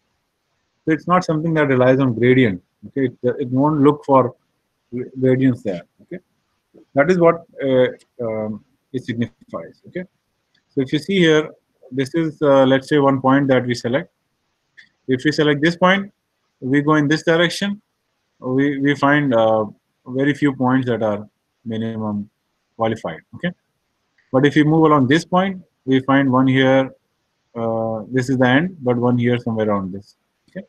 [SPEAKER 5] So it's not something that relies on gradient. Okay. It won't look for gradients there. Okay. That is what it signifies. Okay. So if you see here, this is let's say one point that we select. If we select this point, we go in this direction. We find very few points that are minimum qualified. Okay, but if we move along this point, we find one here. This is the end, but one here somewhere around this. Okay,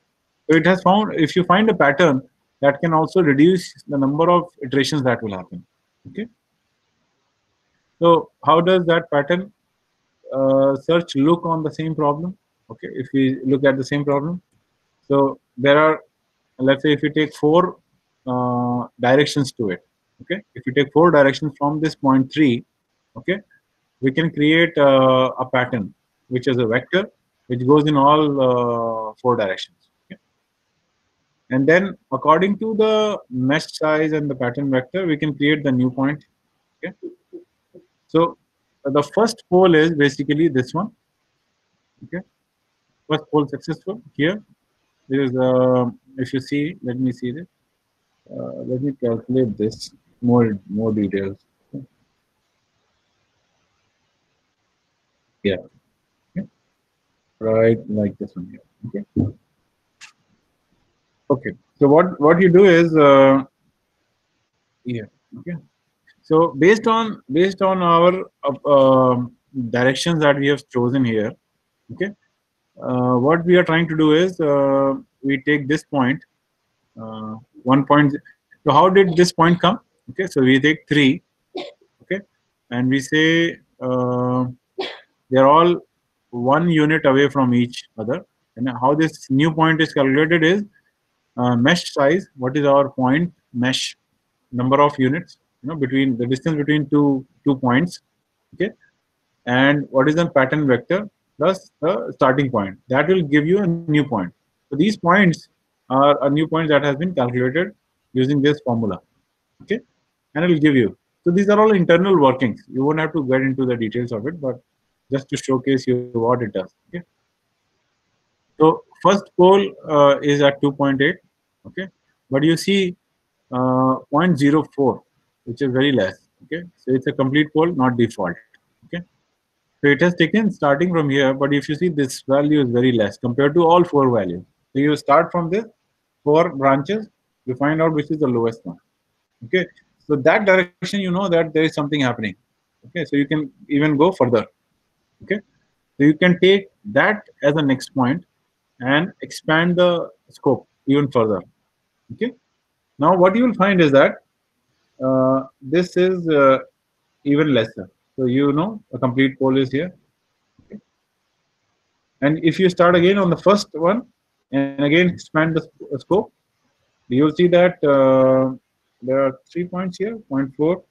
[SPEAKER 5] so it has found, if you find a pattern, that can also reduce the number of iterations that will happen. Okay, so how does that pattern search look on the same problem? Okay, if we look at the same problem, so there are, let's say if you take four directions to it. Okay, if you take four directions from this point 3, okay, we can create a pattern which is a vector which goes in all four directions. Okay? And then according to the mesh size and the pattern vector, we can create the new point. Okay, so the first pole is basically this one. Okay, first pole successful here. There is if you see, let me see this. Let me calculate this more details. Yeah. Okay. Right, like this one here. Okay. Okay. So what you do is yeah. Okay. So based on our directions that we have chosen here. Okay. What we are trying to do is we take this point, 1 point. So how did this point come? Okay. So we take 3. Okay, and we say they're all 1 unit away from each other. And how this new point is calculated is mesh size. What is our point mesh number of units? Between the distance between two points. Okay, and what is the pattern vector plus the starting point. That will give you a new point. So these points are a new point that has been calculated using this formula. Okay, and it will give you. So these are all internal workings. You won't have to get into the details of it, but just to showcase you what it does. Okay. So first pole is at 2.8. Okay, but you see 0.04, which is very less. Okay, so it's a complete pole, not default. Okay, So it has taken starting from here, but if you see this value is very less compared to all 4 values. So you start from this 4 branches, you find out which is the lowest one. Okay, so that direction, you know that there is something happening. Okay, so you can even go further. Okay, so you can take that as a next point and expand the scope even further. Okay, now what you will find is that this is even lesser. So you know a complete pole is here. Okay. And if you start again on the first one and again expand the scope, you'll see that there are 3 points here, 0.4,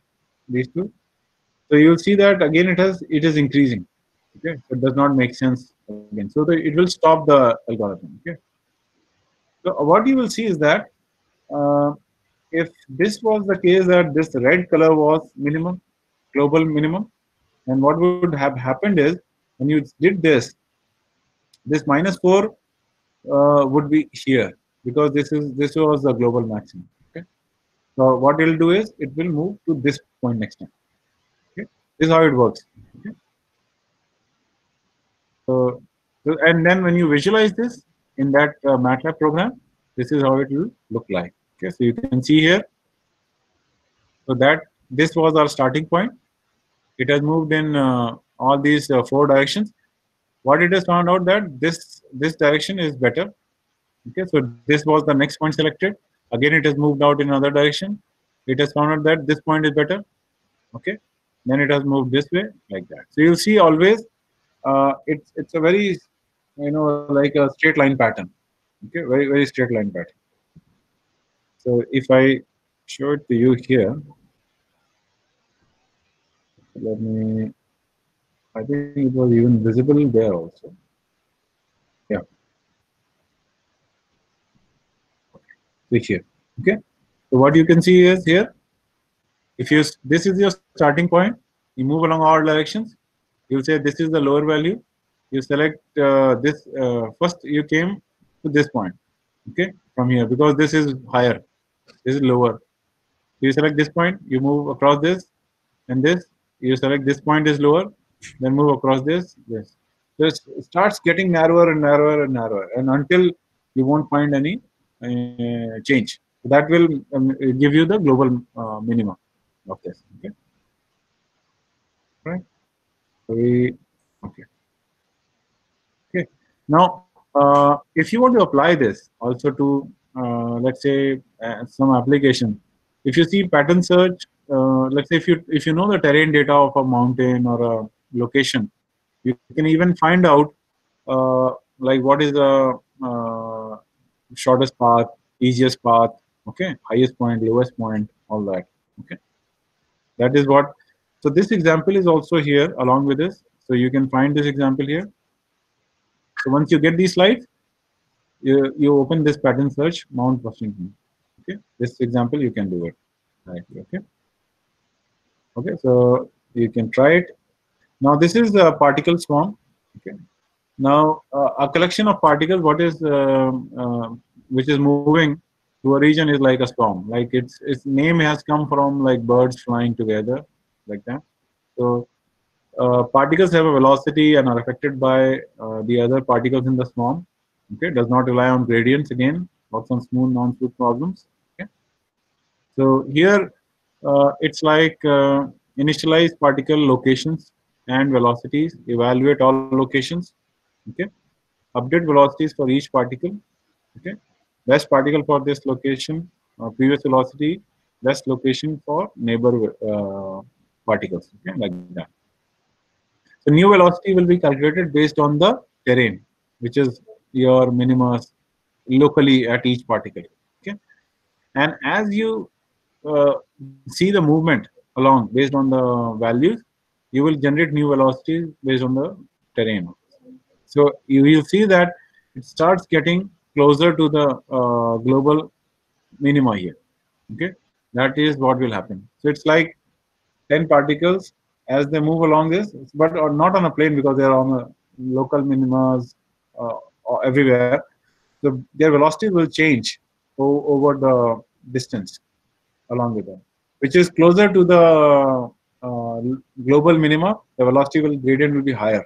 [SPEAKER 5] these two. So you'll see that again it is increasing. Okay, so it does not make sense again. So it will stop the algorithm. Okay. So what you will see is that uh, if this was the case that this red color was minimum, global minimum, and what would have happened is when you did this -4 would be here because this was the global maximum. Okay. So what it will do is it will move to this point next time. Okay. This is how it works. Okay. So and then when you visualize this in that MATLAB program, this is how it will look like. Okay. So you can see here. So that this was our starting point. It has moved in all these 4 directions. What it has found out that this direction is better. Okay, so this was the next point selected. Again, it has moved out in another direction. It has found out that this point is better. Okay, then it has moved this way like that. So you'll see always it's a very like a straight line pattern. Okay, very straight line pattern. So if I show it to you here, let me. I think it was even visible there also. Yeah. Here. Okay. So what you can see is here. If you this is your starting point, you move along all directions. You say this is the lower value. You select this first. You came to this point. Okay, from here because this is higher. This is lower. You select this point. You move across this and this. You select this point is lower. Then move across this. This. So it starts getting narrower and narrower and narrower, and until you won't find any change. That will give you the global minimum of this. Okay. Right. So we okay. Okay. Now, if you want to apply this also to let's say some application, if you see pattern search, let's say if you know the terrain data of a mountain or a location, you can even find out like what is the shortest path, easiest path, okay, highest point, lowest point, all that. Okay, that is what. So this example is also here along with this. So you can find this example here. So once you get these slides, you open this pattern search Mount Washington. Okay, this example you can do it. Right. Okay. Okay. So you can try it. Now this is the particle swarm. Okay. Now a collection of particles, which is moving to a region is like a swarm. Like its name has come from like birds flying together, like that. So particles have a velocity and are affected by the other particles in the swarm. Okay, does not rely on gradients again, works on smooth, non-smooth problems. Okay, so here it's like initialize particle locations and velocities, evaluate all locations. Okay, update velocities for each particle. Okay, best particle for this location, previous velocity, best location for neighbor particles. Okay, like that. So new velocity will be calculated based on the terrain, which is your minima locally at each particle. Okay, and as you see the movement along based on the values, you will generate new velocities based on the terrain. So you will see that it starts getting closer to the global minima here. Okay, that is what will happen. So it's like 10 particles as they move along this, but are not on a plane because they are on a local minimas or everywhere. So their velocities will change over the distance along with them, which is closer to the global minima, the velocity gradient will be higher.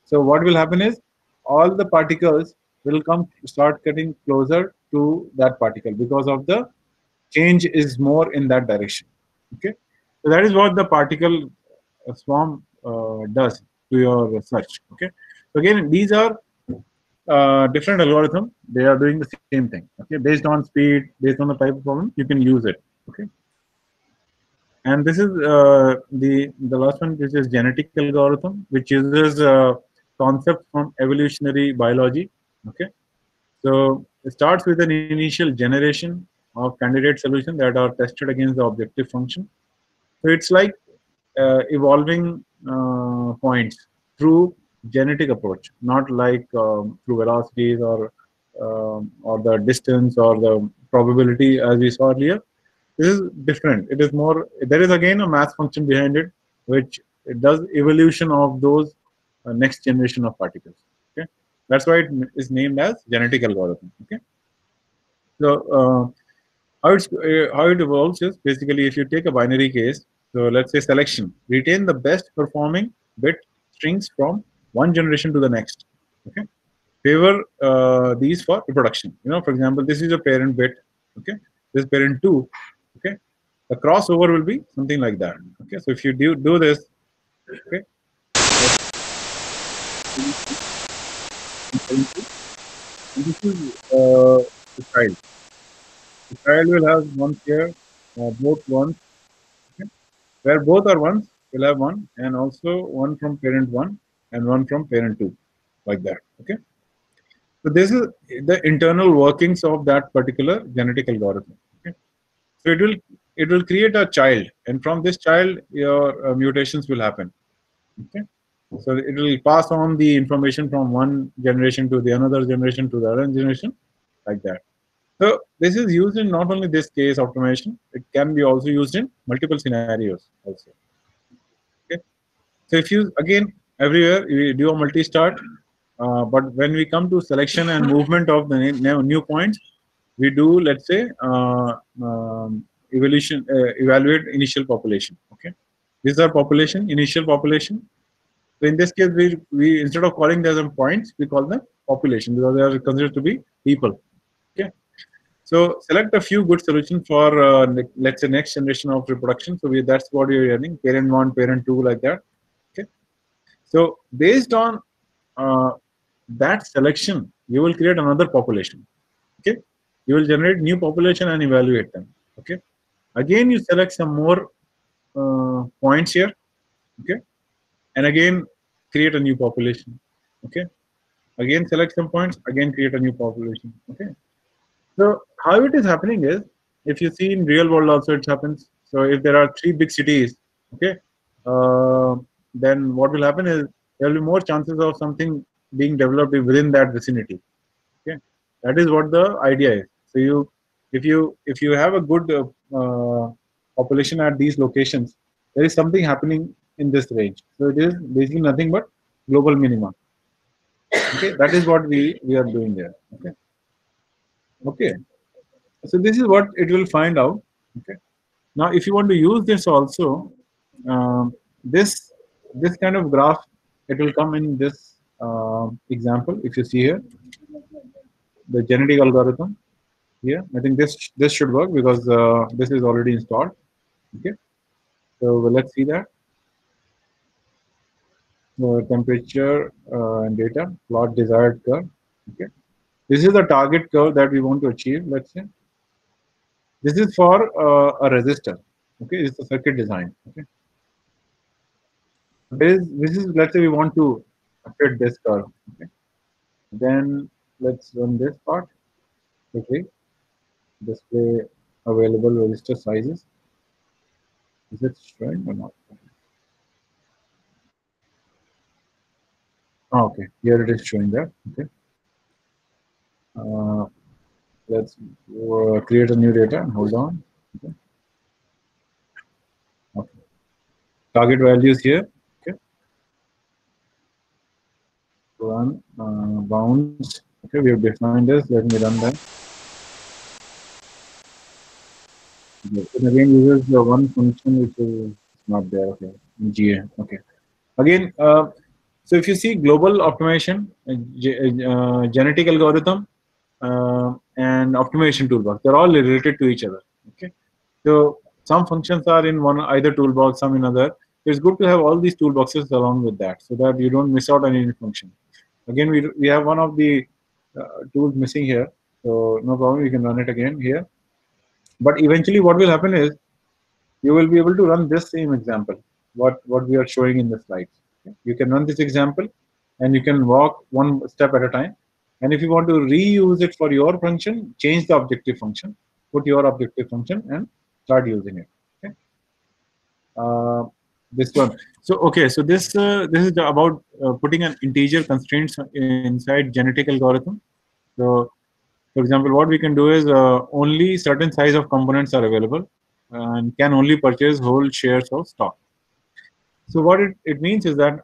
[SPEAKER 5] So what will happen is all the particles will start getting closer to that particle because of the change is more in that direction. Okay, so that is what the particle swarm does to your search. Okay, so again, these are different algorithm. They are doing the same thing. Okay, based on speed, based on the type of problem, you can use it. Okay, and this is the last one, which is genetic algorithm, which uses concepts from evolutionary biology. Okay, so it starts with an initial generation of candidate solution that are tested against the objective function. So it's like evolving points through genetic approach, not like through velocities or the distance or the probability as we saw earlier. This is different. It is more. There is again a math function behind it, which it does evolution of those next generation of particles. Okay, that's why it is named as genetic algorithm. Okay, so how it evolves is basically if you take a binary case. So let's say selection, retain the best performing bit strings from one generation to the next. Okay, favor these for reproduction. For example, this is a parent bit. Okay, this parent two. Okay, the crossover will be something like that. Okay, so if you do this, okay, and this is the child. The child will have one pair, both ones. Okay, where both are ones, will have one, and also one from parent one and one from parent two, like that. Okay, so this is the internal workings of that particular genetic algorithm. Okay, so it will create a child, and from this child, your mutations will happen. Okay, so it will pass on the information from one generation to the another generation to the other generation, like that. So this is used in not only this case optimization; it can be also used in multiple scenarios also. Okay, so if you again everywhere you do a multi-start, but when we come to selection and movement of the new points, we do, let's say, evaluate initial population. Okay, these are population, initial population. So in this case, we instead of calling them points, we call them population because they are considered to be people. Okay, so select a few good solutions for let's say next generation of reproduction. So that's what you're getting: parent one, parent two, like that. Okay, so based on uh, that selection, you will create another population. Okay, you will generate new population and evaluate them. Okay, again you select some more points here. Okay, and again create a new population. Okay, again select some points, again create a new population. Okay, so how it is happening is, if you see in real world also it happens. So if there are three big cities, okay, uh, then what will happen is there will be more chances of something being developed within that vicinity. Okay, that is what the idea is. So if you have a good population at these locations, there is something happening in this range. So it is basically nothing but global minima. Okay, that is what we are doing there. Okay, okay. So this is what it will find out. Okay. Now, if you want to use this also, this kind of graph, it will come in this example. If you see here, the genetic algorithm here, I think this should work because this is already installed. Okay. So let's see that. Temperature and data, plot desired curve. Okay. This is the target curve that we want to achieve. Let's say this is for a resistor. Okay, it's a circuit design. Okay. This is let's say we want to fit this curve. Okay. Then let's run this part. Okay. Display available resistor sizes. Is it showing or not? Oh, okay. Here it is showing that. Okay. Uh, let's create a new data. Hold on. Okay. Okay. Target values here. Okay. Run bounds. Okay. We have defined this. Let me run that. It again uses the one function which is not there. Okay, GA. Okay. Again, so if you see global optimization, genetic algorithm, and optimization toolbox, they're all related to each other. Okay, so some functions are in one either toolbox, some in other. It's good to have all these toolboxes along with that, so that you don't miss out on any function. Again, we have one of the tools missing here, so no problem. You can run it again here. But eventually, what will happen is you will be able to run this same example, what we are showing in the slides. Okay? You can run this example, and you can walk one step at a time. And if you want to reuse it for your function, change the objective function, put your objective function, and start using it. Okay? Uh, this one. So okay, so this is about putting an integer constraints inside genetic algorithm. So for example, what we can do is only certain size of components are available and can only purchase whole shares of stock. So what it means is that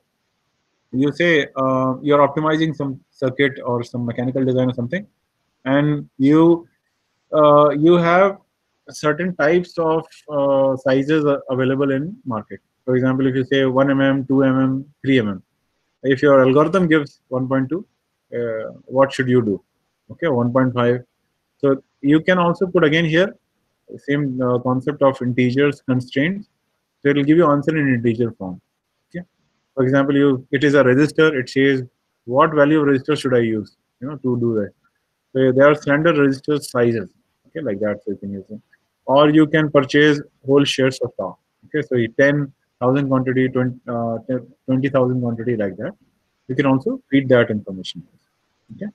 [SPEAKER 5] you say you're optimizing some circuit or some mechanical design or something, and you have certain types of sizes available in market. For example, if you say 1 mm, 2 mm, 3 mm, if your algorithm gives 1.2, what should you do? Okay, 1.5. So you can also put again here same concept of integers constraints. So it will give you answer in integer form. Okay. For example, it is a register. It says what value of register should I use, to do that. So there are standard register sizes. Okay, like that. So you can use it, or you can purchase whole shares of stock. Okay, so 10,000 quantity, 20,000 quantity, like that. You can also feed that information. Okay,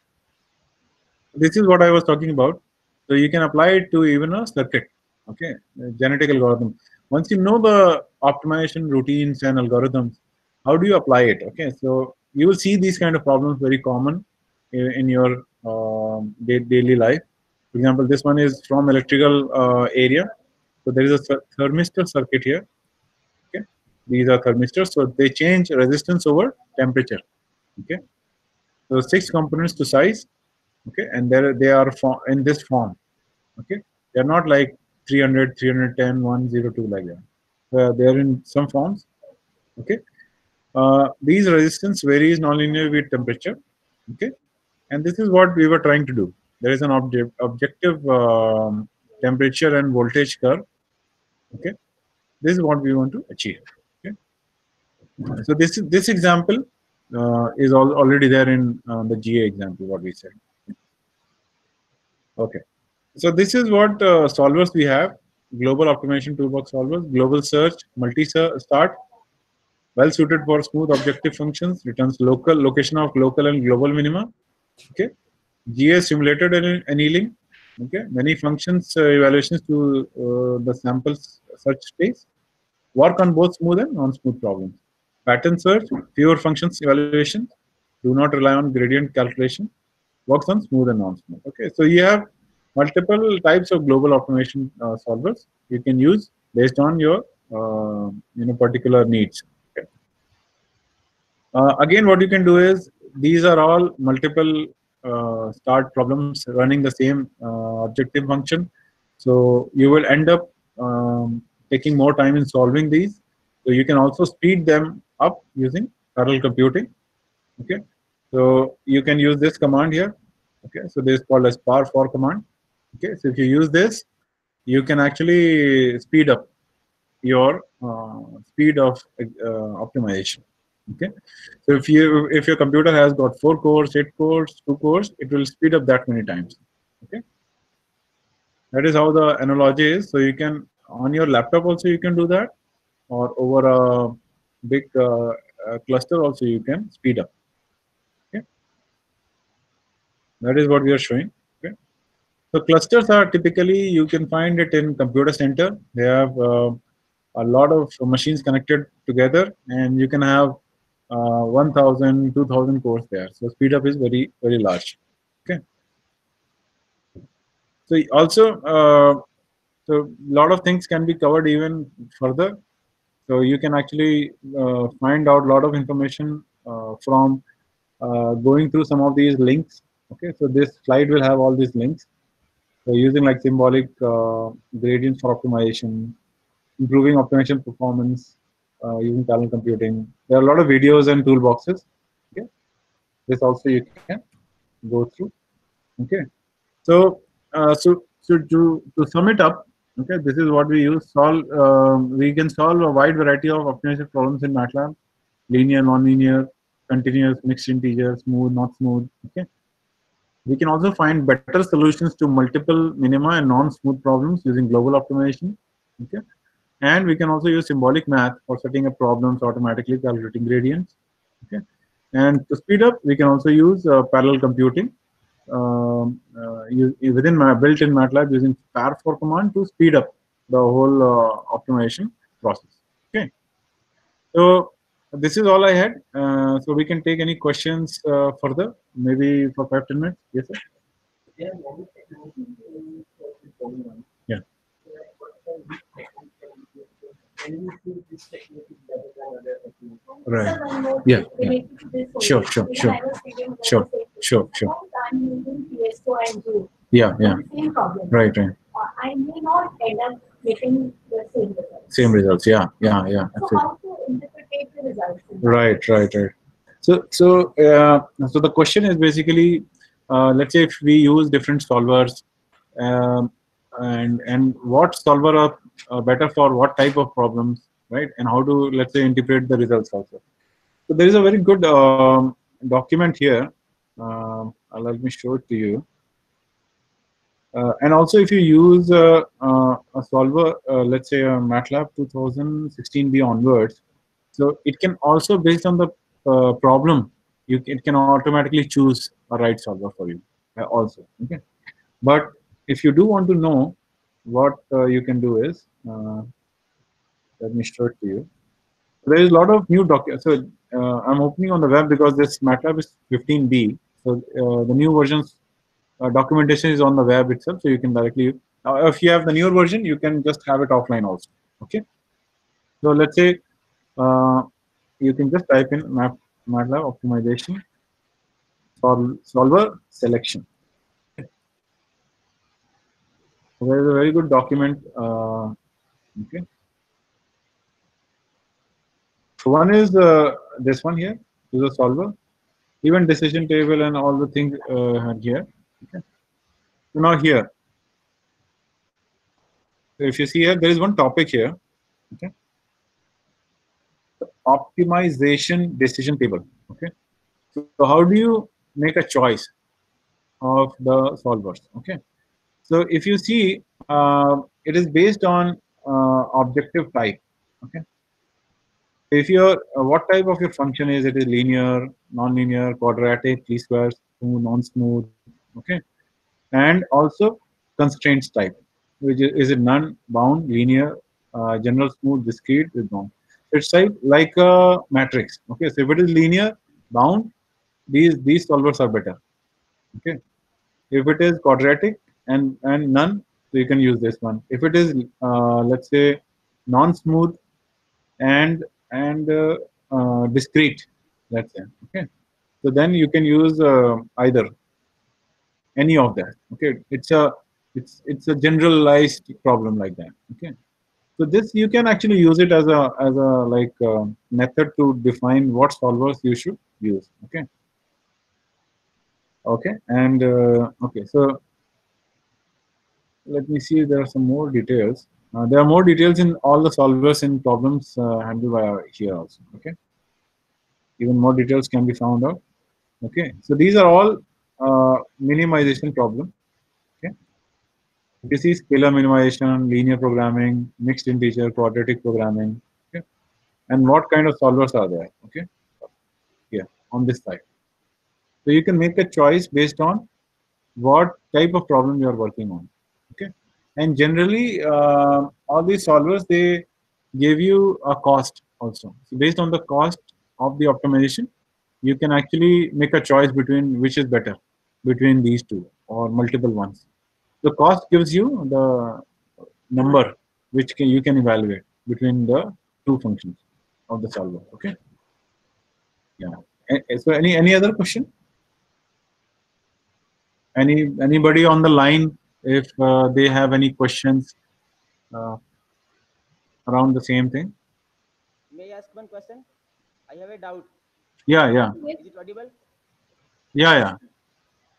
[SPEAKER 5] this is what I was talking about. So you can apply it to even a circuit. Okay, genetic algorithm. Once you know the optimization routines and algorithms, how do you apply it? Okay, so you will see these kind of problems very common in your daily life. For example, this one is from electrical area. So there is a thermistor circuit here. Okay, these are thermistors. So they change resistance over temperature. Okay, so 6 components to size. Okay, and they are in this form. Okay, they're not like 300, 310, 102, like that. They're in some forms. Okay, these resistance varies nonlinear with temperature. Okay, and this is what we were trying to do. There is an objective temperature and voltage curve. Okay, this is what we want to achieve. Okay, so this example is already there in the GA example, what we said. Okay. So this is what solvers we have: global optimization toolbox solvers, global search, multi-start, well suited for smooth objective functions, returns location of local and global minima. Okay, GA simulated annealing. Okay, many functions evaluations to the samples search space. Work on both smooth and non-smooth problems. Pattern search, fewer functions evaluation. Do not rely on gradient calculation. Works on smooth and non-smooth. Okay, so you have multiple types of global optimization solvers you can use based on your particular needs. Okay. Again, what you can do is these are all multiple start problems running the same objective function. So you will end up taking more time in solving these. So you can also speed them up using parallel computing. Okay, so you can use this command here. Okay, so this is called as par for command. Okay, so if you use this, you can actually speed up your speed of optimization. Okay, so if your computer has got 4 cores, 8 cores, 2 cores, it will speed up that many times. Okay, that is how the analogy is. So you can on your laptop also you can do that, or over a big cluster also you can speed up. Okay, that is what we are showing. Okay, so clusters are typically you can find it in computer center. They have a lot of machines connected together, and you can have 1,000, 2,000 cores there. So speed up is very, very large. Okay. So also, so a lot of things can be covered even further. So you can actually find out a lot of information from going through some of these links. Okay. So this slide will have all these links. So using like symbolic gradients for optimization, improving optimization performance, using parallel computing. There are a lot of videos and toolboxes. Okay, this also you can go through. Okay, so to sum it up, okay, this is what we use. We can solve a wide variety of optimization problems in MATLAB: linear, nonlinear, continuous, mixed integer, smooth, not smooth. Okay, we can also find better solutions to multiple minima and non-smooth problems using global optimization. Okay, and we can also use symbolic math for setting up problems, automatically calculating gradients. Okay, and to speed up, we can also use parallel computing within built-in MATLAB using par4 command to speed up the whole optimization process. Okay, so this is all I had. So we can take any questions further, maybe for 5-10 minutes. Yes, sir. Yeah. Right. Yeah. Yeah. Sure. Sure. Sure. Sure. Sure. Sure.
[SPEAKER 3] I'm using PS2 and 2.
[SPEAKER 5] Yeah. Yeah.
[SPEAKER 3] Same problem.
[SPEAKER 5] Right. Right.
[SPEAKER 3] I may not end up getting the same results.
[SPEAKER 5] Same results. Yeah. Yeah. Yeah.
[SPEAKER 3] So
[SPEAKER 5] Absolutely.
[SPEAKER 3] how to interpret the results?
[SPEAKER 5] Right. Right. Right. So the question is basically, let's say if we use different solvers, um, and what solver are better for what type of problems, right? And how to, let's say, interpret the results also. So there is a very good document here. Let me show it to you. And also, if you use a solver, let's say a MATLAB 2016b onwards, so it can also, based on the problem, it can automatically choose a right solver for you also. Okay, but if you do want to know, what you can do is, let me show it to you. There is a lot of new documents. So I'm opening on the web because this MATLAB is 15b. So the new versions documentation is on the web itself, so you can directly. Now, if you have the newer version, you can just have it offline also. Okay. So let's say you can just type in MATLAB optimization solver selection. So there is a very good document. Okay. So one is this one here is a solver, even decision table and all the things here. Okay. So now here, so if you see here, there is one topic here. Okay. Optimization decision table. Okay. So how do you make a choice of the solvers? Okay. So if you see, it is based on objective type. Okay. If your what type of your function is, it is linear, non-linear, quadratic, least squares, smooth, non-smooth. Okay. And also constraints type, which is it none, bound, linear, general, smooth, discrete, with bound. It's like a matrix. Okay. So if it is linear, bound, these solvers are better. Okay. If it is quadratic and none, so you can use this one. If it is let's say non-smooth and discrete, let's say, okay, so then you can use either any of that. Okay, it's a generalized problem like that. Okay, so this you can actually use it as a like method to define what solvers you should use. Okay. Okay, and okay, so let me see. There are some more details. There are more details in all the solvers in problems handled by here also. Okay, even more details can be found out. Okay, so these are all minimization problem. Okay, if you see scalar minimization, linear programming, mixed integer, quadratic programming. Okay, and what kind of solvers are there? Okay, here on this side. So you can make a choice based on what type of problem you are working on. Okay, and generally all these solvers, they give you a cost also. So based on the cost of the optimization, you can actually make a choice between which is better between these two or multiple ones. The cost gives you the number which you can evaluate between the two functions of the solver. Okay. Yeah. So any other question? Anybody on the line, if they have any questions uh, around the same thing?
[SPEAKER 6] May ask one question? I have a doubt.
[SPEAKER 5] Yeah, yeah,
[SPEAKER 3] Yes.
[SPEAKER 6] Is it audible?
[SPEAKER 5] yeah, yeah.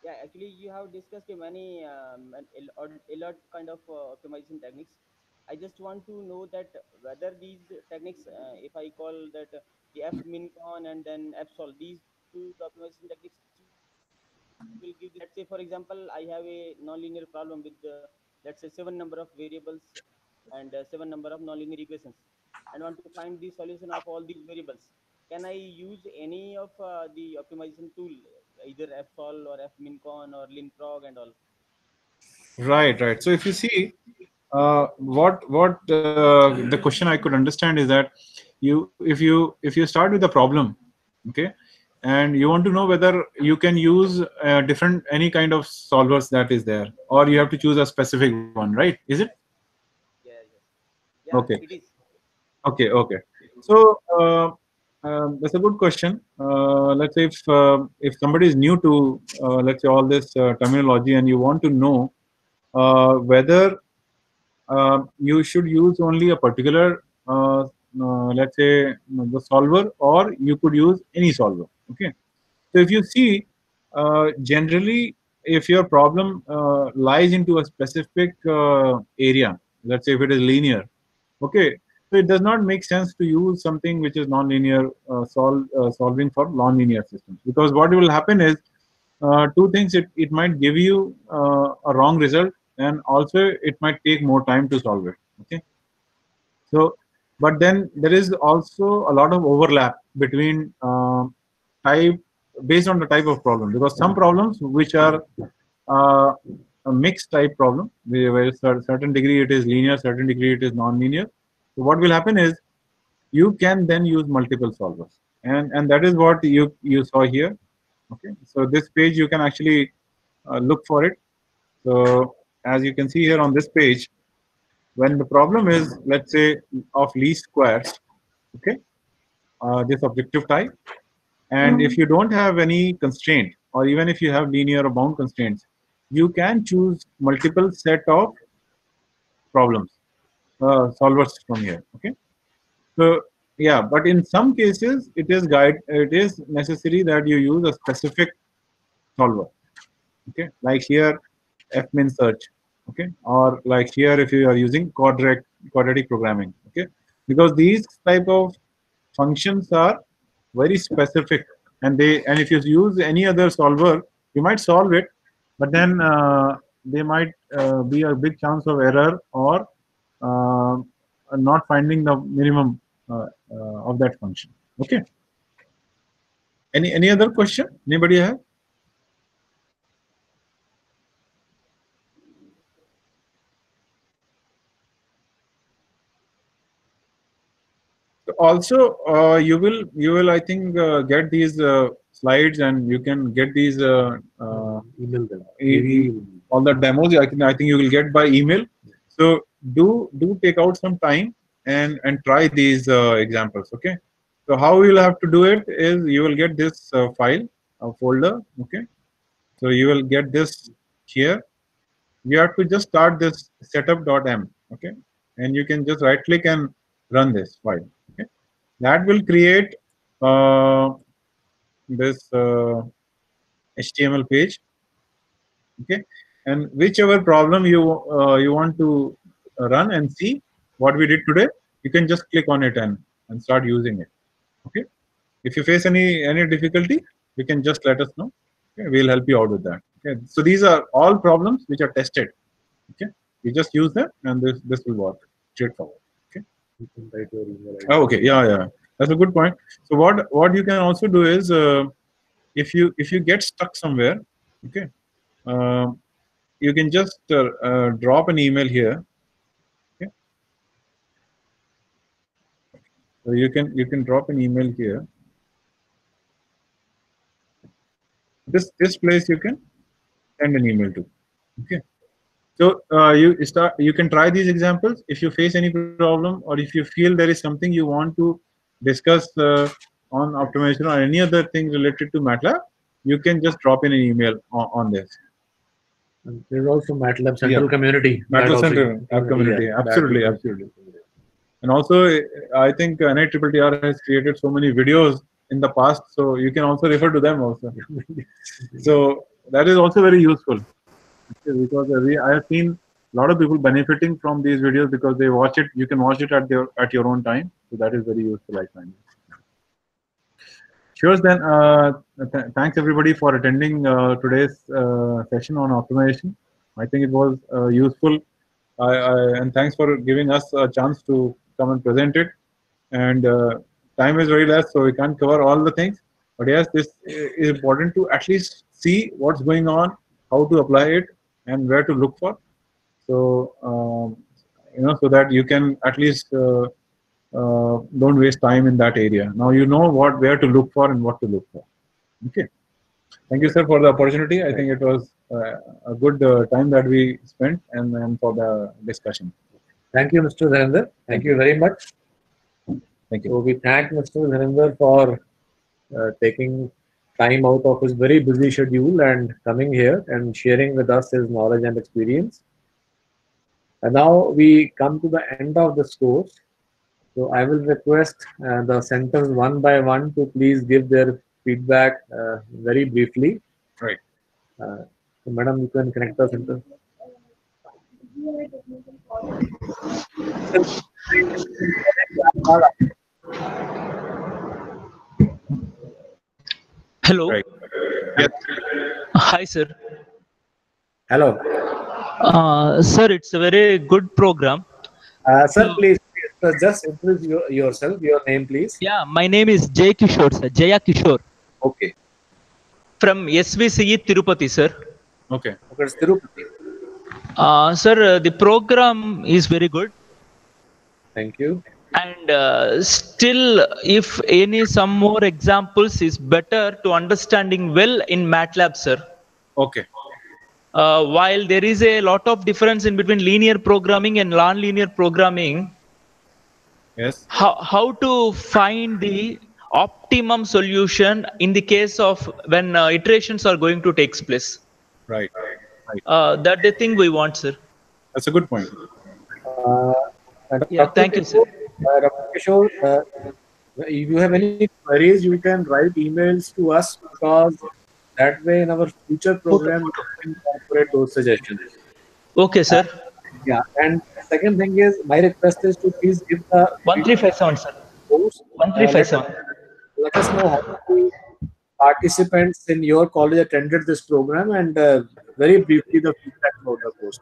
[SPEAKER 6] Yeah, actually, you have discussed many a lot kind of optimization techniques. I just want to know that whether these techniques, if I call that the F min con and then F sol, these two the optimization techniques will give the same result. Let's say, for example, I have a nonlinear problem with let's say 7 number of variables and 7 number of nonlinear equations, and want to find the solution of all these variables. Can I use any of the optimization tool, either fsol or fmincon or linprog and all?
[SPEAKER 2] Right, right. So if you see, what the question I could understand is that if you start with a problem, okay, and you want to know whether you can use different any kind of solvers that is there, or you have to choose a specific one, right? Is it?
[SPEAKER 6] Yeah, yes, yeah,
[SPEAKER 2] Okay,
[SPEAKER 6] it is.
[SPEAKER 2] okay, okay. So that's a good question. Let's say if somebody is new to let's say all this terminology, and you want to know whether you should use only a particular let's say the solver, or you could use any solver. Okay, so if you see, generally, if your problem lies into a specific area, let's say if it is linear, okay, so it does not make sense to use something which is non-linear solving for non-linear systems, because what will happen is two things: it might give you a wrong result, and also it might take more time to solve it. Okay, so but then there is also a lot of overlap between type based on the type of problem, because some problems which are uh, a mixed type problem, where certain degree it is linear, certain degree it is non-linear. So what will happen is you can then use multiple solvers, and that is what you saw here. Okay, so this page you can actually look for it. So as you can see here on this page, when the problem is, let's say, of least squares, okay, this objective type, and if you don't have any constraint, or even if you have linear or bound constraints, you can choose multiple set of problems solvers from here. Okay, so yeah, but in some cases it is necessary that you use a specific solver. Okay, like here fmin search. Okay, or like here if you are using quadratic programming. Okay, because these type of functions are very specific, and if you use any other solver, you might solve it, but then they might be a big chance of error, or uh, not finding the minimum of that function. Okay, any other question anybody have? Also, you will I think get these slides, and you can get these
[SPEAKER 1] Email them.
[SPEAKER 2] all the demos. I think you will get by email. So do take out some time and try these examples. Okay, so how you will have to do it is you will get this file folder. Okay, so you will get this here. You have to just start this setup.m. Okay, and you can just right click and run this file. Okay, that will create this HTML page. Okay, and whichever problem you want to run and see what we did today, you can just click on it and start using it. Okay, if you face any difficulty, you can just let us know. Okay, we'll help you out with that. Okay, so these are all problems which are tested. Okay, you just use them, and this will work straightforward. Okay.
[SPEAKER 1] You can write your email ID.
[SPEAKER 2] Oh, okay. Yeah, yeah. That's a good point. So what you can also do is if you get stuck somewhere, okay, um, you can just drop an email here. Okay, so you can drop an email here. This place you can send an email to. Okay. So you can try these examples. If you face any problem, or if you feel there is something you want to discuss on optimization or any other thing related to MATLAB, you can just drop in an email on this.
[SPEAKER 1] And there's also MATLAB Central
[SPEAKER 2] Yeah.
[SPEAKER 1] community.
[SPEAKER 2] MATLAB
[SPEAKER 1] That also
[SPEAKER 2] Center app community.
[SPEAKER 1] that
[SPEAKER 2] Absolutely,
[SPEAKER 1] you can-
[SPEAKER 2] absolutely.
[SPEAKER 5] And also, I think NITTTR has created so many videos in the past, so you can also refer to them also. So that is also very useful, because I have seen a lot of people benefiting from these videos because they watch it. You can watch it at your own time. So that is very useful, I find. Sure. Then, thanks everybody for attending today's session on optimization. I think it was useful, and thanks for giving us a chance to come and present it. And time is very less, so we can't cover all the things. But yes, this is important to at least see what's going on, how to apply it, and where to look for. So so that you can at least don't waste time in that area. Now you know where to look for and what to look for. Okay. Thank you, sir, for the opportunity. I think it was a good time that we spent, and for the discussion.
[SPEAKER 1] Thank you, Mr. Dharinder. Thank you very much.
[SPEAKER 5] Thank you.
[SPEAKER 1] So we thank Mr. Dharinder for taking time out of his very busy schedule and coming here and sharing with us his knowledge and experience. And now we come to the end of this course. So I will request the centers one by one to please give their feedback very briefly.
[SPEAKER 5] Right.
[SPEAKER 1] So Madam, you can connect the center.
[SPEAKER 7] Hello.
[SPEAKER 5] Right. Yes.
[SPEAKER 7] Hi, sir.
[SPEAKER 1] Hello.
[SPEAKER 7] Sir, it's a very good program.
[SPEAKER 1] Sir, please just introduce yourself, your name, please.
[SPEAKER 7] Yeah, my name is Jay Kishore, sir. Jaya Kishore.
[SPEAKER 1] Okay.
[SPEAKER 7] From SVCE Tirupati, sir.
[SPEAKER 5] Okay.
[SPEAKER 1] Okay, it's Tirupati.
[SPEAKER 7] Sir, the program is very good.
[SPEAKER 1] Thank you.
[SPEAKER 7] And still, if some more examples is better to understanding well in MATLAB, sir.
[SPEAKER 5] Okay.
[SPEAKER 7] While there is a lot of difference in between linear programming and non-linear programming,
[SPEAKER 5] Yes.
[SPEAKER 7] how to find the optimum solution in the case of when iterations are going to take place?
[SPEAKER 5] Right. Right.
[SPEAKER 7] That's the thing we want, sir.
[SPEAKER 5] That's a good point.
[SPEAKER 7] Yeah, thank you, sir.
[SPEAKER 1] Dr. Kishore, if you have any queries, you can write emails to us, because that way in our future program we can incorporate those suggestions.
[SPEAKER 7] Okay, sir.
[SPEAKER 1] Yeah, and second thing is, my request is to please give the
[SPEAKER 7] 1357, sir.
[SPEAKER 1] post.
[SPEAKER 7] 1357.
[SPEAKER 1] Let us know how many participants in your college attended this program, and very briefly the feedback about the post.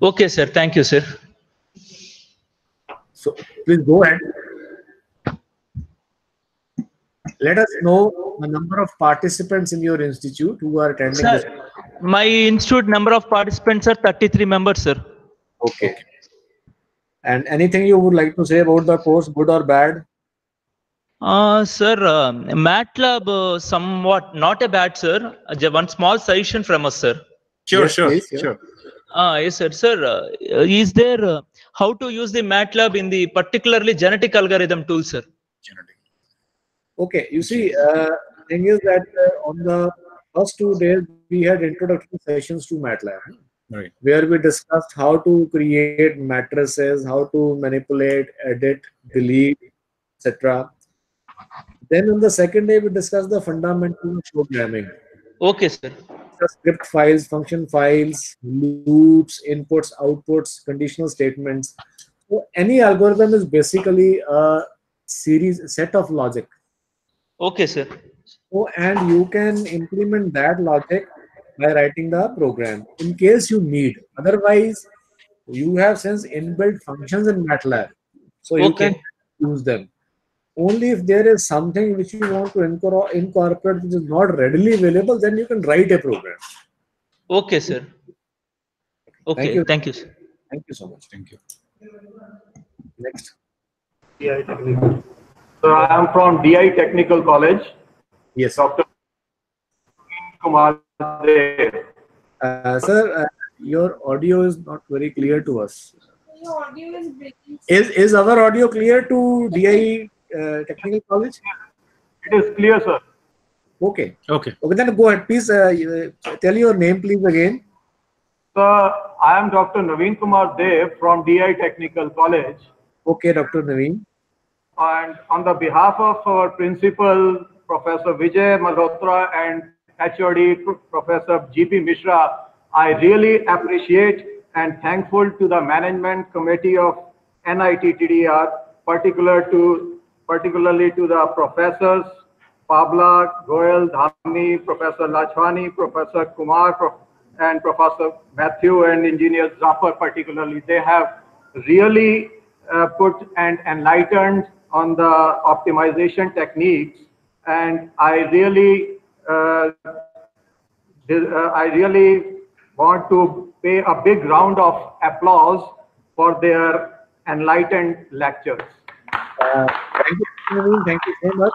[SPEAKER 7] Okay, sir. Thank you, sir.
[SPEAKER 1] So please go ahead. Let us know the number of participants in your institute who are attending this.
[SPEAKER 7] Sir, my institute number of participants are 33 members, sir.
[SPEAKER 1] Okay. And anything you would like to say about the course, good or bad?
[SPEAKER 7] Sir, MATLAB somewhat not a bad, sir. One small suggestion from us, sir.
[SPEAKER 5] Sure.
[SPEAKER 1] Yes,
[SPEAKER 5] Sure.
[SPEAKER 1] please, yeah.
[SPEAKER 5] Sure.
[SPEAKER 7] Yes, sir. Sir, is there how to use the MATLAB in the particularly genetic algorithm tool, sir?
[SPEAKER 1] Okay, you see, thing is that on the first 2 days we had introductory sessions to MATLAB,
[SPEAKER 5] Right.
[SPEAKER 1] where we discussed how to create matrices, how to manipulate, edit, delete, etc. Then on the second day we discussed the fundamentals of programming.
[SPEAKER 7] Okay, sir.
[SPEAKER 1] The script files, function files, loops, inputs, outputs, conditional statements. So any algorithm is basically a set of logic.
[SPEAKER 7] Okay, sir.
[SPEAKER 1] So, and you can implement that logic by writing the program in case you need. Otherwise, you have since inbuilt functions in MATLAB, so you can
[SPEAKER 7] Okay.
[SPEAKER 1] use them. Only if there is something which you want to incorporate which is not readily available, then you can write a program.
[SPEAKER 7] Okay, sir. Okay. Thank you, sir.
[SPEAKER 1] Thank you so much.
[SPEAKER 5] Thank you.
[SPEAKER 1] Next.
[SPEAKER 4] DI Technical. So I am from DI Technical College.
[SPEAKER 1] Yes.
[SPEAKER 4] Dr. Kumar Dev.
[SPEAKER 1] Sir, your audio is not very clear to us.
[SPEAKER 3] Your audio is breaking.
[SPEAKER 1] Is our audio clear to DI Technical College?
[SPEAKER 4] It is clear, sir.
[SPEAKER 1] Okay.
[SPEAKER 5] Okay.
[SPEAKER 1] Okay, then go ahead. Please tell your name, please, again.
[SPEAKER 4] So I am Dr. Naveen Kumar Dev from DI Technical College.
[SPEAKER 1] Okay, Dr. Naveen.
[SPEAKER 4] And on the behalf of our principal, Professor Vijay Malhotra, and HOD, Professor G.P. Mishra, I really appreciate and thankful to the management committee of NITTTR, particularly to the professors Pabla, Goel, Dhami, Professor Lachwani, Professor Kumar, and Professor Matthew, and Engineer Zafar particularly. They have really put and enlightened on the optimization techniques, and I really want to pay a big round of applause for their enlightened lectures.
[SPEAKER 1] Thank you, Dr. Naveen. Thank you so much.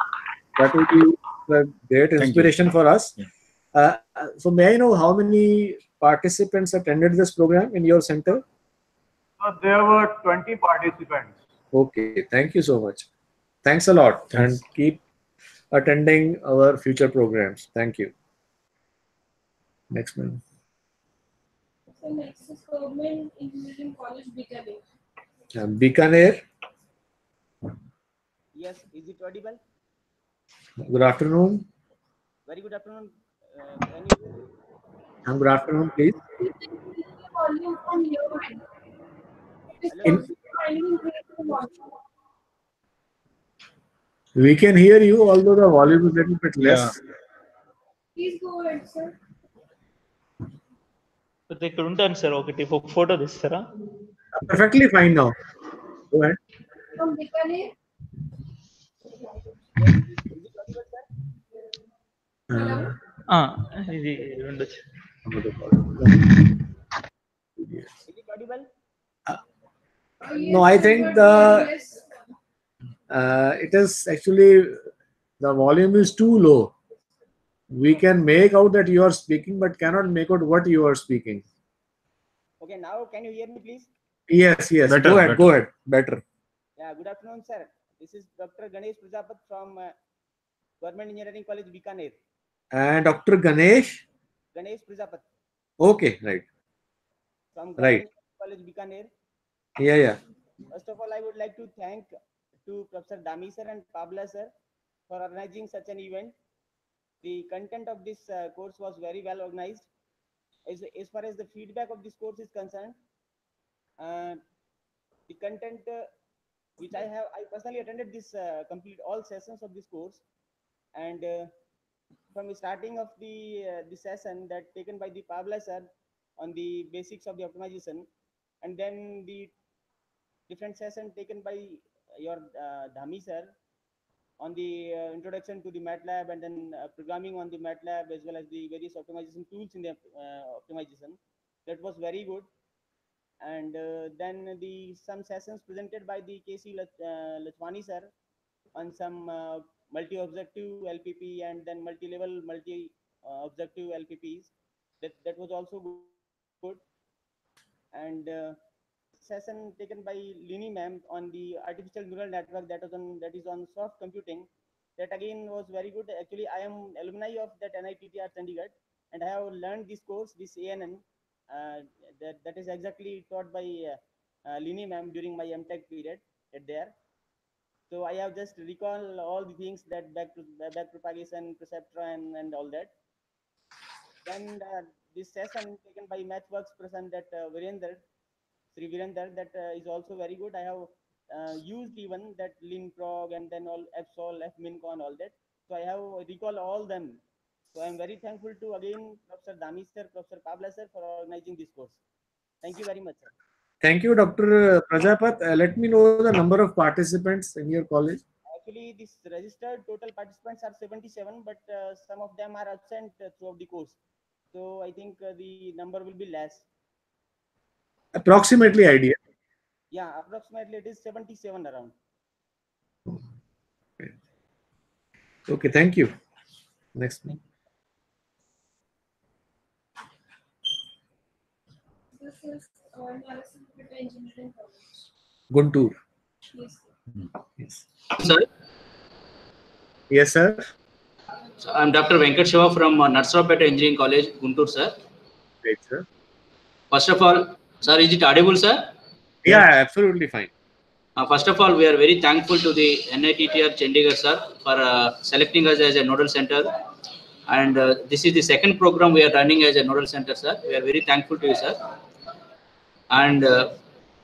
[SPEAKER 1] That will be a great inspiration for us. So may I know how many participants attended this program in your center?
[SPEAKER 4] So there were 20 participants.
[SPEAKER 1] Okay, thank you so much. Thanks a lot.
[SPEAKER 5] Thanks.
[SPEAKER 1] And keep attending our future programs. Thank you. Next one.
[SPEAKER 3] So next is Government Engineering College, Bikaner.
[SPEAKER 1] Bikaner,
[SPEAKER 6] Yes, is it audible?
[SPEAKER 1] good afternoon.
[SPEAKER 6] Very good afternoon. Can you hear me?
[SPEAKER 1] Good afternoon, please.
[SPEAKER 3] You can increase the volume from your end. It is
[SPEAKER 6] Hello?
[SPEAKER 3] possible to finally increase the volume.
[SPEAKER 1] We can hear you, although the volume is a little bit
[SPEAKER 5] Yeah.
[SPEAKER 1] less.
[SPEAKER 3] Please go ahead, sir.
[SPEAKER 7] ఇక్కడ ఉంటాను sir ఒకటి ఒక photo తీస్తారా?
[SPEAKER 1] Perfectly fine now. Go ahead.
[SPEAKER 3] From Bikaner.
[SPEAKER 6] Yes, is it audible, sir?
[SPEAKER 7] ఇది ఉండొచ్చు.
[SPEAKER 6] Is it audible?
[SPEAKER 1] No, I think it is actually the volume is too low. We can make out that you are speaking, but cannot make out what you are speaking.
[SPEAKER 6] Okay, now can you hear me, please?
[SPEAKER 1] Yes, yes.
[SPEAKER 5] Better,
[SPEAKER 1] Go ahead.
[SPEAKER 5] better.
[SPEAKER 1] Go ahead. Better.
[SPEAKER 6] Yeah, good afternoon, sir. This is Dr. Ganesh Prajapat from Government Engineering College, Bikaner.
[SPEAKER 1] And Dr. Ganesh.
[SPEAKER 6] Ganesh Prajapat
[SPEAKER 1] Okay, right.
[SPEAKER 6] from
[SPEAKER 1] Right.
[SPEAKER 6] Government Engineering College, Bikaner.
[SPEAKER 1] Yeah, yeah.
[SPEAKER 6] First of all, I would like to thank to Professor Dami sir and Pabla sir for organizing such an event. The content of this course was very well organized. As far as the feedback of this course is concerned, the content which I personally attended this complete all sessions of this course, and from the starting of the session that taken by the Pabla sir on the basics of the optimization, and then the different session taken by your Dhami sir on the introduction to the MATLAB, and then programming on the MATLAB, as well as the various optimization tools in the optimization. That was very good. And then some sessions presented by the KC Lachwani sir on some multi-objective LPP and then multi-level multi-objective LPPs. That was also good. And session taken by Lini ma'am on the artificial neural network that is on soft computing. That again was very good. Actually, I am alumni of that NITTTR Chandigarh, and I have learned this course, this ANN, that is exactly taught by Lini ma'am during my MTech period at there. So I have just recall all the things that back propagation, perceptron, and all that. Then this session taken by MathWorks person, that Sri Virender, that is also very good. I have used even that linprog and then all fsol, fmincon, all that. So I have recall all them. So I am very thankful to again Professor Dami sir, Professor Pabla sir for organizing this course. Thank you very much, sir.
[SPEAKER 1] Thank you, Dr. Prajapat. Let me know the number of participants in your college.
[SPEAKER 6] Actually, this registered total participants are 77, but some of them are absent throughout the course. So I think the number will be less.
[SPEAKER 1] Approximately idea.
[SPEAKER 6] Yeah, approximately it is 77 around.
[SPEAKER 1] Okay, thank you. Next one.
[SPEAKER 3] This is MATLAB Engineering College.
[SPEAKER 1] Guntur.
[SPEAKER 3] Yes,
[SPEAKER 1] Yes.
[SPEAKER 8] Sir,
[SPEAKER 1] Yes, sir.
[SPEAKER 8] so I'm Dr. Venkat Shiva from NITTTR Engineering College, Guntur, sir.
[SPEAKER 1] Great, sir.
[SPEAKER 8] First of all, sir, is it audible, sir?
[SPEAKER 1] Yeah, absolutely fine.
[SPEAKER 8] First of all, we are very thankful to the NITTR Chandigarh sir for selecting us as a nodal center. And this is the second program we are running as a nodal center, sir. We are very thankful to you, sir. And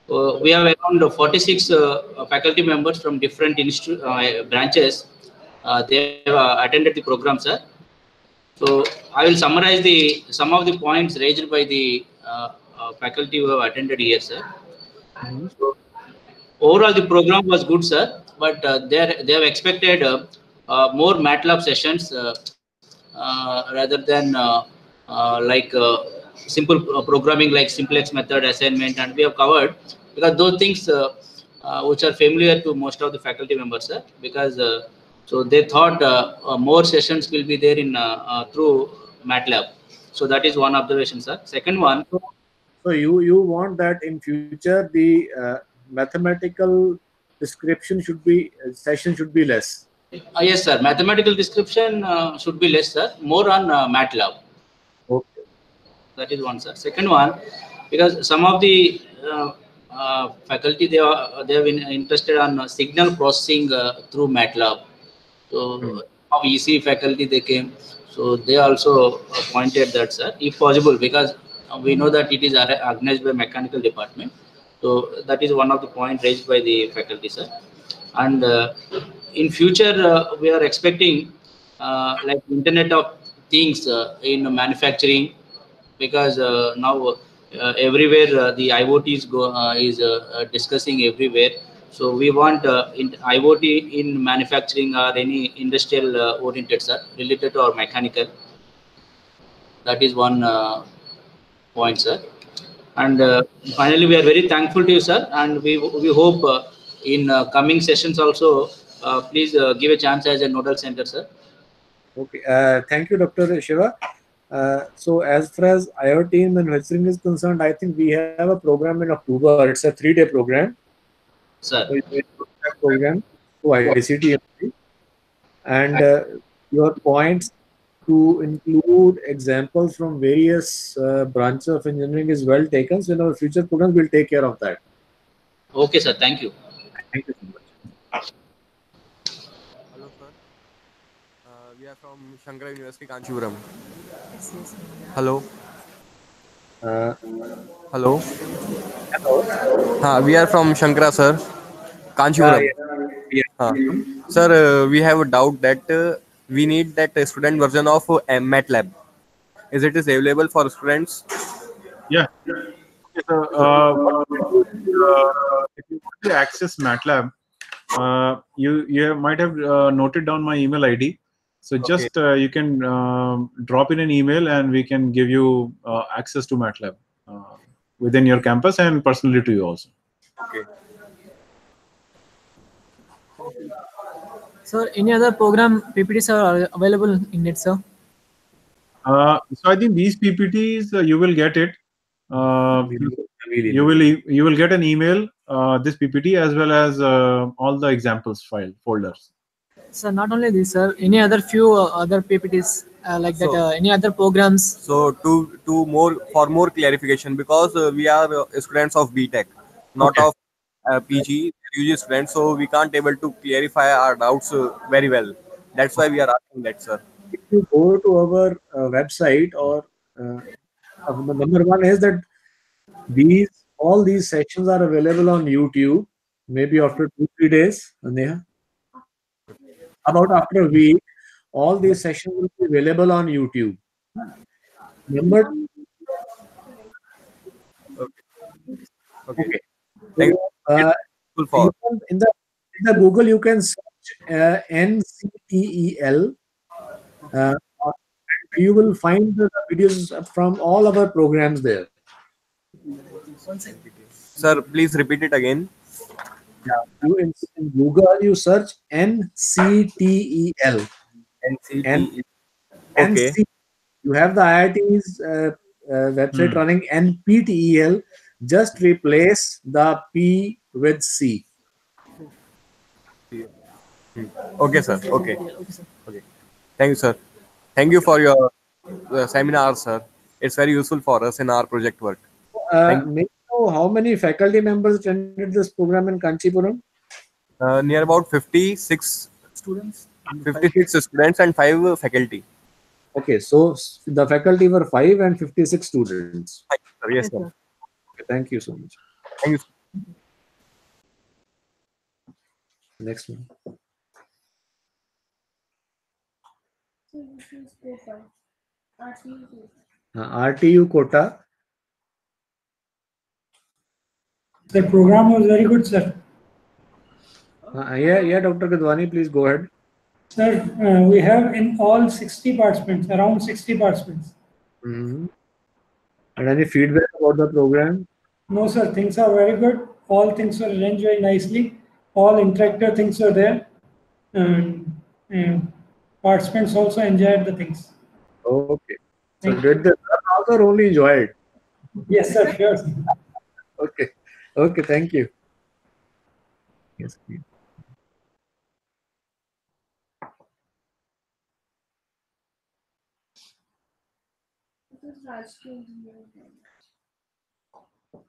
[SPEAKER 8] we have around 46 faculty members from different branches. They have attended the program, sir. So I will summarize some of the points raised by the faculty who have attended here, sir. So, overall, the program was good, sir, but they have expected more MATLAB sessions rather than like simple programming like simplex method, assignment, and we have covered because those things which are familiar to most of the faculty members, sir. Because so they thought more sessions will be there in through MATLAB. So that is one observation, sir. Second one.
[SPEAKER 1] So you want that in future the mathematical description should be session should be less.
[SPEAKER 8] Yes, sir. Mathematical description should be less, sir. More on MATLAB.
[SPEAKER 1] Okay.
[SPEAKER 8] That is one, sir. Second one, because some of the faculty they have been interested on signal processing through MATLAB. So of EC faculty they came, so they also pointed that, sir, if possible, because we know that it is organized by mechanical department. So that is one of the point raised by the faculty, sir. And in future we are expecting like Internet of Things in manufacturing, because now everywhere the IoT is discussing everywhere. So we want IoT in manufacturing or any industrial oriented, sir, related to our mechanical. That is one point, sir. And finally, we are very thankful to you, sir, and we hope in coming sessions also, please give a chance as a nodal center, sir.
[SPEAKER 1] Okay. Thank you, Dr. Shiva. So as far as IoT in manufacturing is concerned, I think we have a program in October. It's a 3-day program.
[SPEAKER 8] Sir.
[SPEAKER 1] So it's a program to ICT, and your points to include examples from various branches of engineering is well taken. So in our future programs, we'll take care of that.
[SPEAKER 8] Okay, sir. Thank you.
[SPEAKER 1] Thank you so much.
[SPEAKER 9] Hello, sir. We are from Shankara University, Kanchipuram. Hello. Hello. We are from Shankara, sir. Kanchipuram. Sir, we have a doubt that we need that student version of MATLAB. Is it available for students?
[SPEAKER 5] Yeah. Okay, so, if you want to access MATLAB, you might have noted down my email ID. So just you can drop in an email, and we can give you access to MATLAB within your campus and personally to you also.
[SPEAKER 9] Okay.
[SPEAKER 10] Sir, any other program PPTs are available in it, sir?
[SPEAKER 5] So I think these PPTs you will get it. You will get an email, this PPT, as well as all the examples folders.
[SPEAKER 10] Sir, not only this, sir. Any other few other PPTs like that? Any other programs?
[SPEAKER 9] So to more clarification, because we are students of BTech, not of PG, UG students, so we can't able to clarify our doubts very well. That's why we are asking that, sir.
[SPEAKER 1] If you go to our website, or number one is that all these sections are available on YouTube. Maybe after 2-3 days, Neha. About after a week, all these sessions will be available on YouTube. Number. Okay.
[SPEAKER 9] Thank you.
[SPEAKER 1] In the Google, you can search NCTEL. You will find the videos from all our programs there.
[SPEAKER 9] Sir, please repeat it again.
[SPEAKER 1] Yeah, in Google, you search NCTEL.
[SPEAKER 9] NCTEL. Okay.
[SPEAKER 1] You have the IIT's website running NPTEL. Just replace the P with C.
[SPEAKER 9] Okay, sir. Okay. Thank you, sir. Thank you for your seminar, sir. It's very useful for us in our project work.
[SPEAKER 1] May I know how many faculty members attended this program in Kanchipuram?
[SPEAKER 9] Near about 56 students. 56 students and 5 faculty.
[SPEAKER 1] Okay, so the faculty were 5 and 56 students.
[SPEAKER 9] Yes, sir.
[SPEAKER 1] Okay, thank you so much.
[SPEAKER 9] Thank you.
[SPEAKER 1] Next one.
[SPEAKER 3] So this is quota. RTU.
[SPEAKER 1] RTU quota.
[SPEAKER 11] The program was very good, sir.
[SPEAKER 1] Yeah, Dr. Gadwani, please go ahead.
[SPEAKER 11] Sir, we have in all 60 participants, around 60 participants.
[SPEAKER 1] And any feedback about the program?
[SPEAKER 11] No, sir, things are very good. All things were arranged very nicely. All interactive things were there. And participants also enjoyed the things.
[SPEAKER 1] Okay. So did they also only enjoy it?
[SPEAKER 11] Yes, sir, sure.
[SPEAKER 1] Okay. Okay, thank you. Yes, please.
[SPEAKER 3] This is Rajkir Engineering College.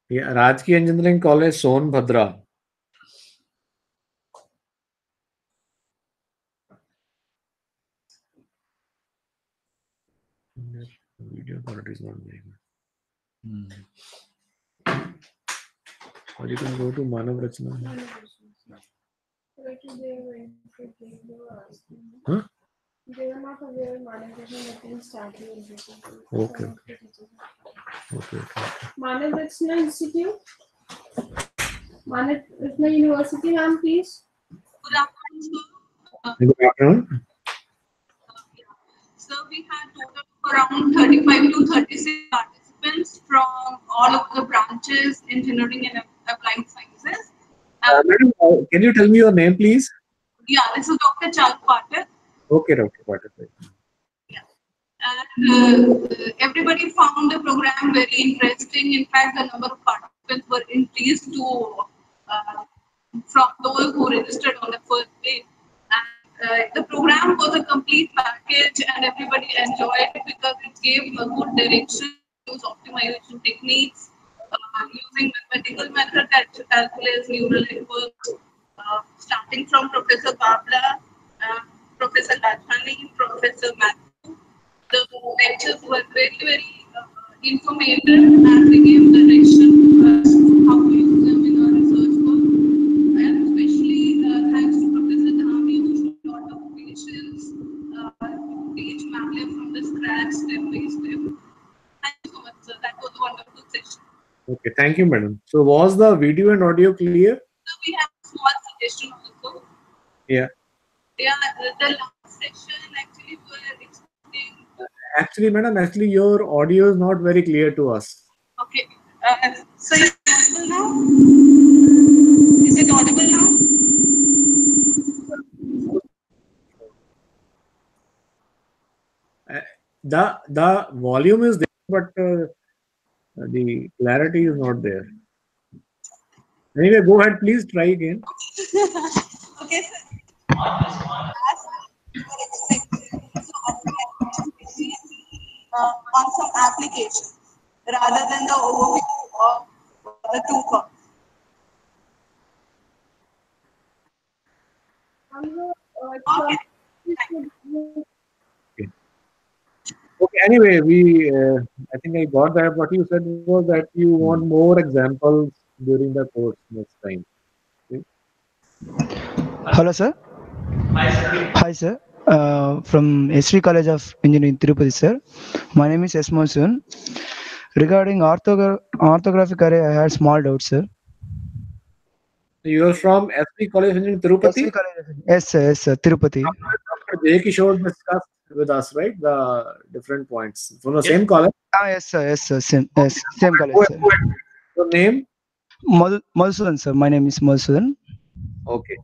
[SPEAKER 1] Yeah, Rajki Engineering College, Sonbhadra. Video quality is not very good. Or you can go to Manav Rachna. Huh?
[SPEAKER 3] They were not aware of Manav Rachna that they started everything.
[SPEAKER 1] Okay. Okay.
[SPEAKER 3] Manav Rachna Institute. Manav Rachna University, ma'am, please.
[SPEAKER 12] Good afternoon, sir.
[SPEAKER 1] Good afternoon.
[SPEAKER 12] So we had total of around 35 to 36 participants from all of the branches, engineering and applied sciences.
[SPEAKER 1] Madam, can you tell me your name, please?
[SPEAKER 12] Yeah, this is Dr. Chal Patel.
[SPEAKER 1] Okay, Dr. Patel.
[SPEAKER 12] Yeah. And everybody found the program very interesting. In fact, the number of participants were increased to from those who registered on the first day. And the program was a complete package, and everybody enjoyed it because it gave a good direction to use optimization techniques using mathematical methods as well as neural networks, starting from Professor Babla, Professor Lachani, Professor Matthew. The lectures were very, very informative, and they gave direction how to use them in our research work. And especially thanks to Professor Dhami, who showed a lot of patience to teach MATLAB from the scratch, step by step. Thank you so much, sir. That was a wonderful session.
[SPEAKER 1] Okay, thank you, madam. So was the video and audio clear?
[SPEAKER 12] So we have a small suggestion also.
[SPEAKER 1] Yeah.
[SPEAKER 12] Yeah, the last session actually we were expecting.
[SPEAKER 1] Actually, madam, your audio is not very clear to us.
[SPEAKER 12] Okay. So is it audible now? Is it audible now?
[SPEAKER 1] The volume is there, but the clarity is not there. Anyway, go ahead, please try again.
[SPEAKER 12] Okay, sir. On some applications rather than the overview of the two parts.
[SPEAKER 1] Okay. Anyway, I think I got that. What you said was that you want more examples during the course next time. Okay?
[SPEAKER 13] Hello, sir. Hi, sir. From SD College of Engineering, Tirupati, sir. My name is S. Monsoon. Regarding orthographic array, I had small doubts, sir.
[SPEAKER 1] You are from SD College of Engineering, Tirupati?
[SPEAKER 13] SD College. Yes, sir, Tirupati.
[SPEAKER 1] Dr. J. Kishore discussed with us, right? The different points. From the same college?
[SPEAKER 13] Yes, sir. Same college, sir.
[SPEAKER 1] Your name?
[SPEAKER 13] Madhusudan, sir. My name is Madhusudan.
[SPEAKER 1] Okay.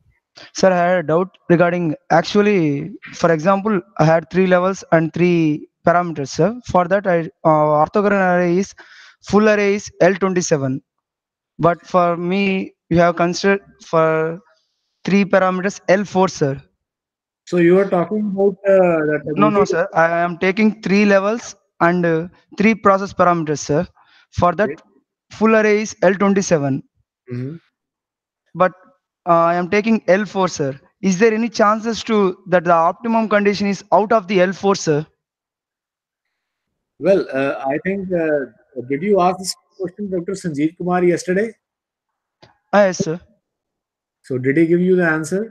[SPEAKER 13] Sir, I had a doubt regarding, actually, for example, I had 3 levels and 3 parameters, sir. For that, orthogonal array is, full array is L27. But for me, you have considered for 3 parameters L4, sir.
[SPEAKER 1] So you are talking about that.
[SPEAKER 13] No, sir. I am taking 3 levels and 3 process parameters, sir. For that, full array is L27,
[SPEAKER 1] Mhm.
[SPEAKER 13] but I am taking L4, sir. Is there any chances to that the optimum condition is out of the L4, sir?
[SPEAKER 1] Well, I think, did you ask this question, Dr. Sanjeev Kumar, yesterday?
[SPEAKER 13] Yes, sir.
[SPEAKER 1] So did he give you the answer?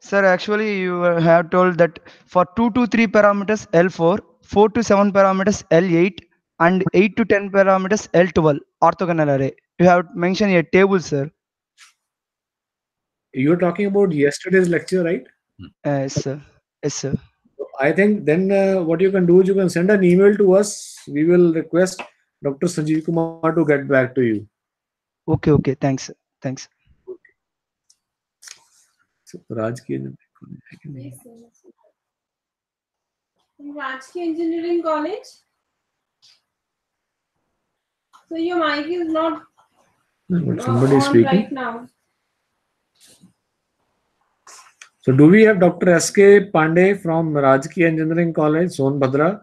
[SPEAKER 13] Sir, actually, you have told that for 2 to 3 parameters L4, 4 to 7 parameters L8, and 8 to 10 parameters L12 orthogonal array. You have mentioned a table, sir.
[SPEAKER 1] You're talking about yesterday's lecture, right?
[SPEAKER 13] Yes, sir. Yes, sir.
[SPEAKER 1] I think then what you can do is you can send an email to us. We will request Dr. Sanjeev Kumar to get back to you.
[SPEAKER 13] Okay, okay. Thanks, sir. Thanks.
[SPEAKER 1] So, Rajki
[SPEAKER 3] Rajki Engineering College. So your mic is not
[SPEAKER 1] somebody is
[SPEAKER 3] on
[SPEAKER 1] speaking
[SPEAKER 3] right now.
[SPEAKER 1] So do we have Dr. S.K. Pandey from Rajki Engineering College, Sonbhadra?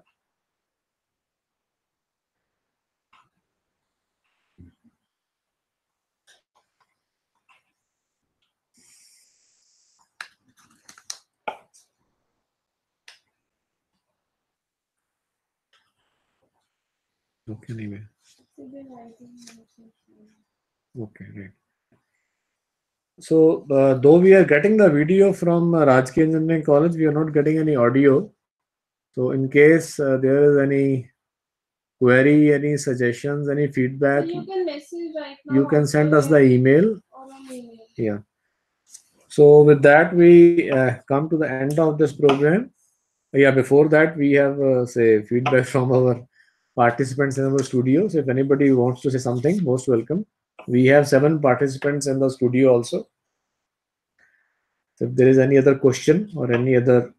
[SPEAKER 1] Okay, anyway. Okay, great. So though we are getting the video from Rajki Engineering College, we are not getting any audio. So in case there is any query, any suggestions, any feedback,
[SPEAKER 3] So you can message right now.
[SPEAKER 1] you can send us the email.
[SPEAKER 3] Or on email.
[SPEAKER 1] Yeah. So with that, we come to the end of this program. Yeah, before that, we have say feedback from our participants in our studio. So if anybody wants to say something, most welcome. We have 7 participants in the studio also. So if there is any other question or any other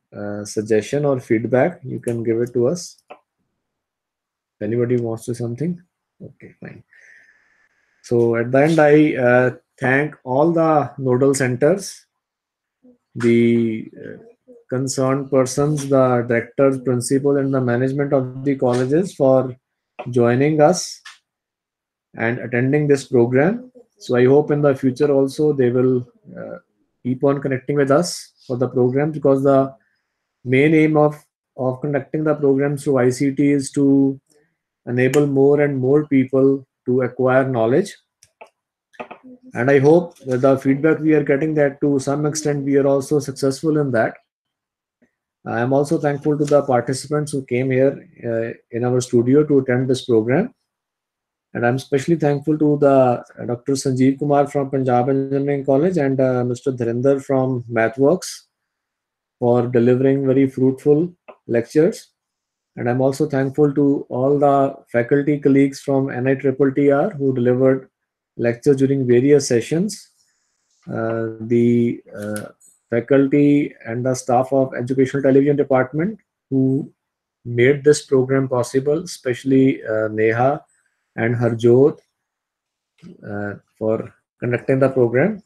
[SPEAKER 1] suggestion or feedback, you can give it to us. If anybody wants to say something, okay, fine. So at the end, I thank all the nodal centers, the concerned persons, the directors, principals, and the management of the colleges for joining us and attending this program. So I hope in the future also they will keep on connecting with us for the program, because the main aim of conducting the program through ICT is to enable more and more people to acquire knowledge. And I hope that the feedback we are getting, that to some extent we are also successful in that. I am also thankful to the participants who came here in our studio to attend this program. And I'm especially thankful to the Dr. Sanjeev Kumar from Punjab Engineering College and Mr. Dharinder from MathWorks for delivering very fruitful lectures. And I'm also thankful to all the faculty colleagues from NITTTR who delivered lectures during various sessions. The faculty and the staff of Educational Television Department who made this program possible, especially Neha and Harjot for conducting the program.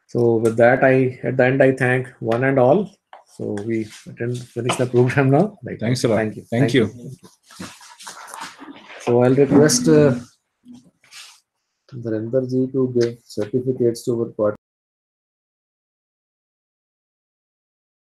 [SPEAKER 1] So with that, at the end, I thank one and all. So we finish the program now.
[SPEAKER 2] Thanks a lot.
[SPEAKER 1] Thank you.
[SPEAKER 2] Thank you.
[SPEAKER 1] So I'll request Dharinder ji to give certificates to our